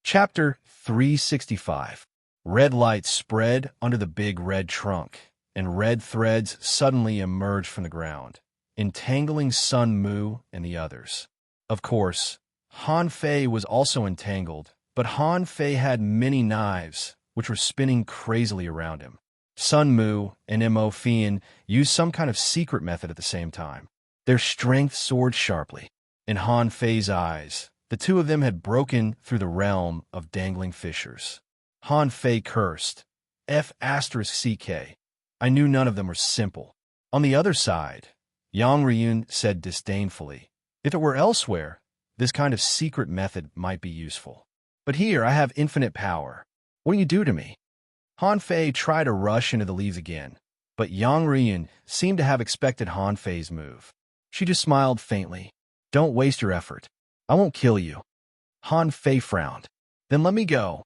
Chapter 365. Red lights spread under the big red trunk, and red threads suddenly emerged from the ground, entangling Sun Mu and the others. Of course, Han Fei was also entangled, but Han Fei had many knives, which were spinning crazily around him. Sun Mu and Mo Fian used some kind of secret method at the same time. Their strength soared sharply. In Han Fei's eyes, the two of them had broken through the realm of dangling fissures. Han Fei cursed. F***CK. I knew none of them were simple. On the other side, Yang Ryun said disdainfully, if it were elsewhere, this kind of secret method might be useful. But here I have infinite power. What do you do to me? Han Fei tried to rush into the leaves again, but Yang Ryun seemed to have expected Han Fei's move. She just smiled faintly. Don't waste your effort. I won't kill you. Han Fei frowned. Then let me go.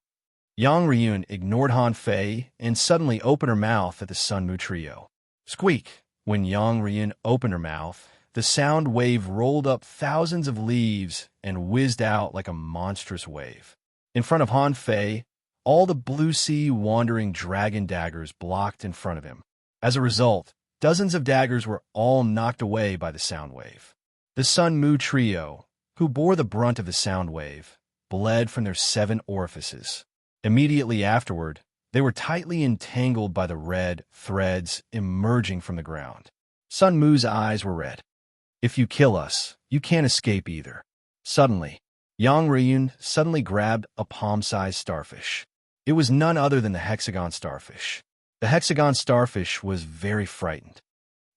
Yang Ryun ignored Han Fei and suddenly opened her mouth at the Sun Mu trio. Squeak! When Yang Ryun opened her mouth, the sound wave rolled up thousands of leaves and whizzed out like a monstrous wave. In front of Han Fei, all the blue sea wandering dragon daggers blocked in front of him. As a result, dozens of daggers were all knocked away by the sound wave. The Sun Mu trio, who bore the brunt of the sound wave, bled from their 7 orifices. Immediately afterward, they were tightly entangled by the red threads emerging from the ground. Sun Mu's eyes were red. If you kill us, you can't escape either. Suddenly, Yang Ryun suddenly grabbed a palm-sized starfish. It was none other than the hexagon starfish. The hexagon starfish was very frightened.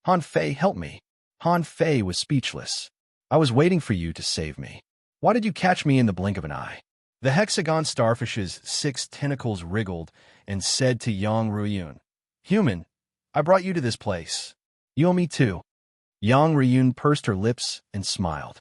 Han Fei, help me. Han Fei was speechless. I was waiting for you to save me. Why did you catch me in the blink of an eye? The hexagon starfish's 6 tentacles wriggled and said to Yang Ryun, Human, I brought you to this place. You owe me too. Yang Ryun pursed her lips and smiled.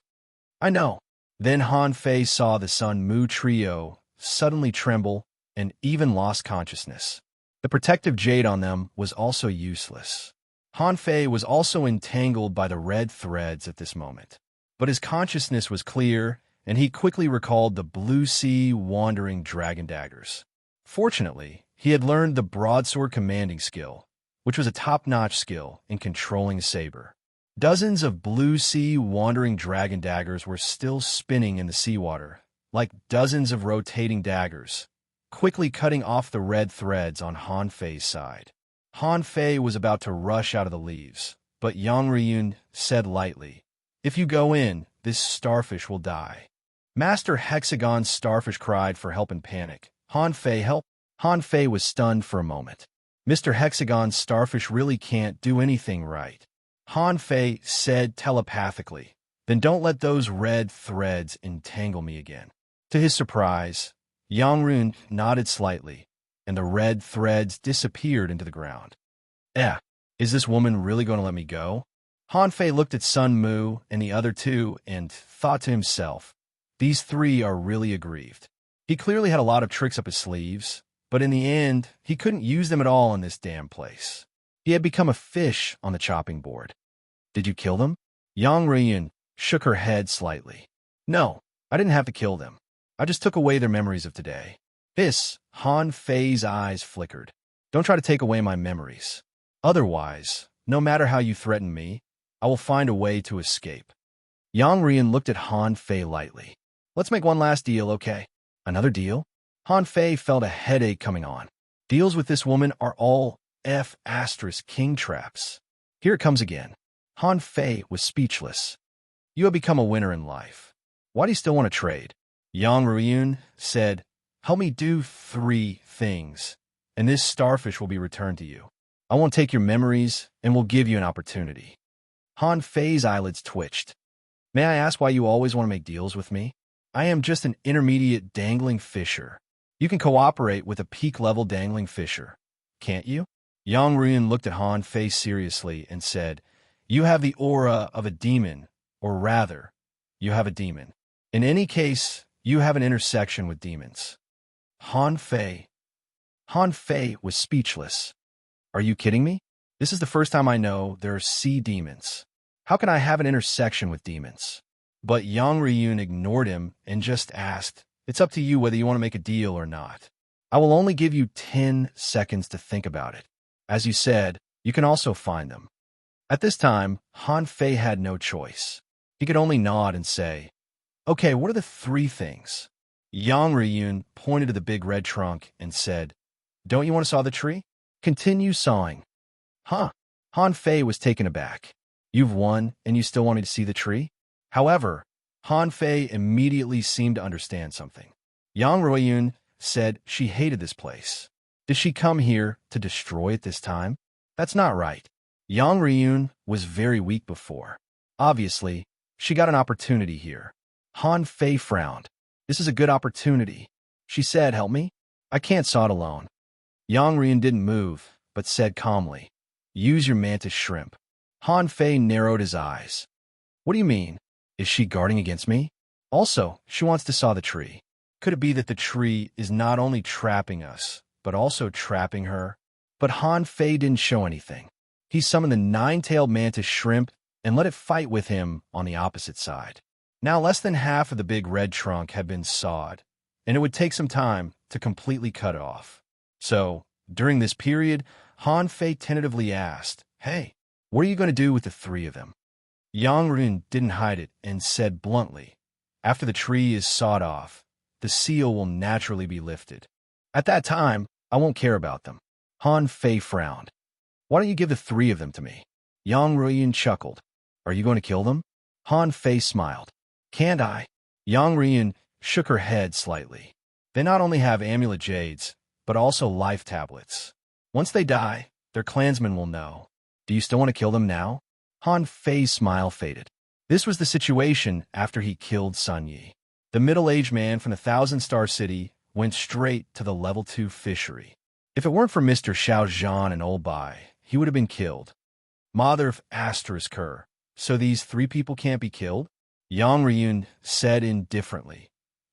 I know. Then Han Fei saw the Sun Mu trio suddenly tremble and even lost consciousness. The protective jade on them was also useless. Han Fei was also entangled by the red threads at this moment. But his consciousness was clear, and he quickly recalled the blue sea wandering dragon daggers. Fortunately, he had learned the broadsword commanding skill, which was a top-notch skill in controlling a saber. Dozens of blue sea wandering dragon daggers were still spinning in the seawater, like dozens of rotating daggers, quickly cutting off the red threads on Han Fei's side. Han Fei was about to rush out of the leaves, but Yang Ryun said lightly, If you go in, this starfish will die. Master Hexagon Starfish cried for help in panic. Han Fei, help! Han Fei was stunned for a moment. Mr. Hexagon Starfish really can't do anything right. Han Fei said telepathically, Then don't let those red threads entangle me again. To his surprise, Yang Ryun nodded slightly, and the red threads disappeared into the ground. Is this woman really going to let me go? Han Fei looked at Sun Mu and the other two and thought to himself, these 3 are really aggrieved. He clearly had a lot of tricks up his sleeves, but in the end, he couldn't use them at all in this damn place. He had become a fish on the chopping board. Did you kill them? Yang Ryun shook her head slightly. No, I didn't have to kill them. I just took away their memories of today. Han Fei's eyes flickered. Don't try to take away my memories. Otherwise, no matter how you threaten me, I will find a way to escape. Yang Ryun looked at Han Fei lightly. Let's make one last deal, okay? Another deal? Han Fei felt a headache coming on. Deals with this woman are all king traps. Here it comes again. Han Fei was speechless. You have become a winner in life. Why do you still want to trade? Yang Ryun said, Help me do 3 things, and this starfish will be returned to you. I won't take your memories, and will give you an opportunity. Han Fei's eyelids twitched. May I ask why you always want to make deals with me? I am just an intermediate dangling fisher. You can cooperate with a peak-level dangling fisher, can't you? Yang Ryun looked at Han Fei seriously and said, You have the aura of a demon, or rather, you have a demon. In any case, you have an intersection with demons. Han Fei was speechless. Are you kidding me? This is the first time I know there are sea demons. How can I have an intersection with demons? But Yang Ryun ignored him and just asked, It's up to you whether you want to make a deal or not. I will only give you 10 seconds to think about it. As you said, you can also find them. At this time, Han Fei had no choice. He could only nod and say, "Okay, what are the 3 things?" Yang Riyun pointed to the big red trunk and said, "Don't you want to saw the tree? Continue sawing." Huh. Han Fei was taken aback. "You've won, and you still wanted to see the tree?" However, Han Fei immediately seemed to understand something. Yang Ruiyun said she hated this place. Did she come here to destroy it this time? That's not right. Yang Ruiyun was very weak before. Obviously, she got an opportunity here. Han Fei frowned. "This is a good opportunity." She said, "Help me? I can't saw it alone." Yang Ruiyun didn't move, but said calmly, "Use your mantis shrimp." Han Fei narrowed his eyes. "What do you mean? Is she guarding against me? Also, she wants to saw the tree. Could it be that the tree is not only trapping us, but also trapping her?" But Han Fei didn't show anything. He summoned the 9-tailed mantis shrimp and let it fight with him on the opposite side. Now less than half of the big red trunk had been sawed, and it would take some time to completely cut it off. So, during this period, Han Fei tentatively asked, "Hey, what are you going to do with the 3 of them?" Yang Run didn't hide it and said bluntly, "After the tree is sawed off, the seal will naturally be lifted. At that time, I won't care about them." Han Fei frowned. "Why don't you give the 3 of them to me?" Yang Ruiyun chuckled. "Are you going to kill them?" Han Fei smiled. "Can't I?" Yang Ruiyun shook her head slightly. "They not only have amulet jades, but also life tablets. Once they die, their clansmen will know. Do you still want to kill them now?" Han Fei's smile faded. This was the situation after he killed Sun Yi. The middle-aged man from the Thousand-Star City went straight to the level 2 fishery. If it weren't for Mr. Xiao Zhan and Old Bai, he would have been killed. Mother of asterisk her. So these 3 people can't be killed? Yang Riyun said indifferently.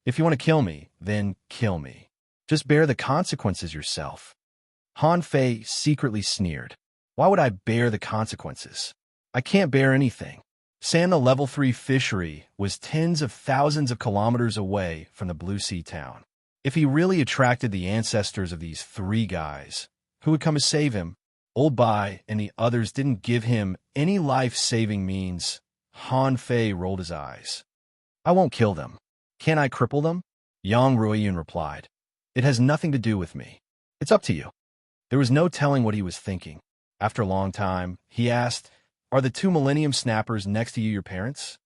"If you want to kill me, then kill me. Just bear the consequences yourself." Han Fei secretly sneered. "Why would I bear the consequences? I can't bear anything." San, the level 3 fishery, was tens of thousands of kilometers away from the Blue Sea town. If he really attracted the ancestors of these 3 guys, who would come to save him? Old Bai and the others didn't give him any life-saving means. Han Fei rolled his eyes. "I won't kill them. Can I cripple them?" Yang Ruiyun replied. "It has nothing to do with me. It's up to you." There was no telling what he was thinking. After a long time, he asked, "Are the 2 Millennium Snappers next to you your parents?"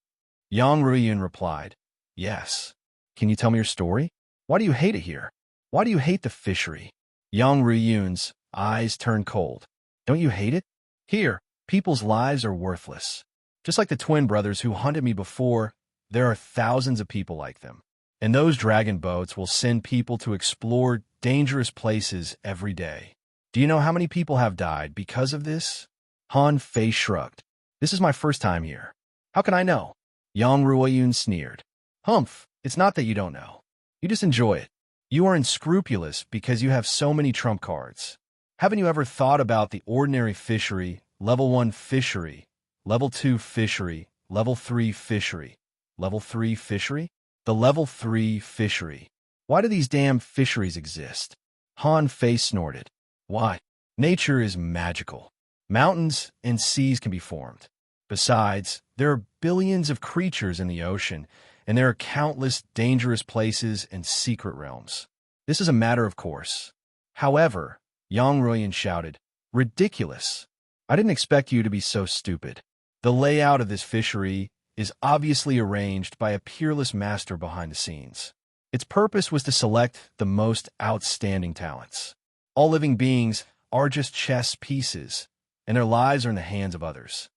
Yang Ruiyun replied, "Yes." "Can you tell me your story? Why do you hate it here? Why do you hate the fishery?" Yang Ruiyun's eyes turned cold. "Don't you hate it? Here, people's lives are worthless. Just like the twin brothers who hunted me before, there are thousands of people like them. And those dragon boats will send people to explore dangerous places every day. Do you know how many people have died because of this?" Han Fei shrugged. "This is my first time here. How can I know?" Yang Ruiyun sneered. "Humph, it's not that you don't know. You just enjoy it. You are unscrupulous because you have so many trump cards. Haven't you ever thought about the ordinary fishery, level 1 fishery, level 2 fishery, level 3 fishery, level 3 fishery? The level 3 fishery. Why do these damn fisheries exist?" Han Fei snorted. "Why? Nature is magical. Mountains and seas can be formed. Besides, there are billions of creatures in the ocean, and there are countless dangerous places and secret realms. This is a matter of course." However, Yang Ruiyun shouted, "Ridiculous! I didn't expect you to be so stupid. The layout of this fishery is obviously arranged by a peerless master behind the scenes. Its purpose was to select the most outstanding talents. All living beings are just chess pieces, and their lives are in the hands of others."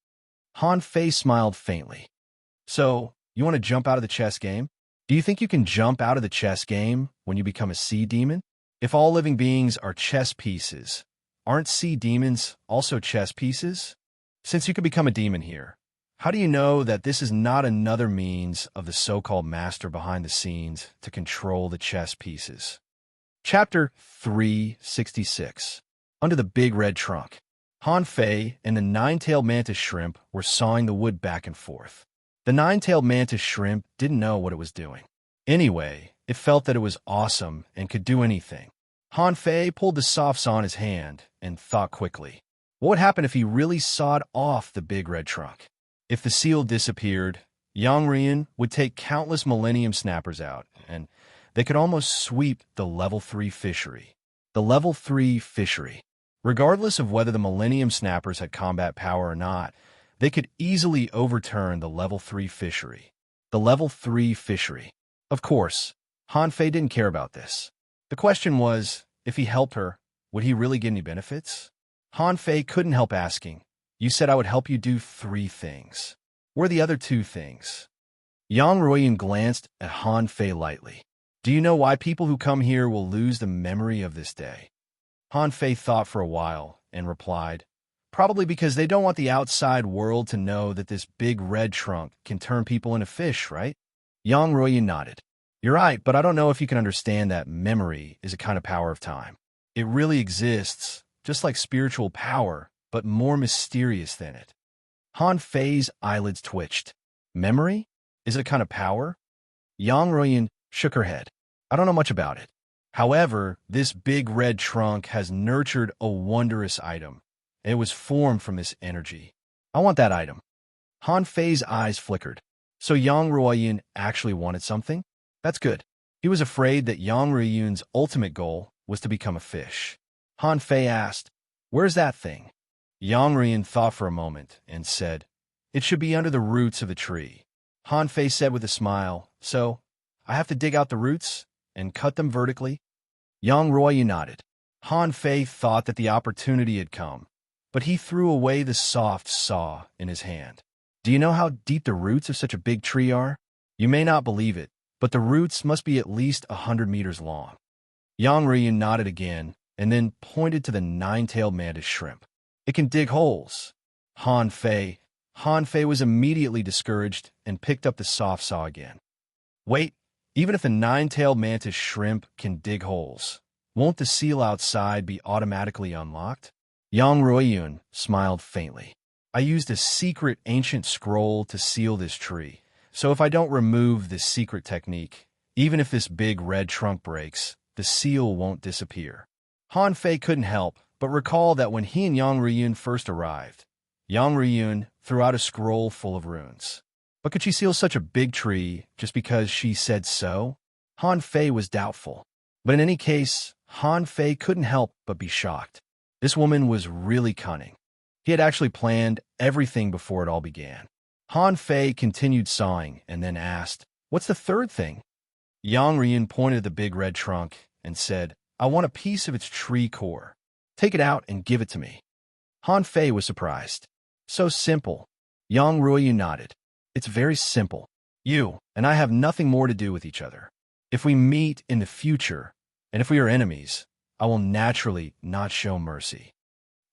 Han Fei smiled faintly. "So, you want to jump out of the chess game? Do you think you can jump out of the chess game when you become a sea demon? If all living beings are chess pieces, aren't sea demons also chess pieces? Since you could become a demon here, how do you know that this is not another means of the so-called master behind the scenes to control the chess pieces?" Chapter 366. Under the Big Red Trunk. Han Fei and the 9-tailed mantis shrimp were sawing the wood back and forth. The 9-tailed mantis shrimp didn't know what it was doing. Anyway, It felt that it was awesome and could do anything. Han Fei pulled the soft saw in his hand and thought quickly. What would happen if he really sawed off the big red trunk? If the seal disappeared, Yang Rian would take countless Millennium Snappers out, and they could almost sweep the Level 3 fishery. The Level 3 fishery. Regardless of whether the Millennium Snappers had combat power or not, they could easily overturn the Level 3 fishery. The Level 3 fishery. Of course, Han Fei didn't care about this. The question was, if he helped her, would he really get any benefits? Han Fei couldn't help asking, "You said I would help you do 3 things. What are the other 2 things?" Yang Ruoyan glanced at Han Fei lightly. "Do you know why people who come here will lose the memory of this day?" Han Fei thought for a while and replied, "Probably because they don't want the outside world to know that this big red trunk can turn people into fish, right?" Yang Ruoyan nodded. "You're right, but I don't know if you can understand that memory is a kind of power of time. It really exists, just like spiritual power, but more mysterious than it." Han Fei's eyelids twitched. "Memory? Is it a kind of power?" Yang Ruoyan shook her head. "I don't know much about it. However, this big red trunk has nurtured a wondrous item. It was formed from this energy. I want that item." Han Fei's eyes flickered. So Yang Ruoyan actually wanted something? That's good. He was afraid that Yang Ruoyan's ultimate goal was to become a fish. Han Fei asked, "Where's that thing?" Yang Ruoyan thought for a moment and said, "It should be under the roots of the tree." Han Fei said with a smile, "So, I have to dig out the roots and cut them vertically?" Yang Ruoyan nodded. Han Fei thought that the opportunity had come, but he threw away the soft saw in his hand. "Do you know how deep the roots of such a big tree are? You may not believe it, but the roots must be at least 100 meters long." Yang Ruoyan nodded again and then pointed to the 9-tailed mantis shrimp. "It can dig holes." Han Fei was immediately discouraged and picked up the soft saw again. "Wait, even if the 9-tailed mantis shrimp can dig holes, won't the seal outside be automatically unlocked?" Yang Ruoyan smiled faintly. "I used a secret ancient scroll to seal this tree, so if I don't remove this secret technique, even if this big red trunk breaks, the seal won't disappear." Han Fei couldn't help but recall that when he and Yang Ruoyan first arrived, Yang Ruoyan threw out a scroll full of runes. But could she seal such a big tree just because she said so? Han Fei was doubtful. But in any case, Han Fei couldn't help but be shocked. This woman was really cunning. He had actually planned everything before it all began. Han Fei continued sawing and then asked, "What's the 3rd thing?" Yang Ruoyan pointed at the big red trunk and said, "I want a piece of its tree core. Take it out and give it to me." Han Fei was surprised. "So simple." Yang Ruoyan nodded. "It's very simple. You and I have nothing more to do with each other. If we meet in the future, and if we are enemies, I will naturally not show mercy."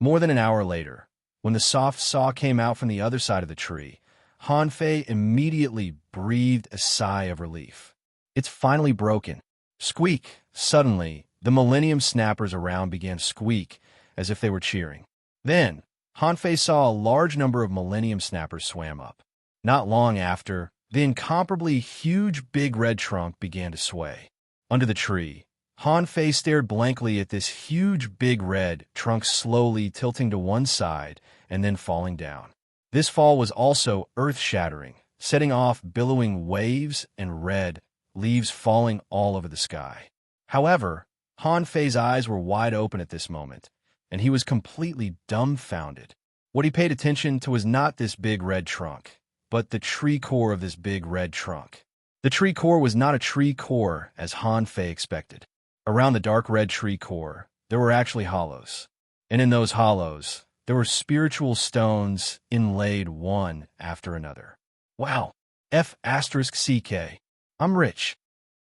More than an hour later, when the soft saw came out from the other side of the tree, Han Fei immediately breathed a sigh of relief. "It's finally broken." Squeak! Suddenly, the Millennium Snappers around began to squeak as if they were cheering. Then, Han Fei saw a large number of Millennium Snappers swam up. Not long after, the incomparably huge big red trunk began to sway. Under the tree, Han Fei stared blankly at this huge big red trunk slowly tilting to one side and then falling down. This fall was also earth-shattering, setting off billowing waves and red leaves falling all over the sky. However, Han Fei's eyes were wide open at this moment, and he was completely dumbfounded. What he paid attention to was not this big red trunk, but the tree core of this big red trunk. The tree core was not a tree core as Han Fei expected. Around the dark red tree core, there were actually hollows. And in those hollows, there were spiritual stones inlaid one after another. Wow, F*CK. I'm rich.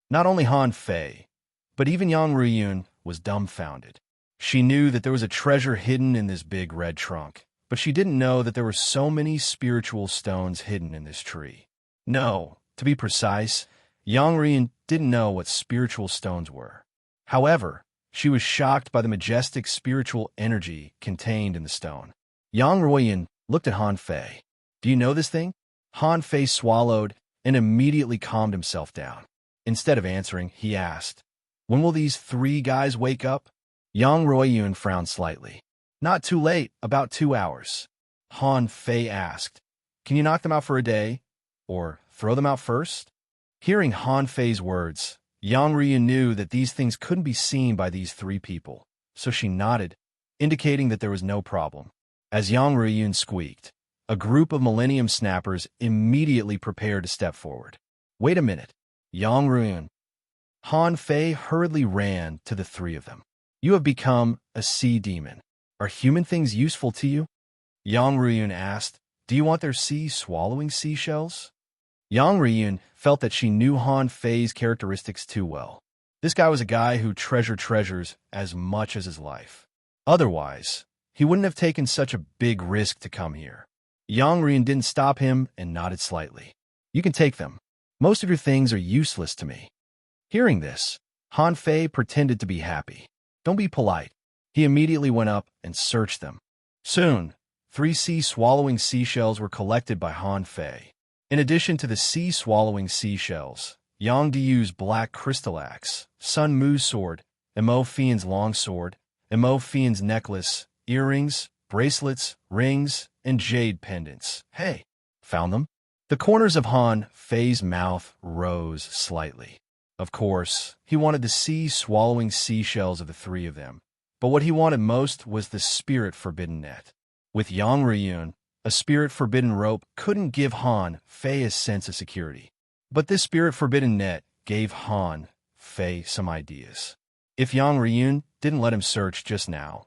Not only Han Fei, but even Yang Ruoyan was dumbfounded. She knew that there was a treasure hidden in this big red trunk, but she didn't know that there were so many spiritual stones hidden in this tree. No, to be precise, Yang Ruoyan didn't know what spiritual stones were. However, she was shocked by the majestic spiritual energy contained in the stone. Yang Ruoyan looked at Han Fei. "Do you know this thing?" Han Fei swallowed and immediately calmed himself down. Instead of answering, he asked, "When will these three guys wake up?" Yang Ruoyun frowned slightly. "Not too late, about 2 hours." Han Fei asked, "Can you knock them out for a day? Or throw them out first?" Hearing Han Fei's words, Yang Ruoyun knew that these things couldn't be seen by these three people, so she nodded, indicating that there was no problem. As Yang Ruoyun squeaked, a group of Millennium Snappers immediately prepared to step forward. "Wait a minute, Yang Ruoyun." Han Fei hurriedly ran to the three of them. "You have become a sea demon. Are human things useful to you?" Yang Ruoyun asked, "Do you want their sea-swallowing seashells?" Yang Ruoyun felt that she knew Han Fei's characteristics too well. This guy was a guy who treasured treasures as much as his life. Otherwise, he wouldn't have taken such a big risk to come here. Yang Ruoyun didn't stop him and nodded slightly. "You can take them. Most of your things are useless to me." Hearing this, Han Fei pretended to be happy. "Don't be polite." He immediately went up and searched them. Soon, 3 sea-swallowing seashells were collected by Han Fei. In addition to the sea-swallowing seashells, Yang Diu's black crystal axe, Sun Mu's sword, Mo Fian's long sword, Mo Fian's necklace, earrings, bracelets, rings, and jade pendants. "Hey, found them?" The corners of Han Fei's mouth rose slightly. Of course, he wanted the sea-swallowing seashells of the three of them, but what he wanted most was the spirit-forbidden net. With Yang Ruoyun, a spirit-forbidden rope couldn't give Han Fei a sense of security. But this spirit-forbidden net gave Han Fei some ideas. If Yang Ruoyun didn't let him search just now,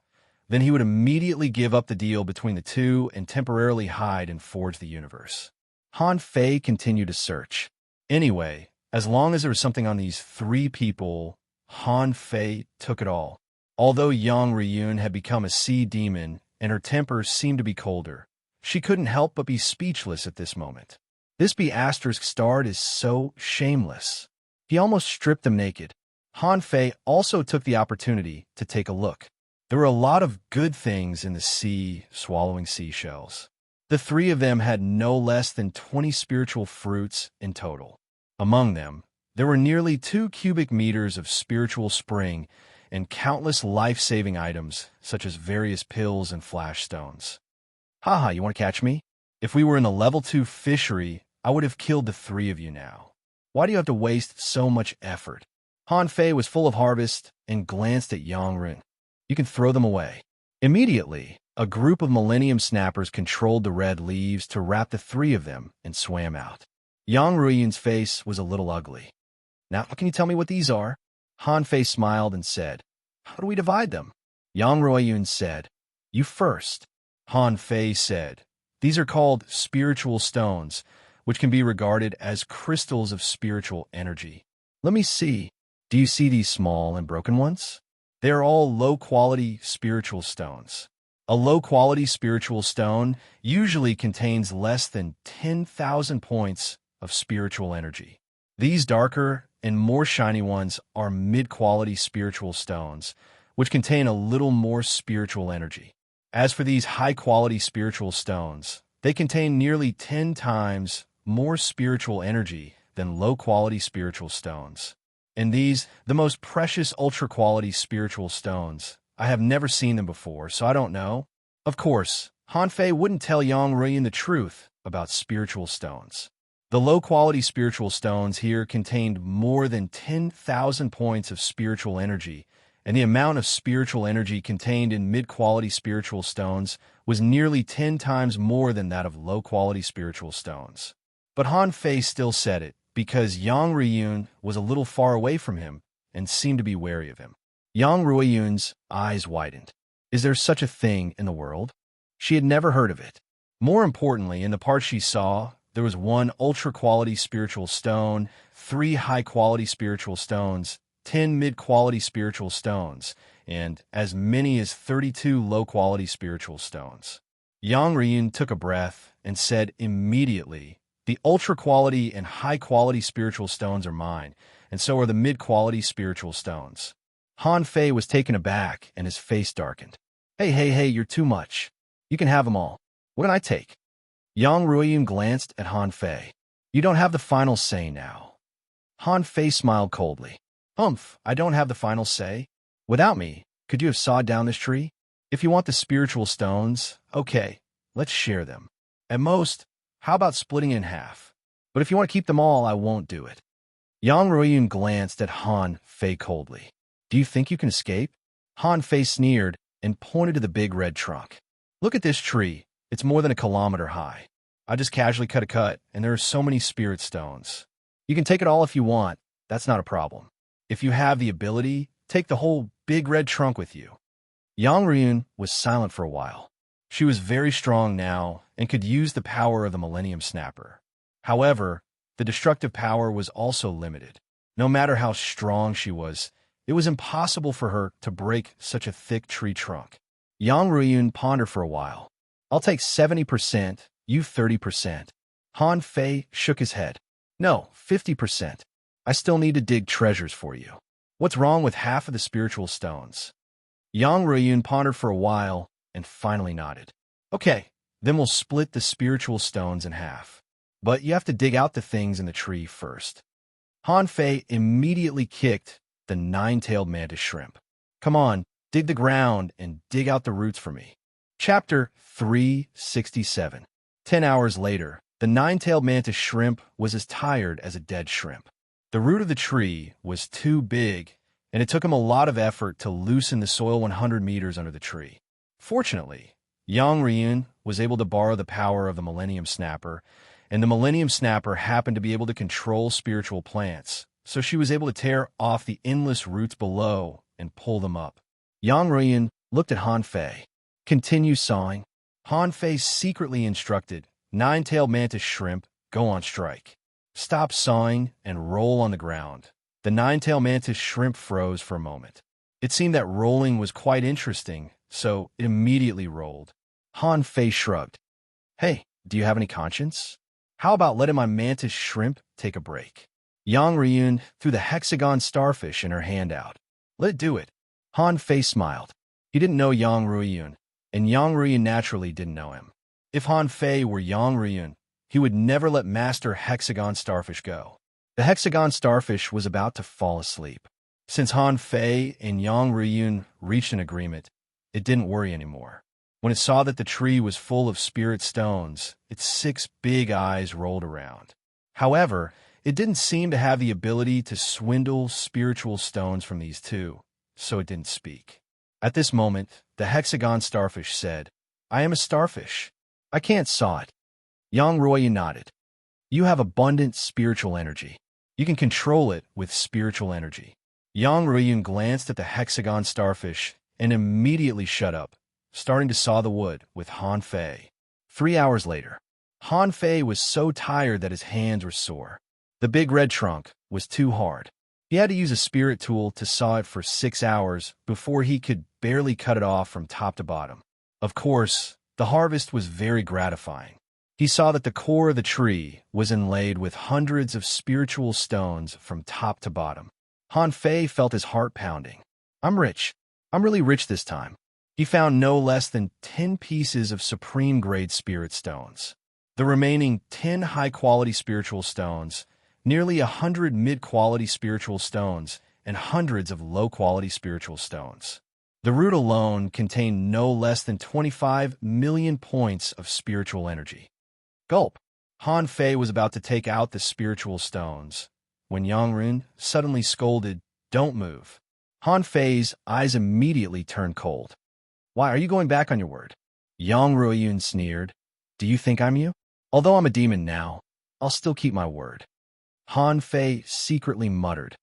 then he would immediately give up the deal between the two and temporarily hide and forge the universe. Han Fei continued to search. Anyway, as long as there was something on these three people, Han Fei took it all. Although Yang Ruoyun had become a sea demon and her temper seemed to be colder, she couldn't help but be speechless at this moment. This B** starred is so shameless. He almost stripped them naked. Han Fei also took the opportunity to take a look. There were a lot of good things in the sea-swallowing seashells. The three of them had no less than 20 spiritual fruits in total. Among them, there were nearly 2 cubic meters of spiritual spring and countless life-saving items, such as various pills and flash stones. "Haha, you want to catch me? If we were in a level 2 fishery, I would have killed the three of you now. Why do you have to waste so much effort?" Han Fei was full of harvest and glanced at Yang Ruoyun. "You can throw them away." Immediately, a group of Millennium Snappers controlled the red leaves to wrap the three of them and swam out. Yang Ruoyun's face was a little ugly. "Now, can you tell me what these are?" Han Fei smiled and said, "How do we divide them?" Yang Ruoyun said, "You first." Han Fei said, "These are called spiritual stones, which can be regarded as crystals of spiritual energy. Let me see. Do you see these small and broken ones? They are all low-quality spiritual stones. A low-quality spiritual stone usually contains less than 10,000 points of spiritual energy. These darker and more shiny ones are mid-quality spiritual stones, which contain a little more spiritual energy. As for these high-quality spiritual stones, they contain nearly 10 times more spiritual energy than low-quality spiritual stones. And these, the most precious ultra-quality spiritual stones, I have never seen them before, so I don't know." Of course, Han Fei wouldn't tell Yang Ruoyun the truth about spiritual stones. The low-quality spiritual stones here contained more than 10,000 points of spiritual energy, and the amount of spiritual energy contained in mid-quality spiritual stones was nearly 10 times more than that of low-quality spiritual stones. But Han Fei still said it, because Yang Ruoyun was a little far away from him and seemed to be wary of him. Yang Ruoyun's eyes widened. Is there such a thing in the world? She had never heard of it. More importantly, in the part she saw, there was 1 ultra-quality spiritual stone, 3 high-quality spiritual stones, 10 mid-quality spiritual stones, and as many as 32 low-quality spiritual stones. Yang Ruoyun took a breath and said immediately, "The ultra-quality and high-quality spiritual stones are mine, and so are the mid-quality spiritual stones." Han Fei was taken aback and his face darkened. Hey, you're too much. You can have them all. What can I take?" Yang Ruoyun glanced at Han Fei. "You don't have the final say now." Han Fei smiled coldly. I don't have the final say. Without me, could you have sawed down this tree? If you want the spiritual stones, okay, let's share them. At most, how about splitting in half? But if you want to keep them all, I won't do it. Yang Ruiyun glanced at Han Fei coldly. Do you think you can escape? Han Fei sneered and pointed to the big red trunk. Look at this tree. It's more than a kilometer high. I just casually cut a cut, and there are so many spirit stones. You can take it all if you want. That's not a problem. If you have the ability, take the whole big red trunk with you. Yang Ruiyun was silent for a while. She was very strong now and could use the power of the Millennium Snapper. However, the destructive power was also limited. No matter how strong she was, it was impossible for her to break such a thick tree trunk. Yang Ruiyun pondered for a while. I'll take 70%, you 30%. Han Fei shook his head. No, 50%. I still need to dig treasures for you. What's wrong with half of the spiritual stones? Yang Ruiyun pondered for a while and finally nodded. Okay, then we'll split the spiritual stones in half. But you have to dig out the things in the tree first. Han Fei immediately kicked the nine-tailed mantis shrimp. Come on, dig the ground and dig out the roots for me. Chapter 367. 10 hours later, the nine-tailed mantis shrimp was as tired as a dead shrimp. The root of the tree was too big, and it took him a lot of effort to loosen the soil 100 meters under the tree. Fortunately, Yang Ruiyun was able to borrow the power of the Millennium Snapper, and the Millennium Snapper happened to be able to control spiritual plants, so she was able to tear off the endless roots below and pull them up. Yang Ruiyun looked at Han Fei. Continue sawing. Han Fei secretly instructed nine-tailed mantis shrimp, go on strike. Stop sawing and roll on the ground. The nine-tailed mantis shrimp froze for a moment. It seemed that rolling was quite interesting, so it immediately rolled. Han Fei shrugged. Hey, do you have any conscience? How about letting my mantis shrimp take a break? Yang Ruiyun threw the hexagon starfish in her hand out. Let it do it. Han Fei smiled. He didn't know Yang Ruiyun, and Yang Ruiyun naturally didn't know him. If Han Fei were Yang Ruiyun, he would never let Master Hexagon Starfish go. The Hexagon Starfish was about to fall asleep. Since Han Fei and Yang Ruiyun reached an agreement, it didn't worry anymore. When it saw that the tree was full of spirit stones, its 6 big eyes rolled around. However, it didn't seem to have the ability to swindle spiritual stones from these two, so it didn't speak. At this moment, the Hexagon Starfish said, I am a starfish. I can't saw it. Yang Ruiyun nodded. You have abundant spiritual energy. You can control it with spiritual energy. Yang Ruiyun glanced at the Hexagon Starfish and immediately shut up, starting to saw the wood with Han Fei. 3 hours later, Han Fei was so tired that his hands were sore. The big red trunk was too hard. He had to use a spirit tool to saw it for 6 hours before he could barely cut it off from top to bottom. Of course, the harvest was very gratifying. He saw that the core of the tree was inlaid with hundreds of spiritual stones from top to bottom. Han Fei felt his heart pounding. I'm rich. I'm really rich this time. He found no less than 10 pieces of supreme-grade spirit stones. The remaining 10 high-quality spiritual stones, nearly 100 mid-quality spiritual stones, and hundreds of low-quality spiritual stones. The root alone contained no less than 25 million points of spiritual energy. Gulp! Han Fei was about to take out the spiritual stones, when Yang Ruiyun suddenly scolded, Don't move. Han Fei's eyes immediately turned cold. Why, are you going back on your word? Yang Ruiyun sneered. Do you think I'm you? Although I'm a demon now, I'll still keep my word. Han Fei secretly muttered.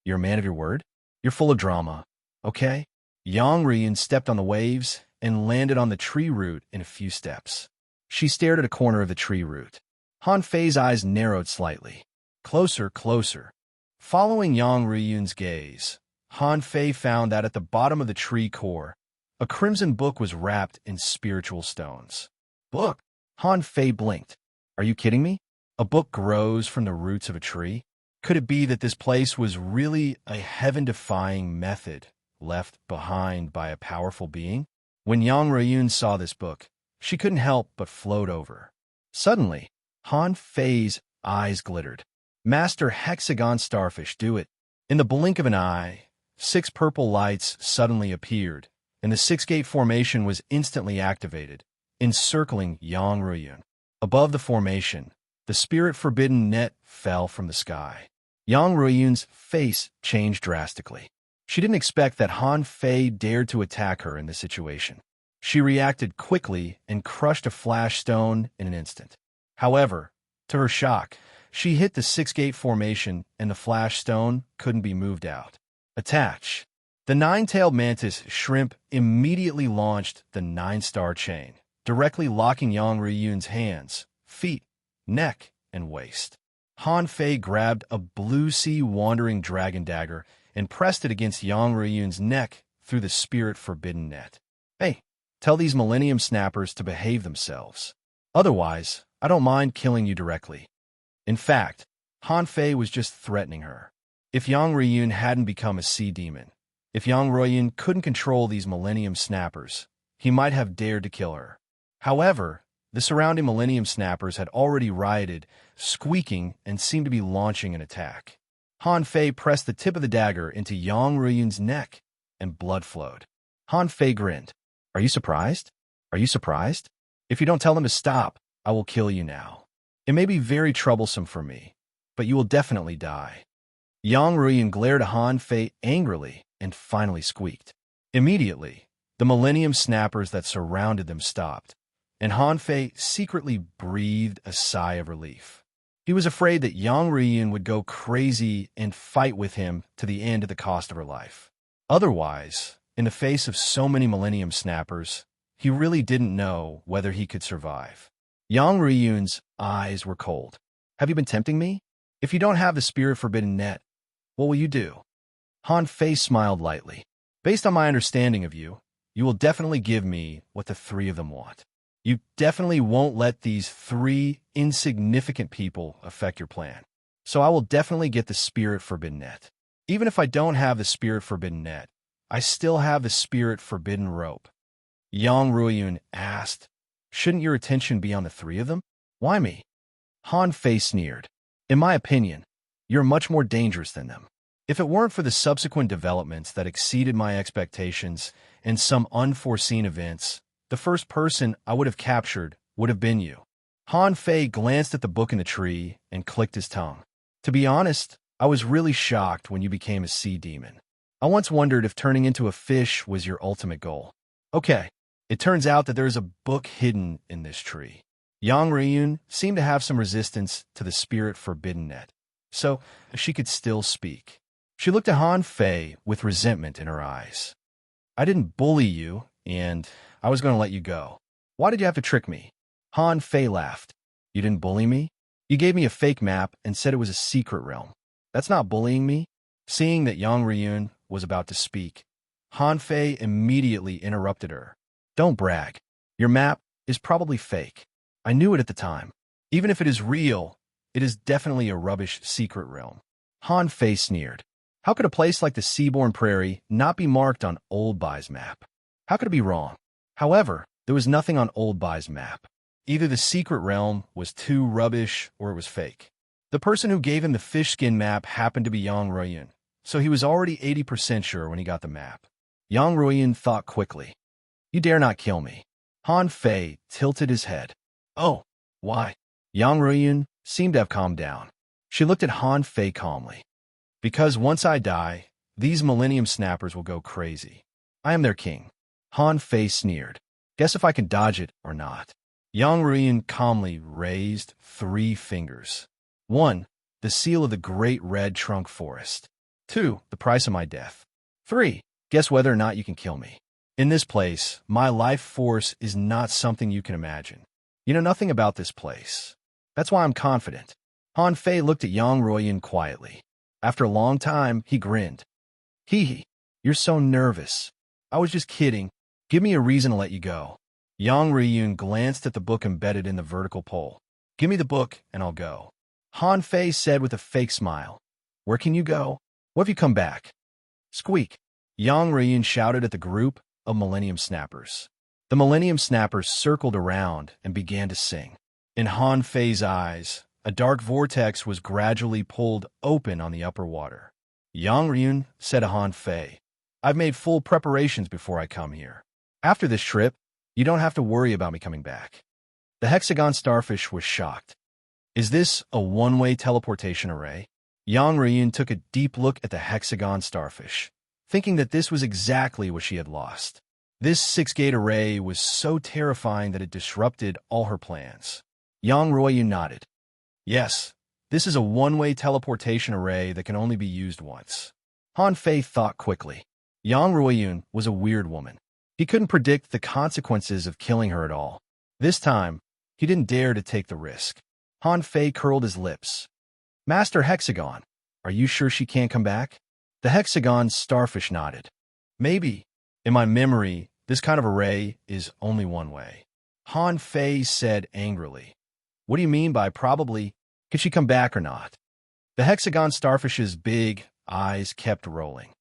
You're a man of your word? You're full of drama, okay? Yang Ruiyun stepped on the waves and landed on the tree root in a few steps. She stared at a corner of the tree root. Han Fei's eyes narrowed slightly. Closer, closer. Following Yang Ruiyun's gaze, Han Fei found that at the bottom of the tree core, a crimson book was wrapped in spiritual stones. Book? Han Fei blinked. Are you kidding me? A book grows from the roots of a tree? Could it be that this place was really a heaven-defying method left behind by a powerful being? When Yang Ruiyun saw this book, she couldn't help but float over. Suddenly, Han Fei's eyes glittered. Master Hexagon Starfish, do it. In the blink of an eye, 6 purple lights suddenly appeared, and the six-gate formation was instantly activated, encircling Yang Ruyun. Above the formation, the spirit-forbidden net fell from the sky. Yang Ruyun's face changed drastically. She didn't expect that Han Fei dared to attack her in this situation. She reacted quickly and crushed a flash stone in an instant. However, to her shock, she hit the six-gate formation and the flash stone couldn't be moved out. Attach. The nine-tailed mantis shrimp immediately launched the 9-star chain, directly locking Yang Ruyun's hands, feet, neck, and waist. Han Fei grabbed a blue sea wandering dragon dagger and pressed it against Yang Ruyun's neck through the spirit-forbidden net. Hey, tell these Millennium Snappers to behave themselves. Otherwise, I don't mind killing you directly. In fact, Han Fei was just threatening her. If Yang Ruyun hadn't become a sea demon, if Yang Ruyun couldn't control these Millennium Snappers, he might have dared to kill her. However, the surrounding Millennium Snappers had already rioted, squeaking, and seemed to be launching an attack. Han Fei pressed the tip of the dagger into Yang Ruyun's neck, and blood flowed. Han Fei grinned. Are you surprised? Are you surprised? If you don't tell them to stop, I will kill you now. It may be very troublesome for me, but you will definitely die. Yang Ruyun glared at Han Fei angrily and finally squeaked. Immediately, the Millennium Snappers that surrounded them stopped, and Han Fei secretly breathed a sigh of relief. He was afraid that Yang Ruyun would go crazy and fight with him to the end at the cost of her life. Otherwise, in the face of so many Millennium Snappers, he really didn't know whether he could survive. Yang Ruyun's eyes were cold. Have you been tempting me? If you don't have the spirit-forbidden net, what will you do? Han Fei smiled lightly. Based on my understanding of you, you will definitely give me what the 3 of them want. You definitely won't let these 3 insignificant people affect your plan. So I will definitely get the spirit-forbidden net. Even if I don't have the spirit-forbidden net, I still have the spirit-forbidden rope. Yang Ruyun asked, shouldn't your attention be on the 3 of them? Why me? Han Fei sneered. In my opinion, you're much more dangerous than them. If it weren't for the subsequent developments that exceeded my expectations and some unforeseen events, the first person I would have captured would have been you. Han Fei glanced at the book in the tree and clicked his tongue. To be honest, I was really shocked when you became a sea demon. I once wondered if turning into a fish was your ultimate goal. Okay, it turns out that there is a book hidden in this tree. Yang Ruyun seemed to have some resistance to the spirit-forbidden net, so she could still speak. She looked at Han Fei with resentment in her eyes. I didn't bully you, and I was going to let you go. Why did you have to trick me? Han Fei laughed. You didn't bully me? You gave me a fake map and said it was a secret realm. That's not bullying me. Seeing that Yang Ruyun was about to speak, Han Fei immediately interrupted her. Don't brag. Your map is probably fake. I knew it at the time. Even if it is real, it is definitely a rubbish secret realm. Han Fei sneered. How could a place like the Seaborn Prairie not be marked on Old Bai's map? How could it be wrong? However, there was nothing on Old Bai's map. Either the secret realm was too rubbish or it was fake. The person who gave him the fish skin map happened to be Yang Ruyun, so he was already 80% sure when he got the map. Yang Ruyun thought quickly. You dare not kill me. Han Fei tilted his head. Oh, why? Yang Ruyun seemed to have calmed down. She looked at Han Fei calmly. Because once I die, these Millennium Snappers will go crazy. I am their king. Han Fei sneered. Guess if I can dodge it or not. Yang Ruyun calmly raised 3 fingers. 1. The seal of the Great Red Trunk Forest. 2. The price of my death. 3. Guess whether or not you can kill me. In this place, my life force is not something you can imagine. You know nothing about this place. That's why I'm confident. Han Fei looked at Yang Ruyun quietly. After a long time, he grinned. Hee, you're so nervous. I was just kidding. Give me a reason to let you go. Yang Ruyun glanced at the book embedded in the vertical pole. Give me the book, and I'll go. Han Fei said with a fake smile. Where can you go? What if you come back? Squeak. Yang Ruyun shouted at the group of Millennium Snappers. The Millennium Snappers circled around and began to sing. In Han Fei's eyes, A dark vortex was gradually pulled open on the upper water. Yang Ryun said to Han Fei, "I've made full preparations before I come here. After this trip, you don't have to worry about me coming back." The hexagon starfish was shocked. "Is this a one-way teleportation array?" Yang Ryun took a deep look at the hexagon starfish, thinking that this was exactly what she had lost. This six-gate array was so terrifying that it disrupted all her plans. Yang Ryun nodded. "Yes, this is a one-way teleportation array that can only be used once." Han Fei thought quickly. Yang Ryun was a weird woman. He couldn't predict the consequences of killing her at all. This time, he didn't dare to take the risk. Han Fei curled his lips. "Master Hexagon, are you sure she can't come back?" The hexagon starfish nodded. "Maybe. In my memory, this kind of array is only one way." Han Fei said angrily. "What do you mean by probably? Can she come back or not?" The hexagon starfish's big eyes kept rolling.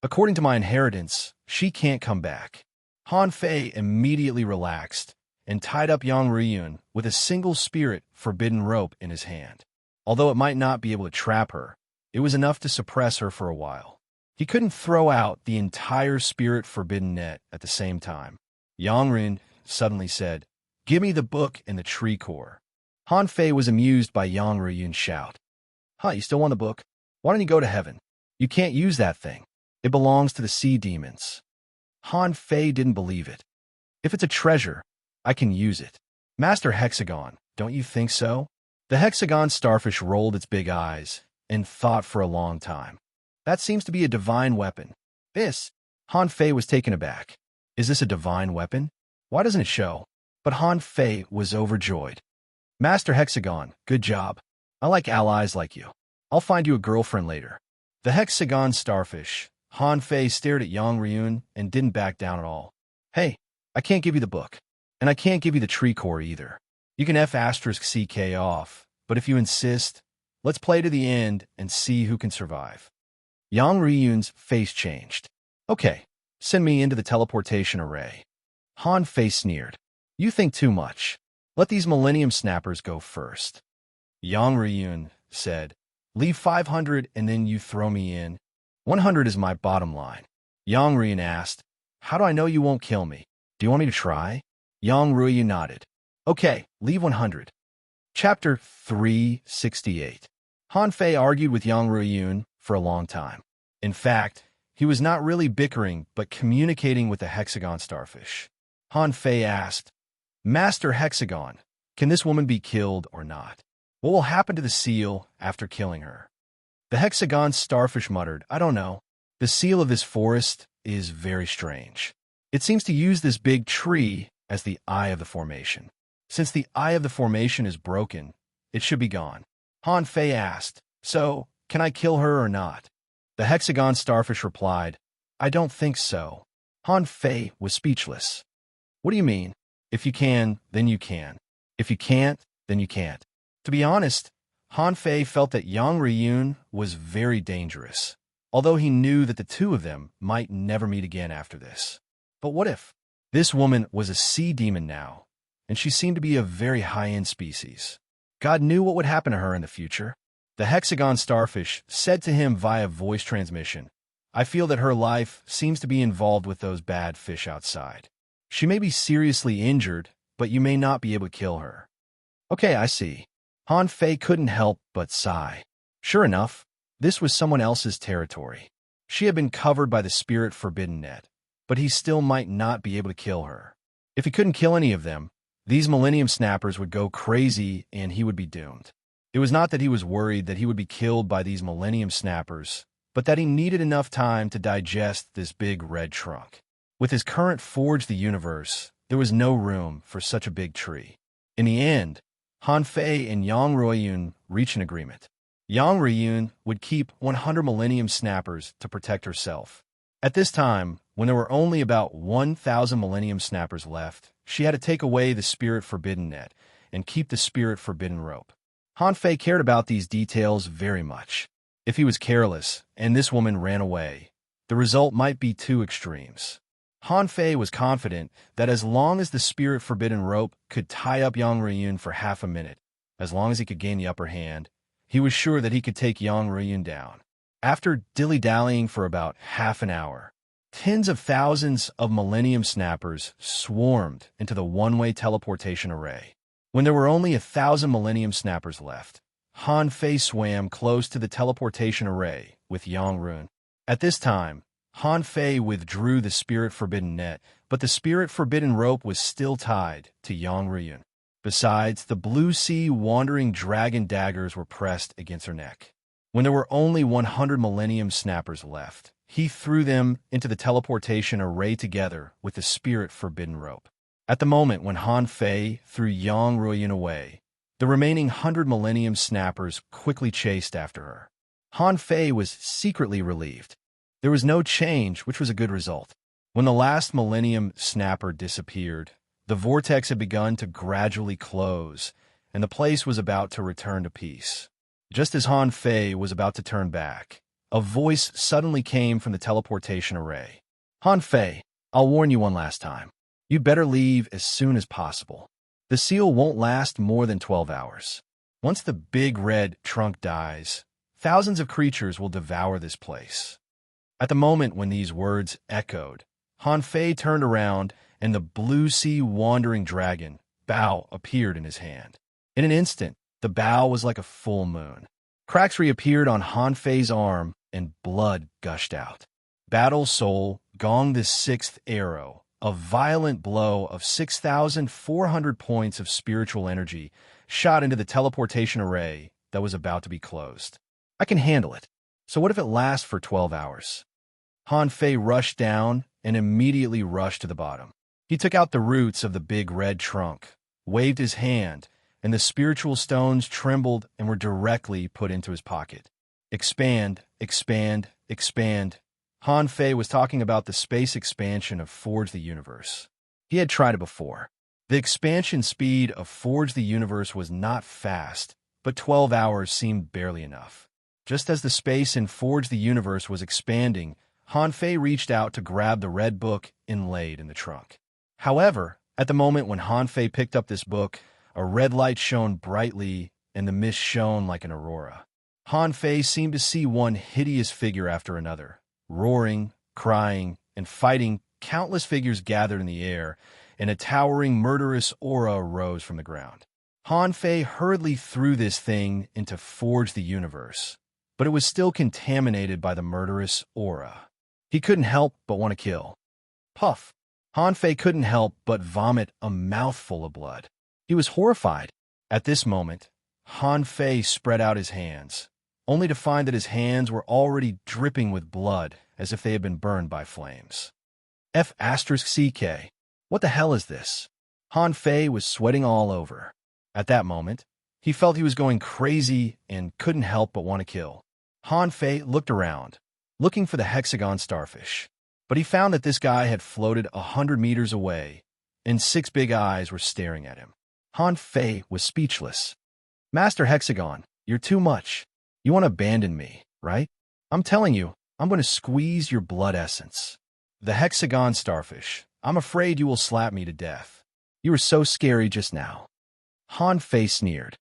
"According to my inheritance, she can't come back." Han Fei immediately relaxed and tied up Yang Ryun with a single spirit forbidden rope in his hand. Although it might not be able to trap her, it was enough to suppress her for a while. He couldn't throw out the entire spirit forbidden net at the same time. Yang Ryun suddenly said, "Give me the book and the tree core." Han Fei was amused by Yang Ryun's shout. "Huh, you still want the book? Why don't you go to heaven? You can't use that thing. It belongs to the sea demons." Han Fei didn't believe it. "If it's a treasure, I can use it." "Master Hexagon, don't you think so?" The hexagon starfish rolled its big eyes and thought for a long time. "That seems to be a divine weapon." "This?" Han Fei was taken aback. "Is this a divine weapon? Why doesn't it show?" But Han Fei was overjoyed. "Master Hexagon, good job. I like allies like you. I'll find you a girlfriend later." The hexagon starfish, Han Fei, stared at Yang Ryun and didn't back down at all. "Hey, I can't give you the book, and I can't give you the tree core either. You can F***CK off, but if you insist, let's play to the end and see who can survive." Yang Ryun's face changed. "Okay, send me into the teleportation array." Han Fei sneered. "You think too much. Let these Millennium Snappers go first." Yang Ryun said, "Leave 500 and then you throw me in. 100 is my bottom line." Yang Ryun asked, "How do I know you won't kill me? Do you want me to try?" Yang Ryun nodded. "Okay, leave 100. Chapter 368. Han Fei argued with Yang Ryun for a long time. In fact, he was not really bickering but communicating with the hexagon starfish. Han Fei asked, "Master Hexagon, can this woman be killed or not? What will happen to the seal after killing her?" The hexagon starfish muttered, "I don't know. The seal of this forest is very strange. It seems to use this big tree as the eye of the formation. Since the eye of the formation is broken, it should be gone." Han Fei asked, "So, can I kill her or not?" The hexagon starfish replied, "I don't think so." Han Fei was speechless. "What do you mean? If you can, then you can. If you can't, then you can't." To be honest, Han Fei felt that Yang Ryun was very dangerous, although he knew that the two of them might never meet again after this. But what if? This woman was a sea demon now, and she seemed to be a very high-end species. God knew what would happen to her in the future. The hexagon starfish said to him via voice transmission, "I feel that her life seems to be involved with those bad fish outside. She may be seriously injured, but you may not be able to kill her." "Okay, I see." Han Fei couldn't help but sigh. Sure enough, this was someone else's territory. She had been covered by the spirit forbidden net, but he still might not be able to kill her. If he couldn't kill any of them, these Millennium Snappers would go crazy and he would be doomed. It was not that he was worried that he would be killed by these Millennium Snappers, but that he needed enough time to digest this big red trunk. With his current Forge the Universe, there was no room for such a big tree. In the end, Han Fei and Yang Ryun reached an agreement. Yang Ryun would keep 100 Millennium Snappers to protect herself. At this time, when there were only about 1,000 Millennium Snappers left, she had to take away the Spirit Forbidden net and keep the Spirit Forbidden rope. Han Fei cared about these details very much. If he was careless and this woman ran away, the result might be two extremes. Han Fei was confident that as long as the Spirit Forbidden rope could tie up Yang Ryun for half a minute, As long as he could gain the upper hand, he was sure that he could take Yang Ruiyun down. After dilly-dallying for about half an hour, tens of thousands of Millennium Snappers swarmed into the one-way teleportation array. When there were only 1,000 Millennium Snappers left, Han Fei swam close to the teleportation array with Yang Ruiyun. At this time, Han Fei withdrew the Spirit Forbidden net, but the Spirit Forbidden rope was still tied to Yang Ruiyun. Besides, the Blue Sea Wandering Dragon daggers were pressed against her neck. When there were only 100 Millennium Snappers left, he threw them into the teleportation array together with the Spirit Forbidden rope. At the moment when Han Fei threw Yang Ruiyun away, the remaining 100 Millennium Snappers quickly chased after her. Han Fei was secretly relieved. There was no change, which was a good result. When the last Millennium Snapper disappeared, the vortex had begun to gradually close, and the place was about to return to peace. Just as Han Fei was about to turn back, a voice suddenly came from the teleportation array. Han Fei, I'll warn you one last time. You'd better leave as soon as possible. The seal won't last more than 12 hours. Once the big red trunk dies, thousands of creatures will devour this place. At the moment when these words echoed, Han Fei turned around and the Blue Sea Wandering Dragon bow appeared in his hand. In an instant, the bow was like a full moon. Cracks reappeared on Han Fei's arm and blood gushed out. Battle Soul gonged the sixth arrow. A violent blow of 6,400 points of spiritual energy shot into the teleportation array that was about to be closed. I can handle it. So what if it lasts for 12 hours? Han Fei rushed down and immediately rushed to the bottom. He took out the roots of the big red trunk, waved his hand, and the spiritual stones trembled and were directly put into his pocket. Expand, expand, expand. Han Fei was talking about the space expansion of Forge the Universe. He had tried it before. The expansion speed of Forge the Universe was not fast, but 12 hours seemed barely enough. Just as the space in Forge the Universe was expanding, Han Fei reached out to grab the red book inlaid in the trunk. However, at the moment when Han Fei picked up this book, a red light shone brightly and the mist shone like an aurora. Han Fei seemed to see one hideous figure after another. Roaring, crying, and fighting, countless figures gathered in the air, and a towering murderous aura rose from the ground. Han Fei hurriedly threw this thing into Forge the Universe, but it was still contaminated by the murderous aura. He couldn't help but want to kill. Puff! Han Fei couldn't help but vomit a mouthful of blood. He was horrified. At this moment, Han Fei spread out his hands, only to find that his hands were already dripping with blood as if they had been burned by flames. F*CK. What the hell is this? Han Fei was sweating all over. At that moment, he felt he was going crazy and couldn't help but want to kill. Han Fei looked around, looking for the hexagon starfish, but he found that this guy had floated 100 meters away, and 6 big eyes were staring at him. Han Fei was speechless. Master Hexagon, you're too much. You want to abandon me, right? I'm telling you, I'm going to squeeze your blood essence. The hexagon starfish, I'm afraid you will slap me to death. You were so scary just now. Han Fei sneered.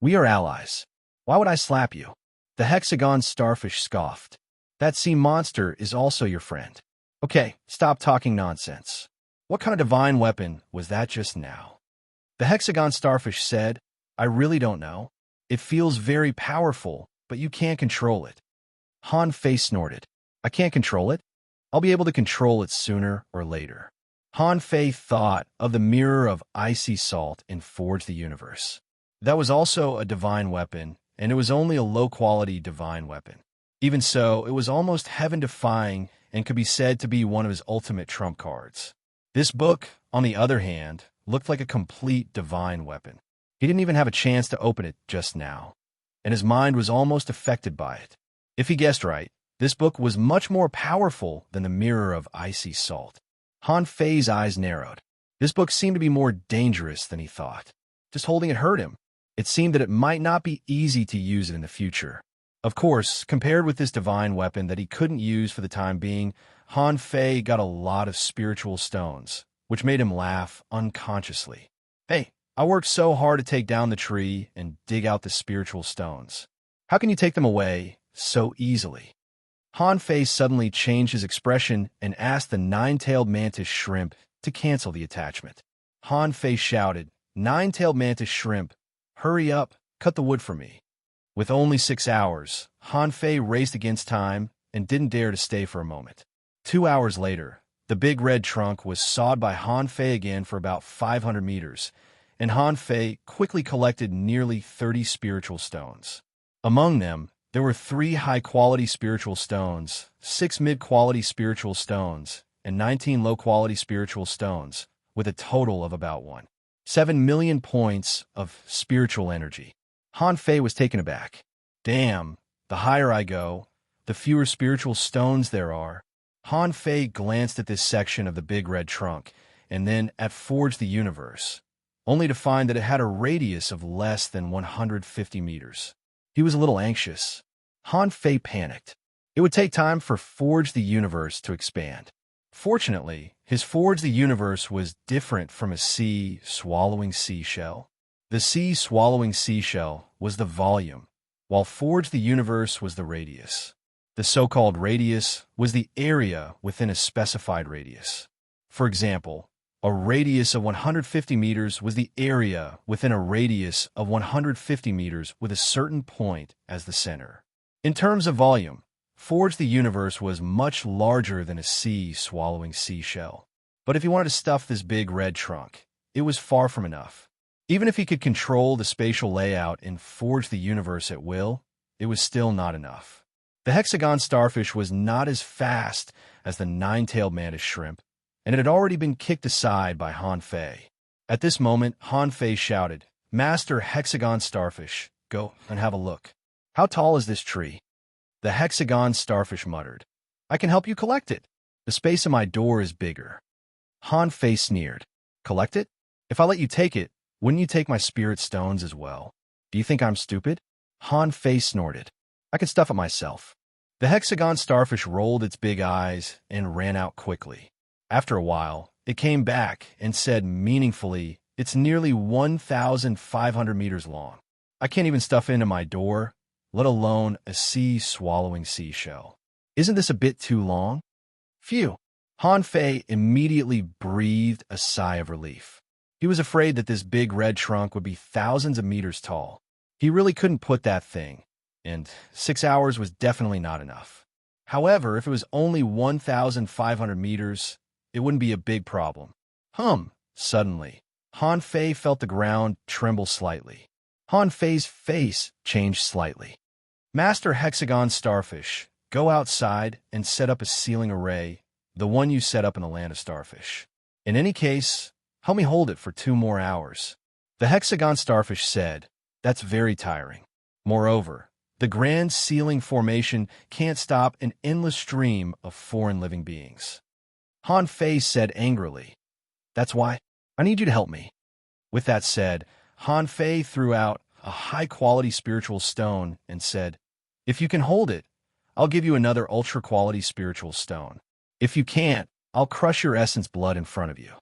We are allies. Why would I slap you? The hexagon starfish scoffed. That sea monster is also your friend. Okay, stop talking nonsense. What kind of divine weapon was that just now? The hexagon starfish said, I really don't know. It feels very powerful, but you can't control it. Han Fei snorted. I can't control it? I'll be able to control it sooner or later. Han Fei thought of the mirror of icy salt in Forge the Universe. That was also a divine weapon, and it was only a low-quality divine weapon. Even so, it was almost heaven-defying and could be said to be one of his ultimate trump cards. This book, on the other hand, looked like a complete divine weapon. He didn't even have a chance to open it just now, and his mind was almost affected by it. If he guessed right, this book was much more powerful than the mirror of icy salt. Han Fei's eyes narrowed. This book seemed to be more dangerous than he thought. Just holding it hurt him. It seemed that it might not be easy to use it in the future. Of course, compared with this divine weapon that he couldn't use for the time being, Han Fei got a lot of spiritual stones, which made him laugh unconsciously. Hey, I worked so hard to take down the tree and dig out the spiritual stones. How can you take them away so easily?" Han Fei suddenly changed his expression and asked the nine-tailed mantis shrimp to cancel the attachment. Han Fei shouted, "Nine-tailed mantis shrimp, hurry up, cut the wood for me." With only 6 hours, Han Fei raced against time and didn't dare to stay for a moment. 2 hours later, the big red trunk was sawed by Han Fei again for about 500 meters, and Han Fei quickly collected nearly 30 spiritual stones. Among them, there were 3 high-quality spiritual stones, 6 mid-quality spiritual stones, and 19 low-quality spiritual stones, with a total of about 1.7 million points of spiritual energy. Han Fei was taken aback. "Damn, the higher I go, the fewer spiritual stones there are." Han Fei glanced at this section of the big red trunk, and then at Forge the Universe, only to find that it had a radius of less than 150 meters. He was a little anxious. Han Fei panicked. It would take time for Forge the Universe to expand. Fortunately, his Forge the Universe was different from a sea-swallowing seashell. The sea-swallowing seashell was the volume, while Forge the Universe was the radius. The so-called radius was the area within a specified radius. For example, a radius of 150 meters was the area within a radius of 150 meters with a certain point as the center. In terms of volume, Forge the Universe was much larger than a sea-swallowing seashell. But if he wanted to stuff this big red trunk, it was far from enough. Even if he could control the spatial layout and Forge the Universe at will, it was still not enough. The hexagon starfish was not as fast as the nine-tailed mantis shrimp, and it had already been kicked aside by Han Fei. At this moment, Han Fei shouted, "Master hexagon starfish, go and have a look. How tall is this tree?" The hexagon starfish muttered, "I can help you collect it. The space in my door is bigger." Han Fei sneered, "Collect it? If I let you take it, wouldn't you take my spirit stones as well? Do you think I'm stupid?" Han Fei snorted, "I can stuff it myself." The hexagon starfish rolled its big eyes and ran out quickly. After a while, it came back and said meaningfully, "It's nearly 1,500 meters long. I can't even stuff it into my door, let alone a sea-swallowing seashell. Isn't this a bit too long?" Phew! Han Fei immediately breathed a sigh of relief. He was afraid that this big red trunk would be thousands of meters tall. He really couldn't put that thing, and 6 hours was definitely not enough. However, if it was only 1,500 meters, it wouldn't be a big problem. Suddenly, Han Fei felt the ground tremble slightly. Han Fei's face changed slightly. "Master hexagon starfish, go outside and set up a sealing array, the one you set up in the land of starfish. In any case, help me hold it for 2 more hours." The hexagon starfish said, "That's very tiring. Moreover, the grand sealing formation can't stop an endless stream of foreign living beings." Han Fei said angrily, "That's why I need you to help me." With that said, Han Fei threw out a high-quality spiritual stone and said, "If you can hold it, I'll give you another ultra-quality spiritual stone. If you can't, I'll crush your essence blood in front of you."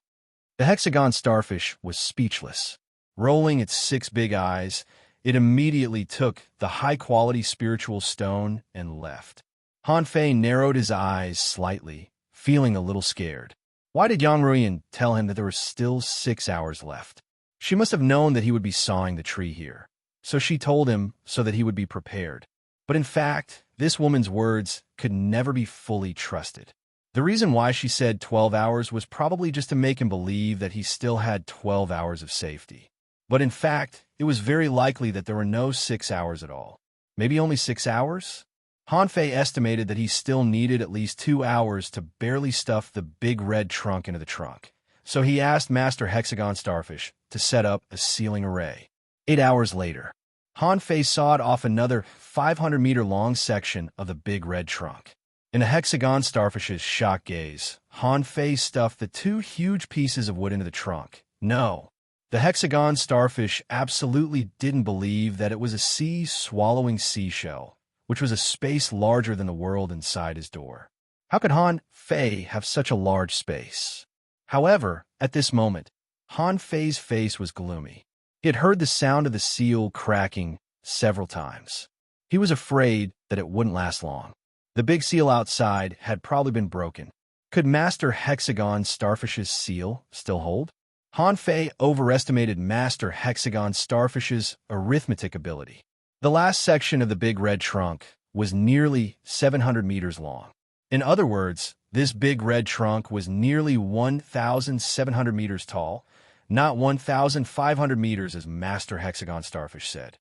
The hexagon starfish was speechless. Rolling its 6 big eyes, it immediately took the high-quality spiritual stone and left. Han Fei narrowed his eyes slightly, feeling a little scared. Why did Yang Ruiyan tell him that there were still 6 hours left? She must have known that he would be sawing the tree here, so she told him so that he would be prepared. But in fact, this woman's words could never be fully trusted. The reason why she said 12 hours was probably just to make him believe that he still had 12 hours of safety. But in fact, it was very likely that there were no 6 hours at all. Maybe only 6 hours? Han Fei estimated that he still needed at least 2 hours to barely stuff the big red trunk into the trunk. So he asked Master Hexagon Starfish to set up a sealing array. 8 hours later, Han Fei sawed off another 500-meter-long section of the big red trunk. In a Hexagon Starfish's shocked gaze, Han Fei stuffed the 2 huge pieces of wood into the trunk. No, the Hexagon Starfish absolutely didn't believe that it was a sea-swallowing seashell, which was a space larger than the world inside his door. How could Han Fei have such a large space? However, at this moment, Han Fei's face was gloomy. He had heard the sound of the seal cracking several times. He was afraid that it wouldn't last long. The big seal outside had probably been broken. Could Master Hexagon Starfish's seal still hold? Han Fei overestimated Master Hexagon Starfish's arithmetic ability. The last section of the big red trunk was nearly 700 meters long. In other words, this big red trunk was nearly 1,700 meters tall, not 1,500 meters as Master Hexagon Starfish said.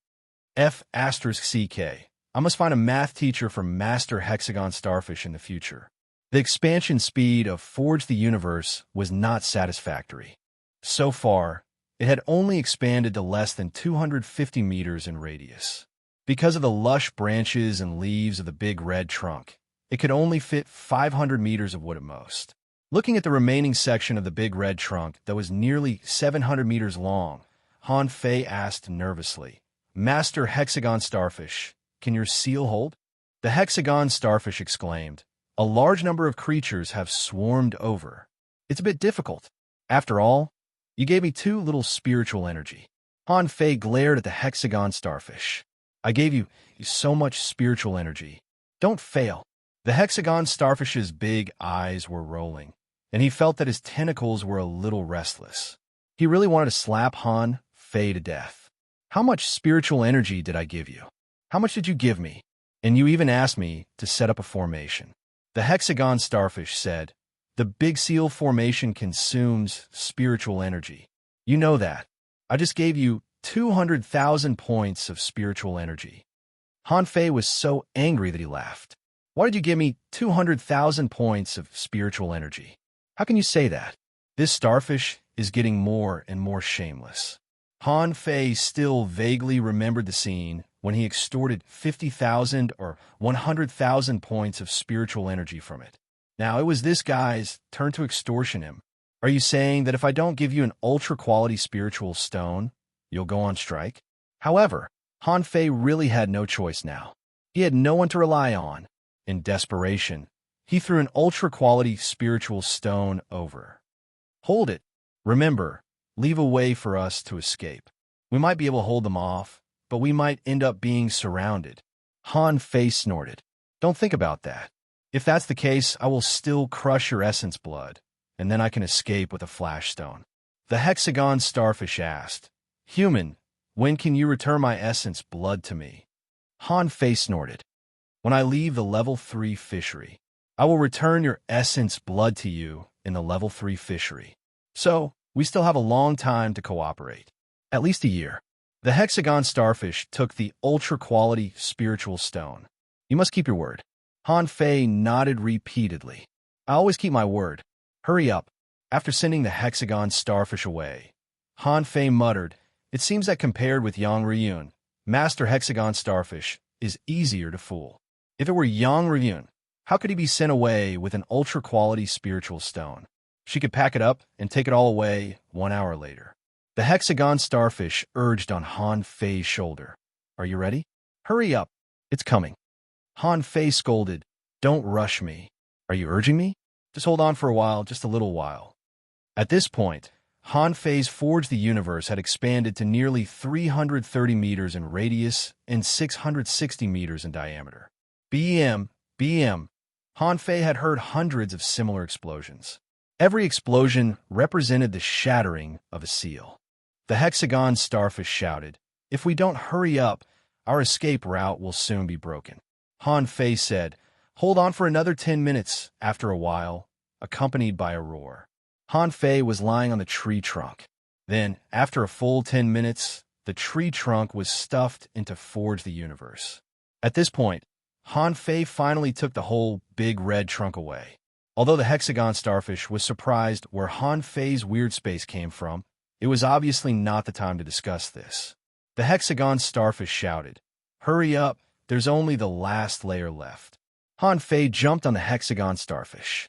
F*CK. I must find a math teacher for Master Hexagon Starfish in the future. The expansion speed of Forge the Universe was not satisfactory. So far, it had only expanded to less than 250 meters in radius. Because of the lush branches and leaves of the big red trunk, it could only fit 500 meters of wood at most. Looking at the remaining section of the big red trunk that was nearly 700 meters long, Han Fei asked nervously, "Master Hexagon Starfish, can your seal hold?" The Hexagon Starfish exclaimed, "A large number of creatures have swarmed over. It's a bit difficult. After all, you gave me too little spiritual energy." Han Fei glared at the Hexagon Starfish. "I gave you so much spiritual energy. Don't fail." The Hexagon Starfish's big eyes were rolling, and he felt that his tentacles were a little restless. He really wanted to slap Han Fei to death. "How much spiritual energy did I give you? How much did you give me? And you even asked me to set up a formation." The Hexagon Starfish said, "The Big Seal formation consumes spiritual energy. You know that. I just gave you 200,000 points of spiritual energy." Han Fei was so angry that he laughed. "Why did you give me 200,000 points of spiritual energy? How can you say that? This starfish is getting more and more shameless." Han Fei still vaguely remembered the scene when he extorted 50,000 or 100,000 points of spiritual energy from it. Now it was this guy's turn to extortion him. "Are you saying that if I don't give you an ultra-quality spiritual stone, you'll go on strike?" However, Han Fei really had no choice now. He had no one to rely on. In desperation, he threw an ultra-quality spiritual stone over. "Hold it. Remember, leave a way for us to escape. We might be able to hold them off, but we might end up being surrounded." Han Fei snorted. "Don't think about that. If that's the case, I will still crush your essence blood, and then I can escape with a flash stone." The Hexagon Starfish asked, "Human, when can you return my essence blood to me?" Han Fei snorted. "When I leave the level 3 fishery. I will return your essence blood to you in the level 3 fishery. So, we still have a long time to cooperate. At least a year." The Hexagon Starfish took the ultra-quality spiritual stone. "You must keep your word." Han Fei nodded repeatedly. "I always keep my word. Hurry up." After sending the Hexagon Starfish away, Han Fei muttered, "It seems that compared with Yang Ryun, Master Hexagon Starfish is easier to fool. If it were Yang Ryun, how could he be sent away with an ultra-quality spiritual stone? She could pack it up and take it all away 1 hour later." The Hexagon Starfish urged on Han Fei's shoulder. "Are you ready? Hurry up. It's coming." Han Fei scolded, "Don't rush me. Are you urging me? Just hold on for a while, just a little while." At this point, Han Fei's Forge the Universe had expanded to nearly 330 meters in radius and 660 meters in diameter. BM, BM. Han Fei had heard hundreds of similar explosions. Every explosion represented the shattering of a seal. The Hexagon Starfish shouted, "If we don't hurry up, our escape route will soon be broken." Han Fei said, "Hold on for another 10 minutes," after a while, accompanied by a roar. Han Fei was lying on the tree trunk. Then, after a full 10 minutes, the tree trunk was stuffed into Forge the Universe. At this point, Han Fei finally took the whole big red trunk away. Although the Hexagon Starfish was surprised where Han Fei's weird space came from, it was obviously not the time to discuss this. The Hexagon Starfish shouted, "Hurry up, there's only the last layer left." Han Fei jumped on the Hexagon Starfish.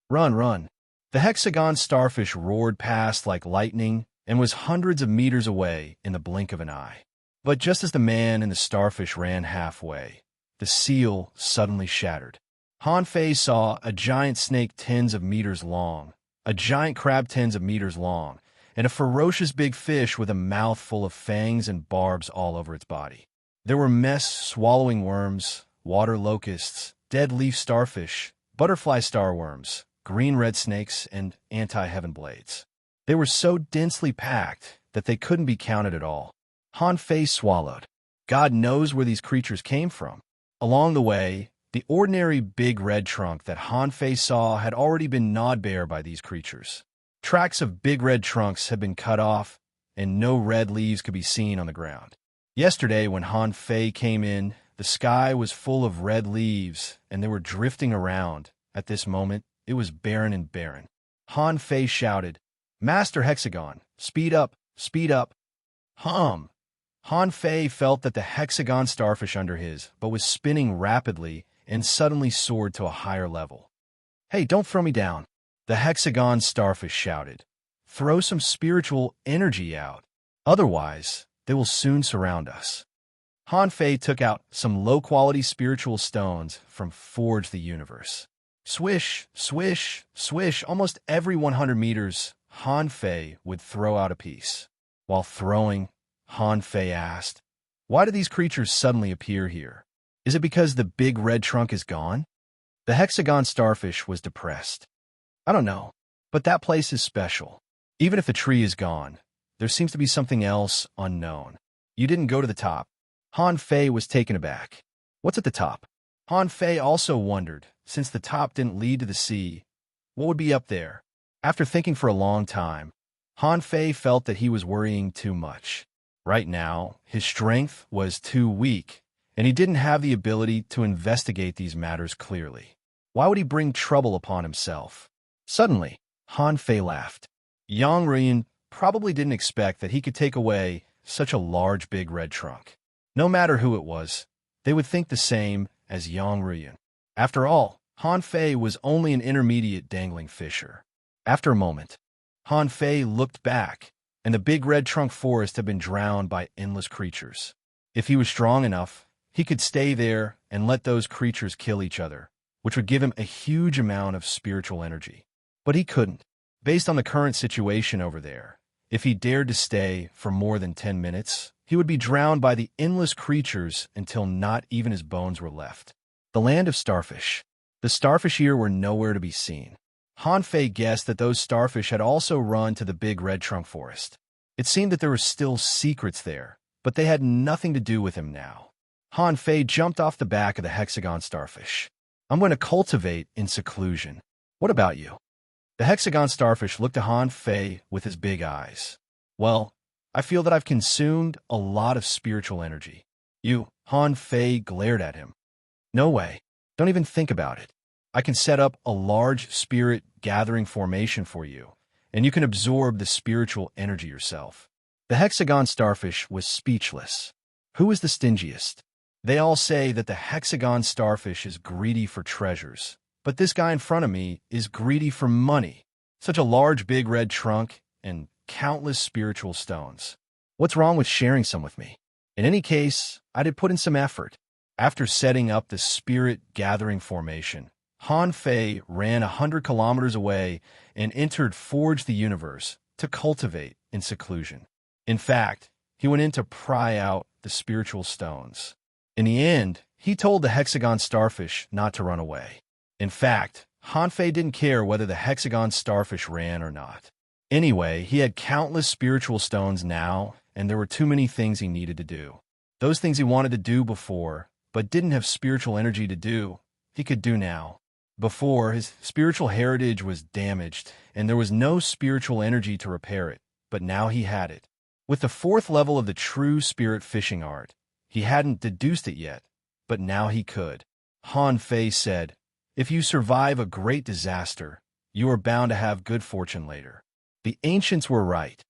"Run, run." The Hexagon Starfish roared past like lightning and was hundreds of meters away in the blink of an eye. But just as the man and the starfish ran halfway, the seal suddenly shattered. Han Fei saw a giant snake tens of meters long, a giant crab tens of meters long, and a ferocious big fish with a mouth full of fangs and barbs all over its body. There were mess-swallowing worms, water locusts, dead leaf starfish, butterfly starworms, green-red snakes, and anti-heaven blades. They were so densely packed that they couldn't be counted at all. Han Fei swallowed. God knows where these creatures came from. Along the way, the ordinary big red trunk that Han Fei saw had already been gnawed bare by these creatures. Tracks of big red trunks had been cut off, and no red leaves could be seen on the ground. Yesterday, when Han Fei came in, the sky was full of red leaves, and they were drifting around. At this moment, it was barren and barren. Han Fei shouted, "Master Hexagon, speed up, speed up." Hum! Han Fei felt that the hexagon starfish under his boat was spinning rapidly and suddenly soared to a higher level. "Hey, don't throw me down," the hexagon starfish shouted. "Throw some spiritual energy out. Otherwise, they will soon surround us." Han Fei took out some low-quality spiritual stones from Forge the Universe. Swish, swish, swish, almost every 100 meters, Han Fei would throw out a piece. While throwing, Han Fei asked, "Why do these creatures suddenly appear here? Is it because the big red trunk is gone?" The hexagon starfish was depressed. "I don't know, but that place is special. Even if the tree is gone, there seems to be something else unknown. You didn't go to the top." Han Fei was taken aback. "What's at the top?" Han Fei also wondered, since the top didn't lead to the sea, what would be up there? After thinking for a long time, Han Fei felt that he was worrying too much. Right now, his strength was too weak, and he didn't have the ability to investigate these matters clearly. Why would he bring trouble upon himself? Suddenly, Han Fei laughed. Yang Ruyan probably didn't expect that he could take away such a large big red trunk. No matter who it was, they would think the same as Yang Ruyan. After all, Han Fei was only an intermediate dangling fisher. After a moment, Han Fei looked back, and the big red trunk forest had been drowned by endless creatures. If he was strong enough, he could stay there and let those creatures kill each other, which would give him a huge amount of spiritual energy. But he couldn't. Based on the current situation over there, if he dared to stay for more than 10 minutes, he would be drowned by the endless creatures until not even his bones were left. The land of starfish. The starfish here were nowhere to be seen. Han Fei guessed that those starfish had also run to the big red trunk forest. It seemed that there were still secrets there, but they had nothing to do with him now. Han Fei jumped off the back of the hexagon starfish. "I'm going to cultivate in seclusion. What about you?" The hexagon starfish looked at Han Fei with his big eyes. "Well, I feel that I've consumed a lot of spiritual energy." "You," Han Fei glared at him. "No way. Don't even think about it. I can set up a large spirit gathering formation for you, and you can absorb the spiritual energy yourself." The hexagon starfish was speechless. Who is the stingiest? They all say that the hexagon starfish is greedy for treasures, but this guy in front of me is greedy for money. Such a large big red trunk and countless spiritual stones. What's wrong with sharing some with me? In any case, I did put in some effort. After setting up the spirit gathering formation, Han Fei ran 100 kilometers away and entered Forge the Universe to cultivate in seclusion. In fact, he went in to pry out the spiritual stones. In the end, he told the hexagon starfish not to run away. In fact, Han Fei didn't care whether the hexagon starfish ran or not. Anyway, he had countless spiritual stones now, and there were too many things he needed to do. Those things he wanted to do before, but didn't have spiritual energy to do, he could do now. Before, his spiritual heritage was damaged, and there was no spiritual energy to repair it, but now he had it. With the 4th level of the true spirit fishing art, he hadn't deduced it yet, but now he could. Han Fei said, "If you survive a great disaster, you are bound to have good fortune later." The ancients were right.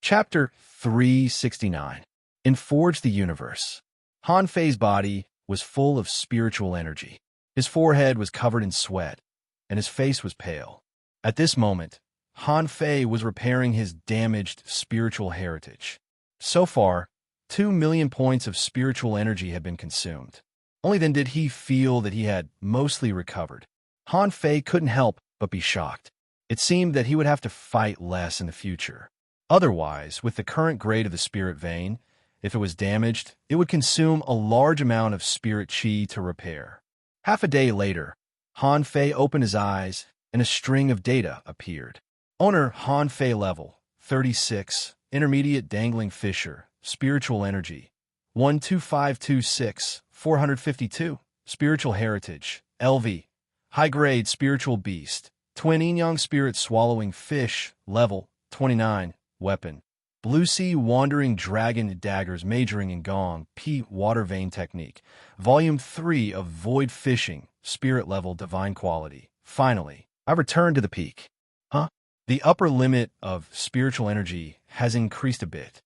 Chapter 369. In Forge the Universe. Han Fei's body was full of spiritual energy. His forehead was covered in sweat, and his face was pale. At this moment, Han Fei was repairing his damaged spiritual heritage. So far, 2 million points of spiritual energy had been consumed. Only then did he feel that he had mostly recovered. Han Fei couldn't help but be shocked. It seemed that he would have to fight less in the future. Otherwise, with the current grade of the spirit vein, if it was damaged, it would consume a large amount of spirit chi to repair. Half a day later, Han Fei opened his eyes, and a string of data appeared. Owner Han Fei level 36, intermediate dangling fisher, spiritual energy 12526, 452, spiritual heritage, LV, high grade spiritual beast, twin yin yang spirit swallowing fish, level 29, weapon, blue sea wandering dragon daggers majoring in gong, P water vein technique, volume 3 of void fishing, spirit level divine quality. Finally, I returned to the peak. Huh? The upper limit of spiritual energy has increased a bit.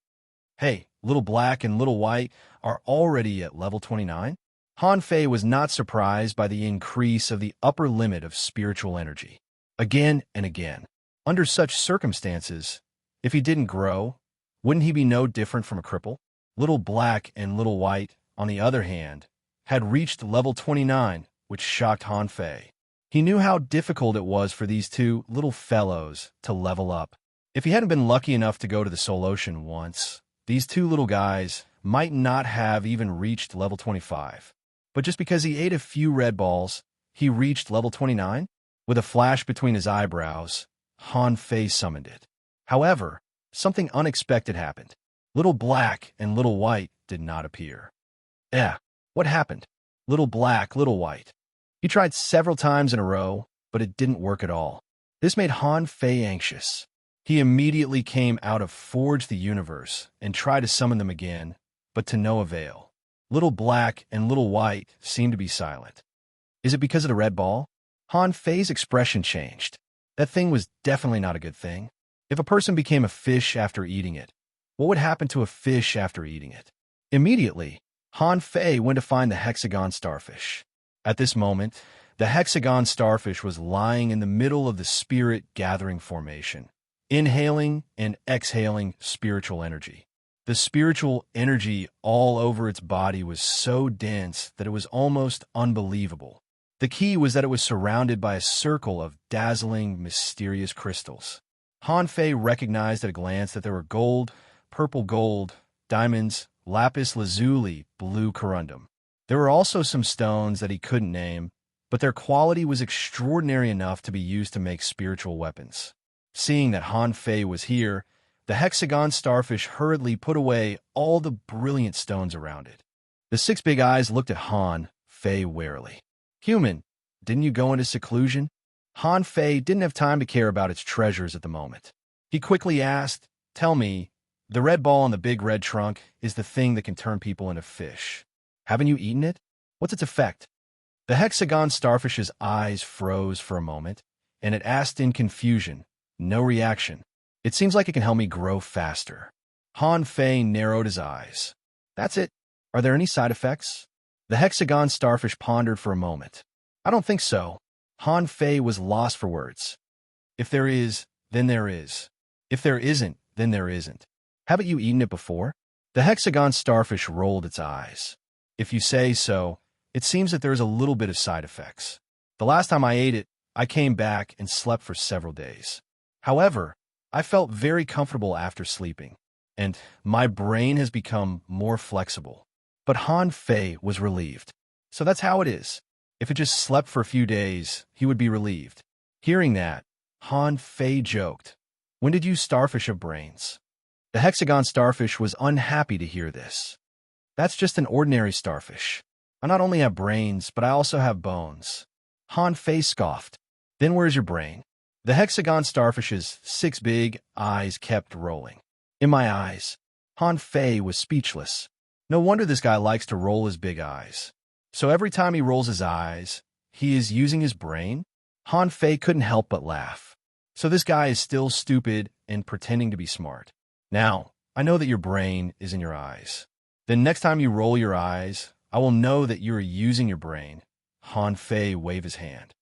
Hey, Little Black and Little White are already at level 29? Han Fei was not surprised by the increase of the upper limit of spiritual energy. Again and again. Under such circumstances, if he didn't grow, wouldn't he be no different from a cripple? Little Black and Little White, on the other hand, had reached level 29, which shocked Han Fei. He knew how difficult it was for these two little fellows to level up. If he hadn't been lucky enough to go to the Soul Ocean once, these two little guys might not have even reached level 25. But just because he ate a few red balls, he reached level 29? With a flash between his eyebrows, Han Fei summoned it. However, something unexpected happened. Little Black and Little White did not appear. What happened? Little Black, Little White. He tried several times in a row, but it didn't work at all. This made Han Fei anxious. He immediately came out of Forge the Universe and tried to summon them again, but to no avail. Little Black and Little White seemed to be silent. Is it because of the red ball? Han Fei's expression changed. That thing was definitely not a good thing. If a person became a fish after eating it, what would happen to a fish after eating it? Immediately, Han Fei went to find the hexagon starfish. At this moment, the hexagon starfish was lying in the middle of the spirit gathering formation, inhaling and exhaling spiritual energy. The spiritual energy all over its body was so dense that it was almost unbelievable. The key was that it was surrounded by a circle of dazzling, mysterious crystals. Han Fei recognized at a glance that there were gold, purple gold, diamonds, lapis lazuli, blue corundum. There were also some stones that he couldn't name, but their quality was extraordinary enough to be used to make spiritual weapons. Seeing that Han Fei was here, the hexagon starfish hurriedly put away all the brilliant stones around it. The six big eyes looked at Han Fei warily. Human, didn't you go into seclusion? Han Fei didn't have time to care about its treasures at the moment. He quickly asked, tell me, the red ball on the big red trunk is the thing that can turn people into fish. Haven't you eaten it? What's its effect? The hexagon starfish's eyes froze for a moment, and it asked in confusion, no reaction. It seems like it can help me grow faster. Han Fei narrowed his eyes. That's it. Are there any side effects? The hexagon starfish pondered for a moment. I don't think so. Han Fei was lost for words. If there is, then there is. If there isn't, then there isn't. Haven't you eaten it before? The hexagon starfish rolled its eyes. If you say so, it seems that there is a little bit of side effects. The last time I ate it, I came back and slept for several days. However, I felt very comfortable after sleeping, and my brain has become more flexible. But Han Fei was relieved. So that's how it is. If it just slept for a few days, he would be relieved. Hearing that, Han Fei joked, when did you starfish have brains? The hexagon starfish was unhappy to hear this. That's just an ordinary starfish. I not only have brains, but I also have bones. Han Fei scoffed. Then where's your brain? The hexagon starfish's six big eyes kept rolling. In my eyes. Han Fei was speechless. No wonder this guy likes to roll his big eyes. So every time he rolls his eyes, he is using his brain? Han Fei couldn't help but laugh. So this guy is still stupid and pretending to be smart. Now, I know that your brain is in your eyes. Then next time you roll your eyes, I will know that you are using your brain. Han Fei waved his hand.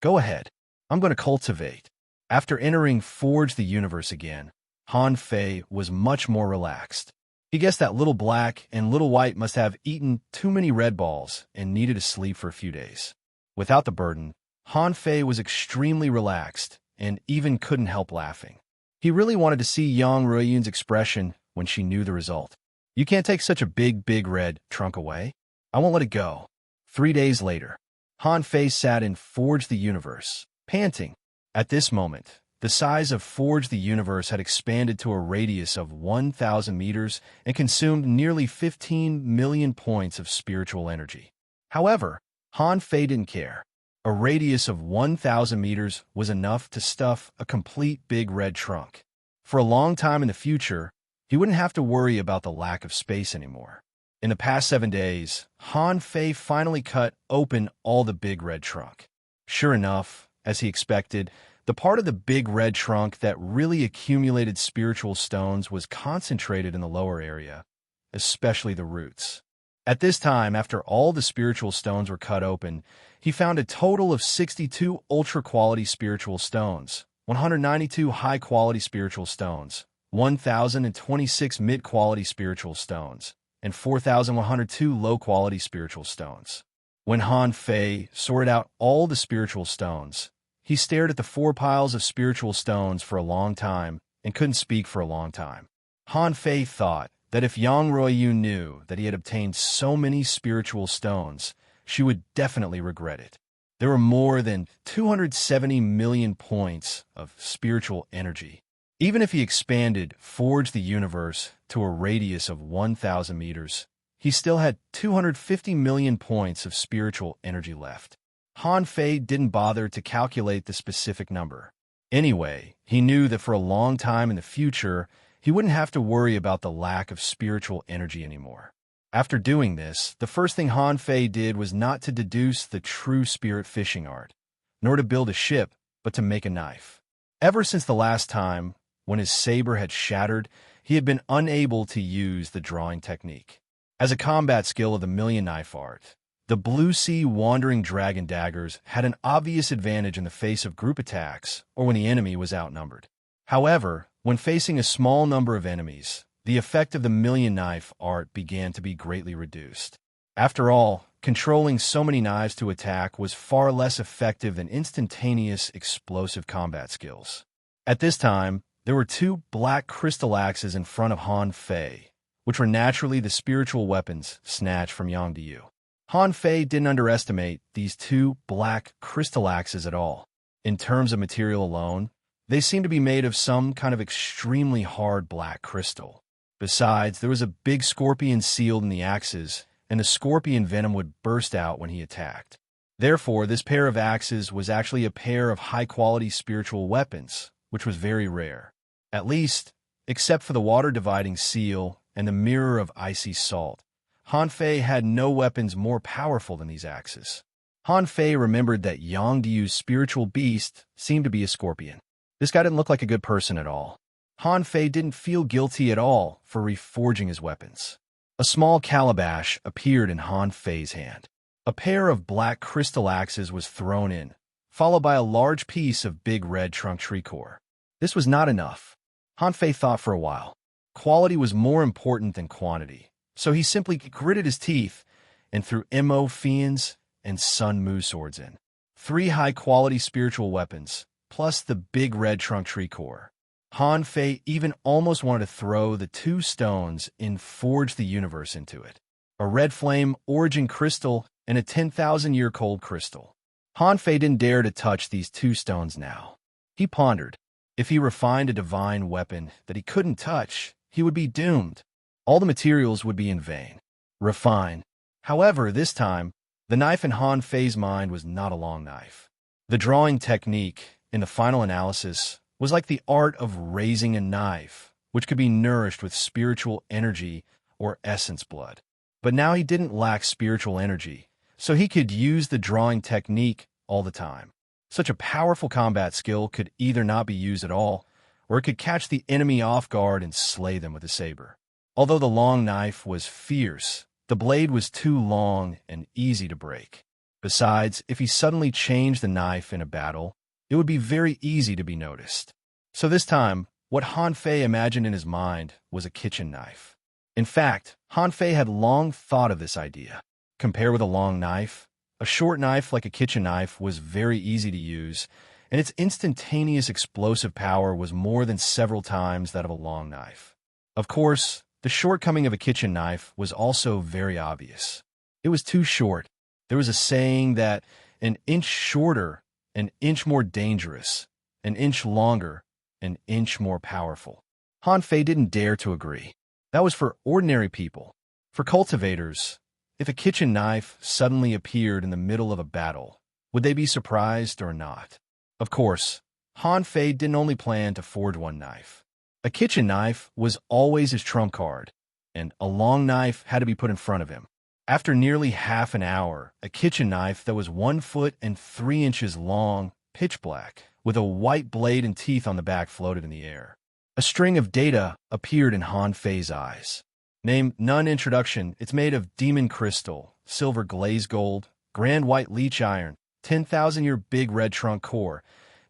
Go ahead. I'm going to cultivate. After entering Forge the Universe again, Han Fei was much more relaxed. He guessed that Little Black and Little White must have eaten too many red balls and needed to sleep for a few days. Without the burden, Han Fei was extremely relaxed and even couldn't help laughing. He really wanted to see Yang Ruiyun's expression when she knew the result. You can't take such a big red trunk away. I won't let it go. 3 days later, Han Fei sat in Forge the Universe, panting. At this moment, the size of Forge the Universe had expanded to a radius of 1,000 meters and consumed nearly 15 million points of spiritual energy. However, Han Fei didn't care. A radius of 1,000 meters was enough to stuff a complete big red trunk. For a long time in the future, he wouldn't have to worry about the lack of space anymore. In the past 7 days, Han Fei finally cut open all the big red trunk. Sure enough, as he expected, the part of the big red trunk that really accumulated spiritual stones was concentrated in the lower area, especially the roots. At this time, after all the spiritual stones were cut open, he found a total of 62 ultra-quality spiritual stones, 192 high-quality spiritual stones, 1,026 mid-quality spiritual stones, and 4,102 low-quality spiritual stones. When Han Fei sorted out all the spiritual stones, he stared at the 4 piles of spiritual stones for a long time and couldn't speak for a long time. Han Fei thought that if Yang Ruoyu knew that he had obtained so many spiritual stones, she would definitely regret it. There were more than 270 million points of spiritual energy. Even if he expanded Forge the Universe to a radius of 1,000 meters, he still had 250 million points of spiritual energy left. Han Fei didn't bother to calculate the specific number. Anyway, he knew that for a long time in the future, he wouldn't have to worry about the lack of spiritual energy anymore. After doing this, the first thing Han Fei did was not to deduce the true spirit fishing art, nor to build a ship, but to make a knife. Ever since the last time, when his saber had shattered, he had been unable to use the drawing technique. As a combat skill of the Million Knife art, the Blue Sea Wandering Dragon daggers had an obvious advantage in the face of group attacks or when the enemy was outnumbered. However, when facing a small number of enemies, the effect of the Million Knife art began to be greatly reduced. After all, controlling so many knives to attack was far less effective than instantaneous explosive combat skills. At this time, there were 2 black crystal axes in front of Han Fei, which were naturally the spiritual weapons snatched from Yang Diyu. Han Fei didn't underestimate these 2 black crystal axes at all. In terms of material alone, they seemed to be made of some kind of extremely hard black crystal. Besides, there was a big scorpion sealed in the axes, and the scorpion venom would burst out when he attacked. Therefore, this pair of axes was actually a pair of high-quality spiritual weapons, which was very rare. At least, except for the water-dividing seal and the mirror of icy salt, Han Fei had no weapons more powerful than these axes. Han Fei remembered that Yang Diyu's spiritual beast seemed to be a scorpion. This guy didn't look like a good person at all. Han Fei didn't feel guilty at all for reforging his weapons. A small calabash appeared in Han Fei's hand. A pair of black crystal axes was thrown in, followed by a large piece of big red trunk tree core. This was not enough. Han Fei thought for a while. Quality was more important than quantity, so he simply gritted his teeth and threw Mo Fians and Sun Mu swords in. 3 high-quality spiritual weapons, plus the big red trunk tree core. Han Fei even almost wanted to throw the 2 stones in Forge the Universe into it. A red flame origin crystal and a 10,000-year cold crystal. Han Fei didn't dare to touch these 2 stones now. He pondered. If he refined a divine weapon that he couldn't touch, he would be doomed. All the materials would be in vain. Refine. However, this time, the knife in Han Fei's mind was not a long knife. The drawing technique, in the final analysis, was like the art of raising a knife, which could be nourished with spiritual energy or essence blood. But now he didn't lack spiritual energy, so he could use the drawing technique all the time. Such a powerful combat skill could either not be used at all, or it could catch the enemy off guard and slay them with a saber. Although the long knife was fierce, the blade was too long and easy to break. Besides, if he suddenly changed the knife in a battle, it would be very easy to be noticed. So this time, what Han Fei imagined in his mind was a kitchen knife. In fact, Han Fei had long thought of this idea. Compared with a long knife, a short knife like a kitchen knife was very easy to use, and its instantaneous explosive power was more than several times that of a long knife. Of course, the shortcoming of a kitchen knife was also very obvious. It was too short. There was a saying that an inch shorter, an inch more dangerous, an inch longer, an inch more powerful. Han Fei didn't dare to agree. That was for ordinary people. For cultivators, if a kitchen knife suddenly appeared in the middle of a battle, would they be surprised or not? Of course, Han Fei didn't only plan to forge one knife. A kitchen knife was always his trump card, and a long knife had to be put in front of him. After nearly half an hour, a kitchen knife that was 1 foot and 3 inches long, pitch black, with a white blade and teeth on the back floated in the air. A string of data appeared in Han Fei's eyes. Name none introduction. It's made of demon crystal, silver glazed gold, grand white leech iron, 10,000-year big red trunk core,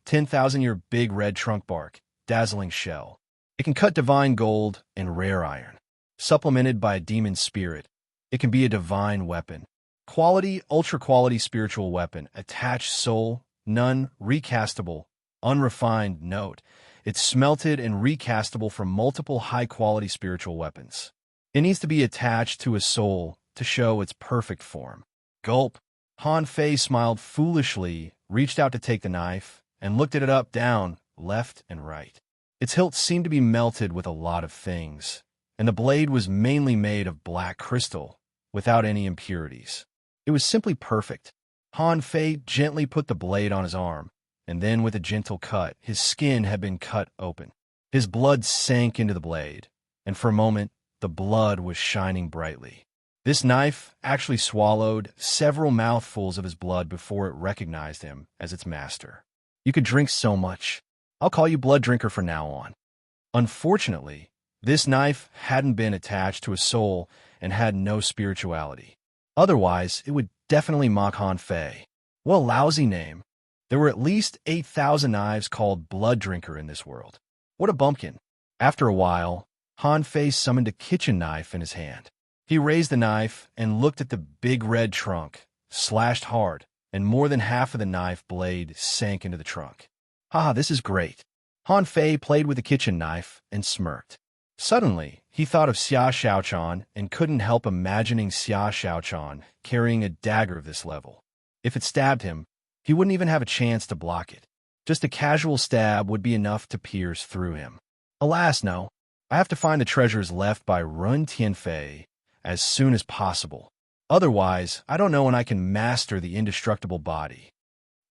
10,000-year big red trunk bark, dazzling shell. It can cut divine gold and rare iron. Supplemented by a demon spirit, it can be a divine weapon. Quality, ultra-quality spiritual weapon. Attached soul, none, recastable, unrefined. Note, it's smelted and recastable from multiple high-quality spiritual weapons. It needs to be attached to a soul to show its perfect form. Gulp. Han Fei smiled foolishly, reached out to take the knife, and looked at it up, down, left, and right. Its hilt seemed to be melted with a lot of things, and the blade was mainly made of black crystal, without any impurities. It was simply perfect. Han Fei gently put the blade on his arm, and then with a gentle cut, his skin had been cut open. His blood sank into the blade, and for a moment, the blood was shining brightly. This knife actually swallowed several mouthfuls of his blood before it recognized him as its master. You could drink so much. I'll call you Blood Drinker from now on. Unfortunately, this knife hadn't been attached to a soul and had no spirituality. Otherwise, it would definitely mock Han Fei. What a lousy name. There were at least 8,000 knives called Blood Drinker in this world. What a bumpkin. After a while, Han Fei summoned a kitchen knife in his hand. He raised the knife and looked at the big red trunk, slashed hard, and more than half of the knife blade sank into the trunk. "Ah, this is great." Han Fei played with the kitchen knife and smirked. Suddenly, he thought of Xia Xiaochan and couldn't help imagining Xia Xiaochan carrying a dagger of this level. If it stabbed him, he wouldn't even have a chance to block it. Just a casual stab would be enough to pierce through him. Alas, no. I have to find the treasures left by Run Tianfei as soon as possible. Otherwise, I don't know when I can master the indestructible body.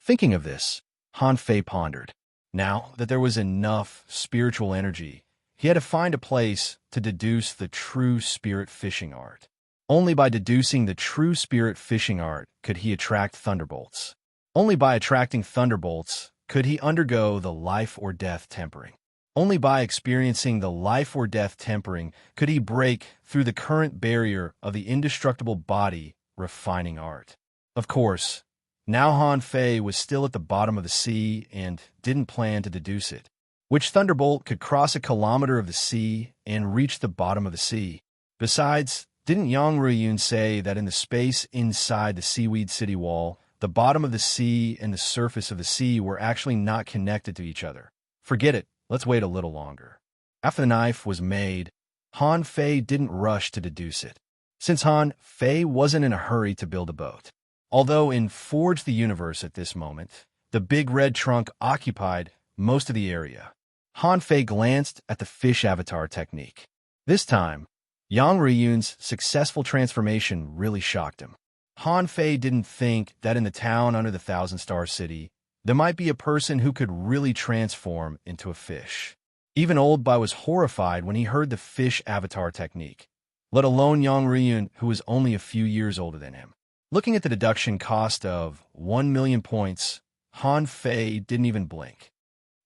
Thinking of this, Han Fei pondered. Now that there was enough spiritual energy, he had to find a place to deduce the true spirit fishing art. Only by deducing the true spirit fishing art could he attract thunderbolts. Only by attracting thunderbolts could he undergo the life or death tempering. Only by experiencing the life or death tempering could he break through the current barrier of the indestructible body refining art. Of course, now Han Fei was still at the bottom of the sea and didn't plan to deduce it. Which thunderbolt could cross a kilometer of the sea and reach the bottom of the sea? Besides, didn't Yang Ruyun say that in the space inside the seaweed city wall, the bottom of the sea and the surface of the sea were actually not connected to each other? Forget it. Let's wait a little longer. After the knife was made, Han Fei didn't rush to deduce it, since Han Fei wasn't in a hurry to build a boat. Although in Forge the Universe at this moment, the big red trunk occupied most of the area, Han Fei glanced at the fish avatar technique. This time, Yang Ruyun's successful transformation really shocked him. Han Fei didn't think that in the town under the Thousand-Star City, there might be a person who could really transform into a fish. Even Old Bai was horrified when he heard the fish avatar technique, let alone Yang Ruyun, who was only a few years older than him. Looking at the deduction cost of 1 million points, Han Fei didn't even blink.